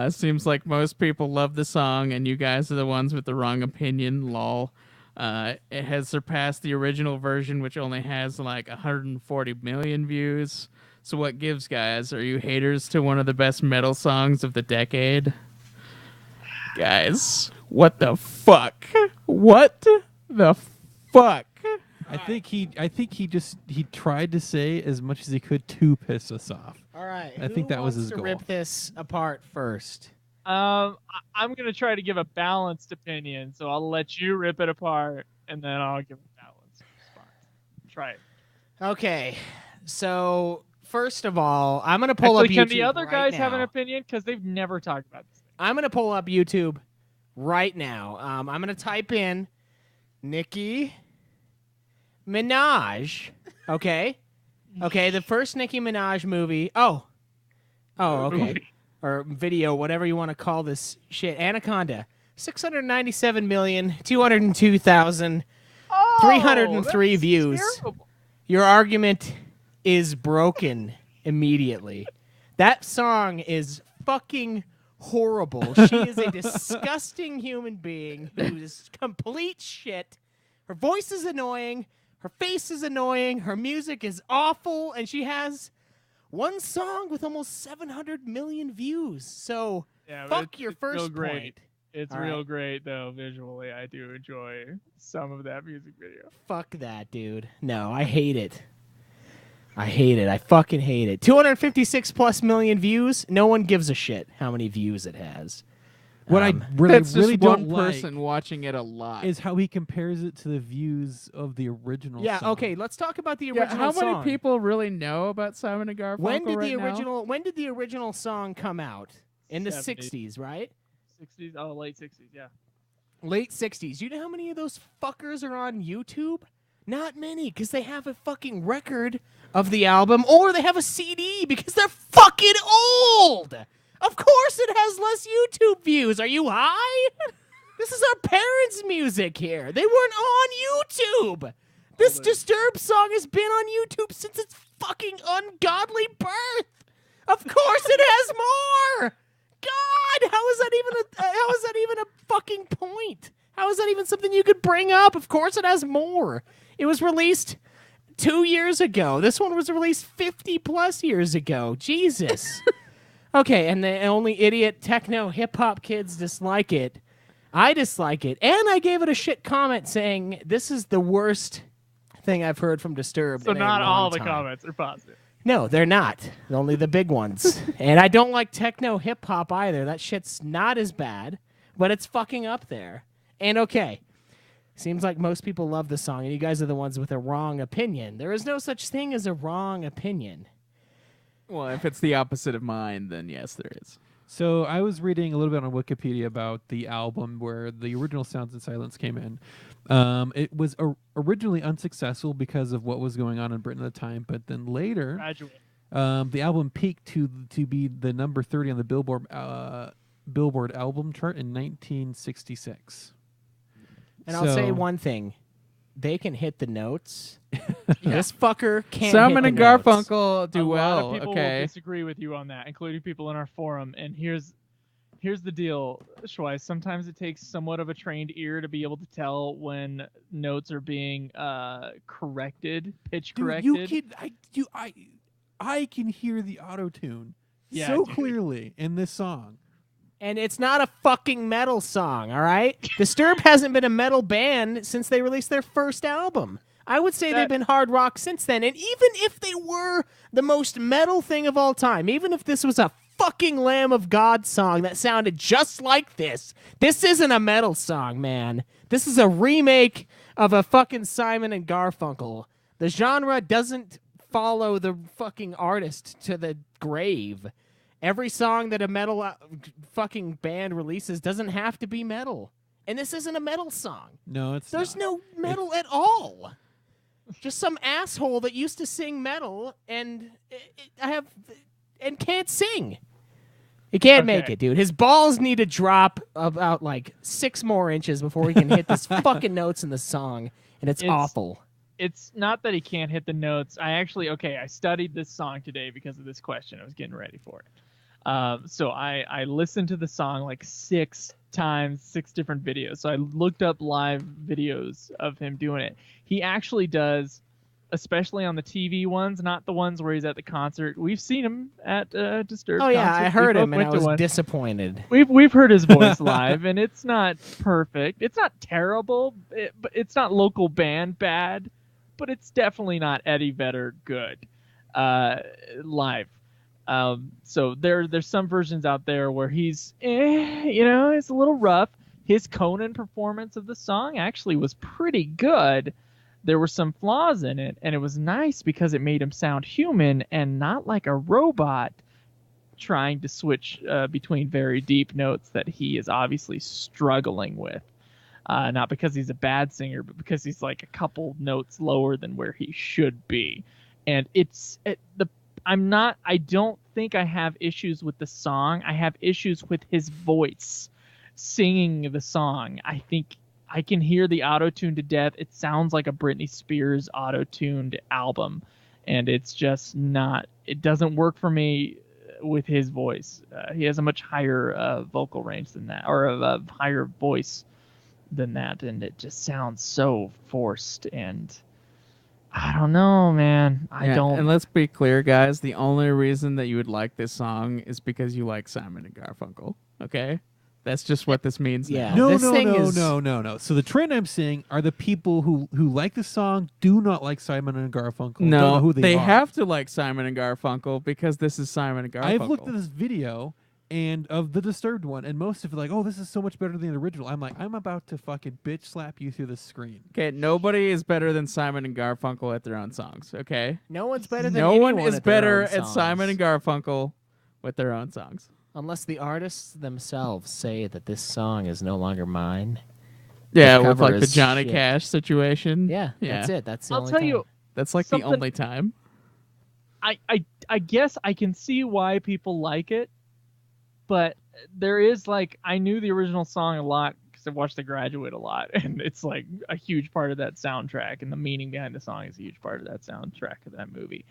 Seems like most people love the song, and you guys are the ones with the wrong opinion. Lol. It has surpassed the original version, which only has like 140 million views. So what gives, guys? Are you haters to one of the best metal songs of the decade? Guys, what the fuck? What the fuck? I think he tried to say as much as he could to piss us off. All right. I think that was his to goal. rip this apart first? I'm gonna try to give a balanced opinion, so I'll let you rip it apart, and then I'll give a balanced response. Try it. Okay. So first of all, I'm gonna pull Actually, up YouTube can the other right guys have now. an opinion? Because they've never talked about this. I'm gonna pull up YouTube right now. I'm gonna type in Nikki Minaj. Okay. Okay, the first Nicki Minaj movie. Oh, okay. Or video, whatever you want to call this shit. Anaconda. 697,202,303 views. Terrible. Your argument is broken immediately. That song is fucking horrible. She is a disgusting human being who is complete shit. Her voice is annoying. Her face is annoying. Her music is awful. And she has one song with almost 700 million views. So fuck your first point. It's real great, though, visually. I do enjoy some of that music video. Fuck that, dude. No, I hate it. I fucking hate it. 256 plus million views. No one gives a shit how many views it has. What I That's really just don't one person watching it a lot. is how he compares it to the views of the original Yeah, song. okay, let's talk about the original how song. many people really know about Simon and Garfunkel When did right now? when did the original song come out? In the 70s. 60s, right? 60s, late 60s, yeah. Late 60s. You know how many of those fuckers are on YouTube? Not many, because they have a fucking record of the album, or they have a CD because they're fucking old. Of course it has less YouTube views. Are you high? This is our parents' music here. They weren't on YouTube. This Disturbed song has been on YouTube since its fucking ungodly birth. Of course it has more. God, how is that even a fucking point? How is that even something you could bring up? Of course it has more. It was released 2 years ago. This one was released 50 plus years ago. Jesus. Okay, and the only idiot techno hip hop kids dislike it. I dislike it, and I gave it a shit comment saying this is the worst thing I've heard from Disturbed. So in a not long all the time. comments are positive. No, they're not. Only the big ones. And I don't like techno hip hop either. That shit's not as bad, but it's fucking up there. And okay, seems like most people love the song, and you guys are the ones with a wrong opinion. There is no such thing as a wrong opinion. Well, if it's the opposite of mine, then yes, there is. So I was reading a little bit on Wikipedia about the album where the original Sounds in Silence came in. It was originally unsuccessful because of what was going on in Britain at the time, but then later, Graduate. the album peaked to be the number 30 on the Billboard album chart in 1966. And I'll say one thing. They can hit the notes. This fucker can't Simon hit and the notes. Garfunkel do a well. lot of people Okay. will disagree with you on that, including people in our forum. And here's the deal, Schweiss. Sometimes it takes somewhat of a trained ear to be able to tell when notes are being corrected, pitch corrected. I can hear the auto-tune Yeah, so dude. clearly in this song. And it's not a fucking metal song, all right? Disturbed hasn't been a metal band since they released their first album. I would say they've been hard rock since then. And even if they were the most metal thing of all time, even if this was a fucking Lamb of God song that sounded just like this isn't a metal song, man. This is a remake of a fucking Simon and Garfunkel. The genre doesn't follow the fucking artist to the grave. Every song that a metal fucking band releases doesn't have to be metal. And this isn't a metal song. No, it's There's not. no metal at all. Just some asshole that used to sing metal and can't sing. He can't make Okay. it, dude. His balls need to drop about like 6 more inches before he can hit this fucking notes in the song, and it's awful. It's not that he can't hit the notes. I studied this song today because of this question. I was getting ready for it. So I listened to the song like 6 times, 6 different videos. So I looked up live videos of him doing it. He actually does, especially on the TV ones, not the ones where he's at the concert. We've seen him at Disturbed. Oh yeah, concerts. I heard We him both and I went to was one. disappointed. We've heard his voice live, and it's not perfect. It's not terrible, but it's not local band bad, but it's definitely not Eddie Vedder good live. So there's some versions out there where he's, it's a little rough. His Conan performance of the song actually was pretty good. There were some flaws in it, and it was nice because it made him sound human and not like a robot trying to switch between very deep notes that he is obviously struggling with. not because he's a bad singer, but because he's like a couple notes lower than where he should be. And I don't think I have issues with the song. I have issues with his voice singing the song. I think I can hear the auto-tune to death. It sounds like a Britney Spears auto-tuned album, and it's just not. It doesn't work for me with his voice. He has a much higher vocal range than that, or a higher voice than that, and it just sounds so forced. And I don't know, man. I don't. And let's be clear, guys. The only reason that you would like this song is because you like Simon and Garfunkel. Okay. That's just what this means. Yeah. now. No. So the trend I'm seeing are the people who like the song do not like Simon and Garfunkel. Don't know who they are. have to like Simon and Garfunkel because this is Simon and Garfunkel. I've looked at this video and of the Disturbed one, and most of it like, oh, this is so much better than the original. I'm like, I'm about to fucking bitch slap you through the screen. Okay, nobody is better than Simon and Garfunkel at their own songs. Okay, No one's better than no one anyone is at their better own at songs. Simon and Garfunkel with their own songs. Unless the artists themselves say that this song is no longer mine. Yeah, The with cover like the is Johnny shit. Cash situation. yeah, Yeah. that's it. That's the I'll only tell time. you, That's like Something- the only time. I guess I can see why people like it, but there is like, I knew the original song a lot because I watched The Graduate a lot, and it's like a huge part of that soundtrack, and the meaning behind the song is a huge part of that soundtrack of that movie.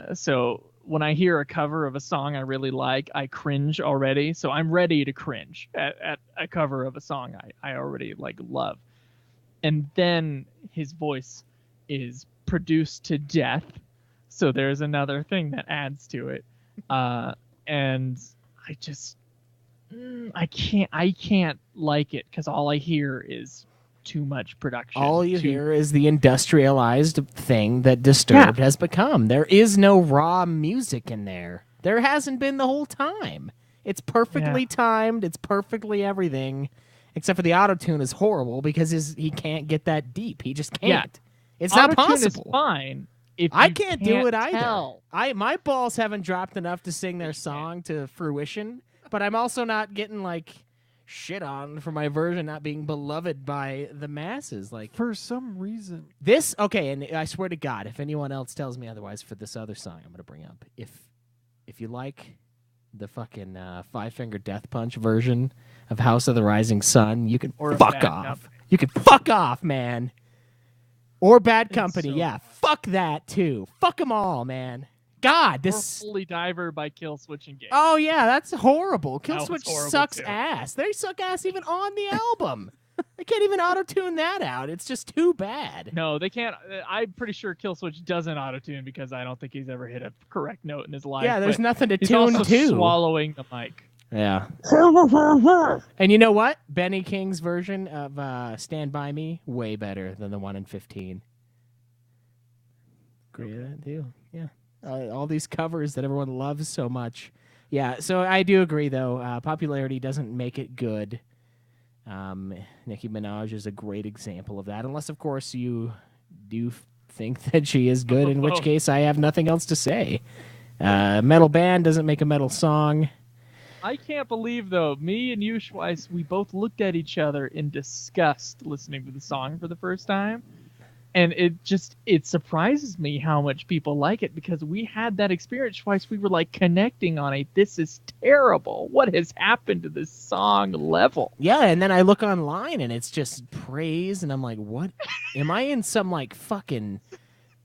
So when I hear a cover of a song I really like, I cringe already. So I'm ready to cringe at a cover of a song I already like love. And then his voice is produced to death. So there's another thing that adds to it. And I just, I can't like it because all I hear is too much production. All you hear is the industrialized thing that Disturbed has become. There is no raw music in there. There hasn't been the whole time. It's perfectly timed. It's perfectly everything, except for the auto-tune is horrible because he can't get that deep. He just can't. It's not Auto-tune possible. is fine. If I you can't do it either. tell. My balls haven't dropped enough to sing their song to fruition, but I'm also not getting like shit on for my version not being beloved by the masses. Like For some reason, this, okay, and I swear to God, if anyone else tells me otherwise for this other song I'm gonna bring up, if you like the fucking Five Finger Death Punch version of House of the Rising Sun, you can Or a fuck Bad off. Company. You can fuck off, man. Or Bad Company, so- yeah. Fuck that too. Fuck them all, man. God, Or this. Holy Diver by Kill Switch and Game. Oh yeah, that's horrible. That was Killswitch horrible, sucks too. ass. They suck ass even on the album. They can't even auto-tune that out. It's just too bad. No, they can't. I'm pretty sure Kill Switch doesn't auto-tune because I don't think he's ever hit a correct note in his life. Yeah, there's but nothing to he's tune also to. swallowing the mic. Yeah. And you know what? Benny King's version of Stand By Me, way better than the one in 15. Agree with that too. Yeah. All these covers that everyone loves so much. Yeah, so I do agree, though. Popularity doesn't make it good. Nicki Minaj is a great example of that, unless, of course, you do think that she is good, in which case I have nothing else to say. Metal band doesn't make a metal song. I can't believe, though, me and you, Schweiss, we both looked at each other in disgust listening to the song for the first time. And it surprises me how much people like it because we had that experience twice. We were like connecting on a, this is terrible. What has happened to this song level? Yeah, and then I look online and it's just praise, and I'm like, what? Am I in some like fucking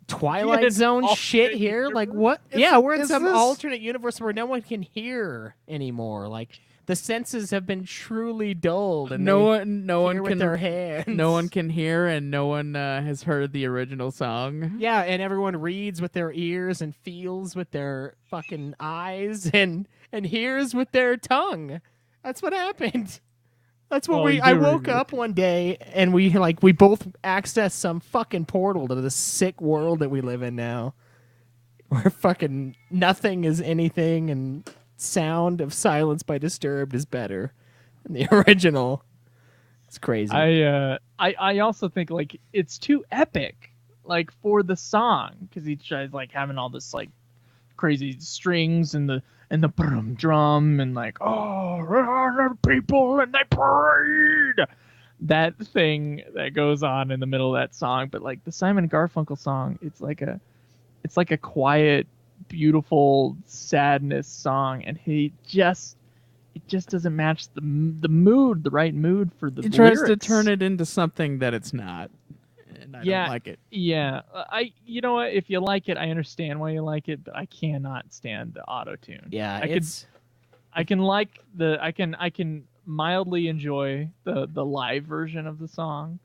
Twilight Yeah, Zone alternate shit here? universe? Like what? Yeah, we're in is some this- alternate universe where no one can hear anymore. Like the senses have been truly dulled, and No they one hear with can their hands. No one can hear, and no one has heard the original song. Yeah, and everyone reads with their ears and feels with their fucking eyes and hears with their tongue. That's what happened. That's what Oh, you I do woke read. up one day and we both accessed some fucking portal to the sick world that we live in now. Where fucking nothing is anything and sound of Silence by Disturbed is better than the original. It's crazy. I also think like it's too epic, like for the song, because he tries like having all this like crazy strings and and the drum and like, the people and they parade. That thing that goes on in the middle of that song, but like the Simon Garfunkel song, it's like a quiet, beautiful sadness song, and it just doesn't match the mood, the right mood for the He tries to lyrics. turn it into something that it's not, and I don't like it. Yeah, you know what? If you like it, I understand why you like it, but I cannot stand the auto tune. Yeah, I can mildly enjoy the live version of the song,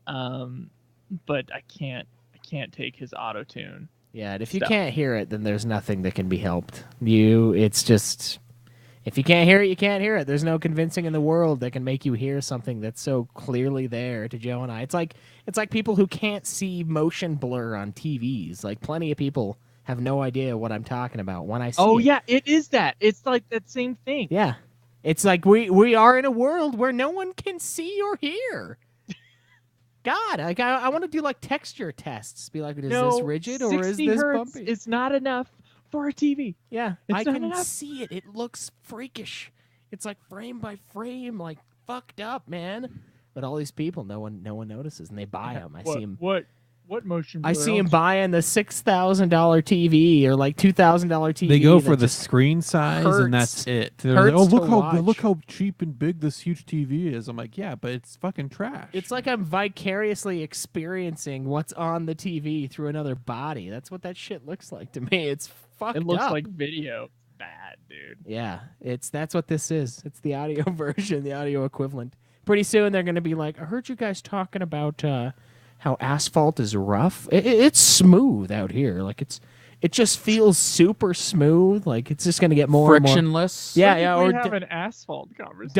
but I can't take his auto tune. Yeah, and if you can't hear it, then there's nothing that can be helped. It's just, if you can't hear it, you can't hear it. There's no convincing in the world that can make you hear something that's so clearly there to Joe and I. It's like people who can't see motion blur on TVs. Like, plenty of people have no idea what I'm talking about when I see it. Yeah, it is that. It's like that same thing. Yeah. It's like we are in a world where no one can see or hear. God, like I want to do like texture tests. Be like, is this rigid or is 60 this hertz bumpy? is not enough for a TV. Yeah, It's I not can enough. see it. It looks freakish. It's like frame by frame, like fucked up, man. But all these people, no one notices, and they buy them. I see them. What motion? I see him buying the $6,000 TV or like $2,000 TV. They go that for the just screen size, and that's it. They're like, hurts oh, to look watch. how cheap and big this huge TV is. I'm like, yeah, but it's fucking trash. It's like I'm vicariously experiencing what's on the TV through another body. That's what that shit looks like to me. It's fucked It looks up. like video. Bad, dude. Yeah, that's what this is. It's the audio version, the audio equivalent. Pretty soon they're going to be like, I heard you guys talking about how asphalt is rough. It's smooth out here. Like it just feels super smooth. Like it's just going to get more and more Frictionless. Yeah. We Or have an asphalt conversation.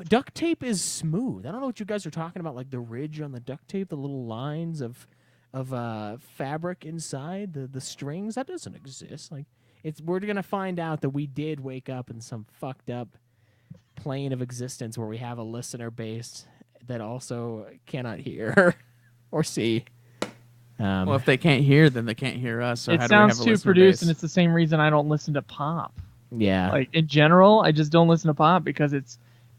duct tape is smooth. I don't know what you guys are talking about. Like the ridge on the duct tape, the little lines of fabric inside the strings. That doesn't exist. Like we're going to find out that we did wake up in some fucked up plane of existence where we have a listener base that also cannot hear or see. Well, if they can't hear, then they can't hear us. So It how sounds do we have a too listener produced, base? and it's the same reason I don't listen to pop. Yeah. Like in general, I just don't listen to pop because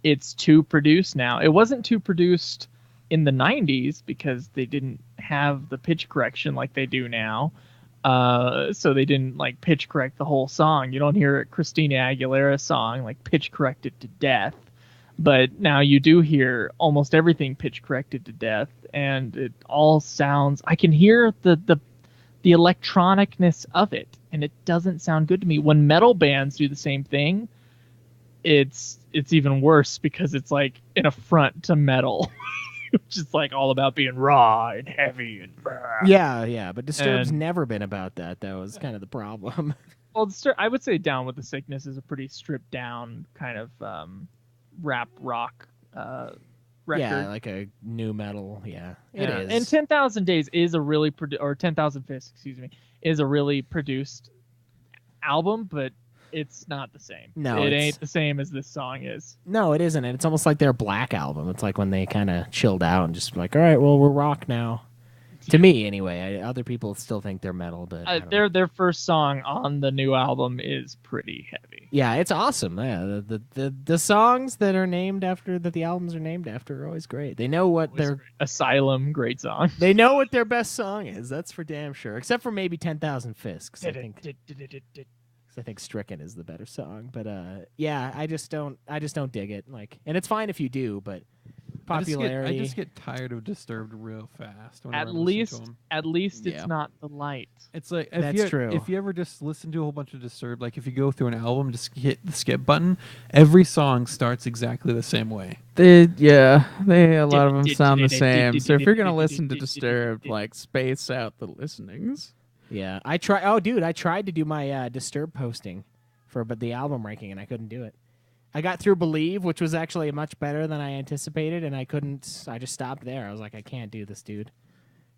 it's too produced now. It wasn't too produced in the 90s because they didn't have the pitch correction like they do now. So they didn't like pitch correct the whole song. You don't hear a Christina Aguilera song like pitch corrected to death. But now you do hear almost everything pitch corrected to death, and it all sounds. I can hear the electronicness of it, and it doesn't sound good to me. When metal bands do the same thing, it's even worse because it's like an affront to metal, which is like all about being raw and heavy and. Yeah. But Disturbed's And- never been about that. That was kind of the problem. Well, I would say Down with the Sickness is a pretty stripped down kind of rap rock record. Yeah, like a new metal. Yeah, it is. And 10,000 Days is a really or 10,000 Fists, excuse me, is a really produced album, but it's not the same. No, it it's- ain't the same as this song is. No, it isn't. And it's almost like their Black album. It's like when they kind of chilled out and just like, all right, well, we're rock now. To me, anyway. Other people still think they're metal, but I don't know. Their first song on the new album is pretty heavy. Yeah, it's awesome. Yeah, the songs that are named after that the albums are named after are always great. They know what their Asylum, great song. They know what their best song is. That's for damn sure. Except for maybe 10,000 Fists. 'Cause I think Stricken is the better song. But yeah, I just don't dig it. Like, and it's fine if you do, but popularity. I just get tired of Disturbed real fast. whenever At I listen to 'em. least Yeah. it's not the light. It's like That's true. If you ever just listen to a whole bunch of Disturbed, like if you go through an album, just hit the skip button. Every song starts exactly the same way. A lot of them sound the same. So if you're gonna listen to Disturbed, like space out the listenings. Yeah, I tried to do my Disturbed posting but the album ranking, and I couldn't do it. I got through Believe, which was actually much better than I anticipated, and I just stopped there. I was like, I can't do this, dude.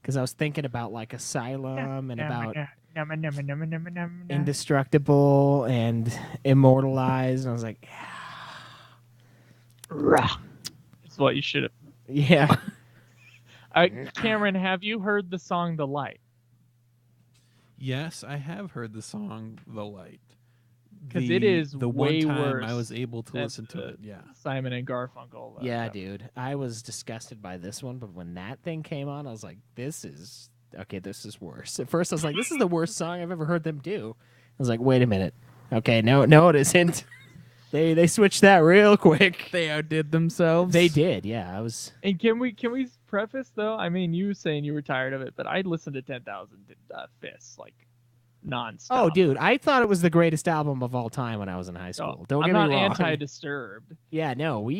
Because I was thinking about like Asylum and about Indestructible and Immortalized, and I was like, It's what you should have. yeah. Cameron, have you heard the song "The Light"? Yes, I have heard the song "The Light." because it is the way one time worse I was able to than listen to the it. Yeah. Simon and Garfunkel. Yeah, stuff. dude. I was disgusted by this one, but when that thing came on, I was like, this is worse. At first, I was like, this is the worst song I've ever heard them do. I was like, wait a minute. Okay, no, it isn't. They switched that real quick. They outdid themselves. They did, yeah. I was. And can we preface though? I mean, you saying you were tired of it, but I listened to 10,000 Fists like nonstop. Oh, dude, I thought it was the greatest album of all time when I was in high school. Don't I'm get me not wrong. anti-Disturbed. Yeah, no,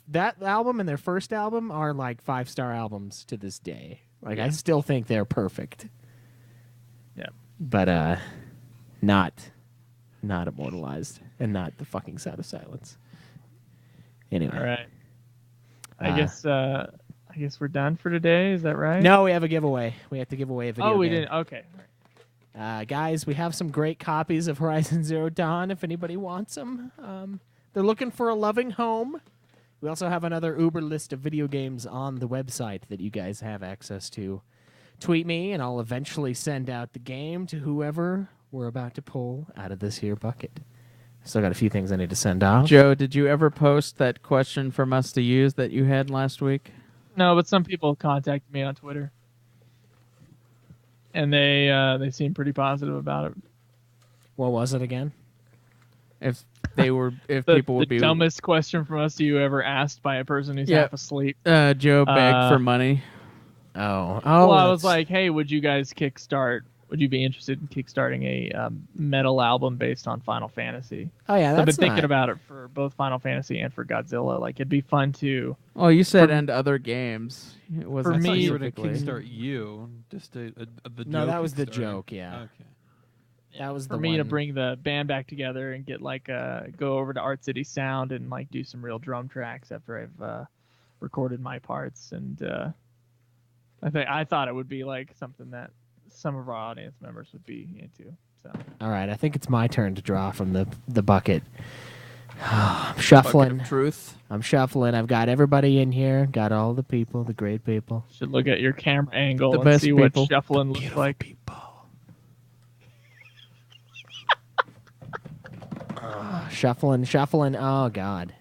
that album and their first album are like 5-star albums to this day. Like I still think they're perfect. Yeah. But not immortalized and not the fucking Sound of Silence. Anyway. All right. I guess we're done for today. Is that right? No, we have a giveaway. We have to give away a video. Oh, we game. didn't. Okay. Guys, we have some great copies of Horizon Zero Dawn if anybody wants them. They're looking for a loving home. We also have another Uber list of video games on the website that you guys have access to. Tweet me, and I'll eventually send out the game to whoever we're about to pull out of this here bucket. Still got a few things I need to send off. Joe, did you ever post that question from us to use that you had last week? No, but some people contacted me on Twitter, and they seem pretty positive about it. What was it again? If people would be the dumbest question from us to you ever asked by a person who's half asleep. Joe begged for money. Oh, well, I was like, hey, would you guys kickstart? Would you be interested in kickstarting a metal album based on Final Fantasy? Oh yeah, so I've been that's thinking about it for both Final Fantasy and for Godzilla. Like it'd be fun to. Oh, you said and other games. It wasn't for me, You were to specifically. kickstart you. Just the no, joke that was the Kickstarter. joke. Yeah, Okay. that was for the me one. to bring the band back together and get like go over to Art City Sound and like do some real drum tracks after I've recorded my parts, and I thought it would be like something that some of our audience members would be into. So All right, I think it's my turn to draw from the bucket. I'm shuffling. Bucket of truth. I'm shuffling. I've got everybody in here. Got all the people, the great people. should look at your camera angle The and best see people. what shuffling looks like. People. Shuffling. Oh God,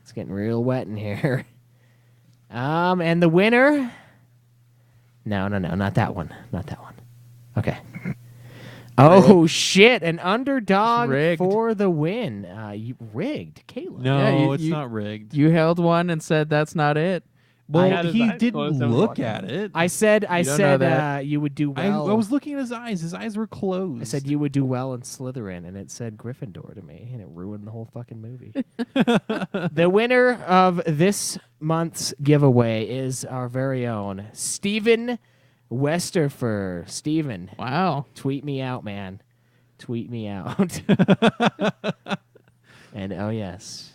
it's getting real wet in here. And the winner. No, not that one. Not that one. Okay. Oh shit! An underdog Rigged. for the win. You rigged, Caleb. No, Yeah, it's not rigged. You held one and said that's not it. Well, had his he eyes didn't closed, I was look watching at it. I said You don't know that. you would do I well. was looking at his eyes. His eyes were closed. I said you would do well in Slytherin, and it said Gryffindor to me, and it ruined the whole fucking movie. The winner of this month's giveaway is our very own Steven Westerfer. Steven, Wow. tweet me out, man. Tweet me out. And oh yes,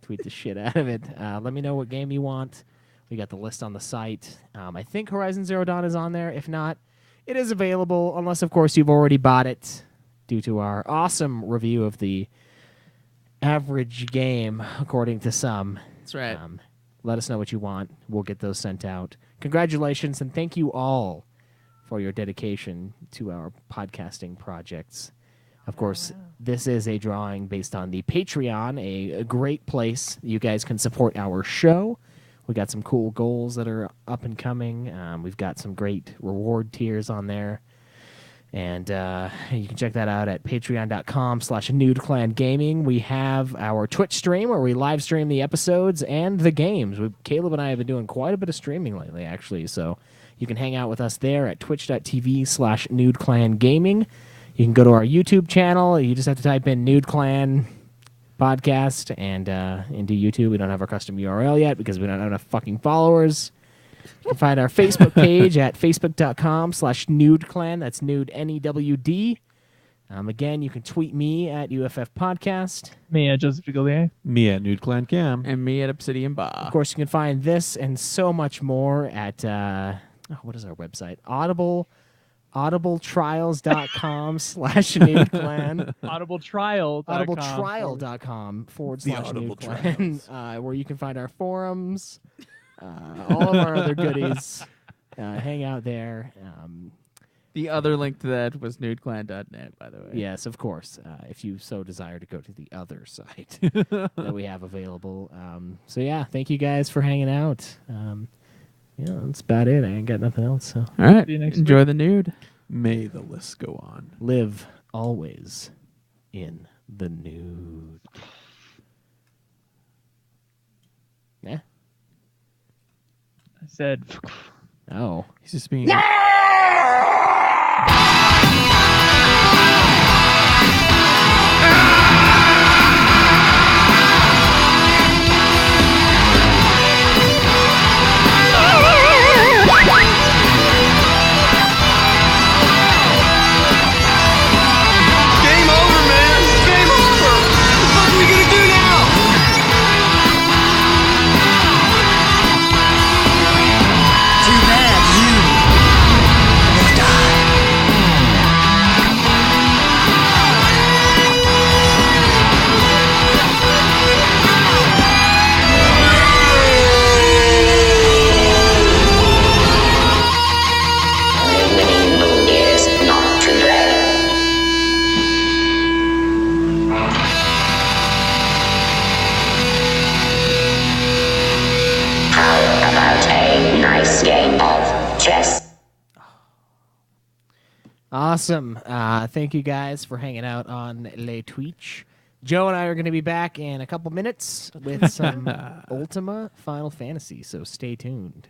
tweet the shit out of it. Let me know what game you want. We got the list on the site. I think Horizon Zero Dawn is on there. If not, it is available, unless, of course, you've already bought it due to our awesome review of the average game, according to some. That's right. Let us know what you want. We'll get those sent out. Congratulations, and thank you all for your dedication to our podcasting projects. Of course, this is a drawing based on the Patreon, a great place you guys can support our show. We got some cool goals that are up and coming. We've got some great reward tiers on there. And you can check that out at patreon.com/NudeClanGaming. We have our Twitch stream where we live stream the episodes and the games. Caleb and I have been doing quite a bit of streaming lately, actually. So you can hang out with us there at twitch.tv/NudeClanGaming. You can go to our YouTube channel. You just have to type in Nude Clan Podcast and into YouTube. We don't have our custom URL yet because we don't have enough fucking followers. You can find our Facebook page at facebook.com/NudeClan. That's nude, NEWD. Again, you can tweet me at UFF Podcast. Me, Joseph DeGolier. Me at Nude Clan Cam. And me at Obsidian Bar. Of course, you can find this and so much more at, what is our website? audibletrials.com/NudeClan. audibletrial.com/NudeClan, where you can find our forums, all of our other goodies. Hang out there. The other link to that was nudeclan.net, by the way. Yes, of course. If you so desire to go to the other site that we have available. So yeah, thank you guys for hanging out. That's about it. I ain't got nothing else. So All right. See you next Enjoy week. the nude. May the list go on. live always in the nude. Yeah. I said. Oh. He's just being. Game over, man. Game over. What are we gonna do now? Too bad you will die. Winning is not to blame. How about a nice game of chess? Awesome. Thank you guys for hanging out on Le Twitch. Joe and I are going to be back in a couple minutes with some Ultima Final Fantasy, so stay tuned.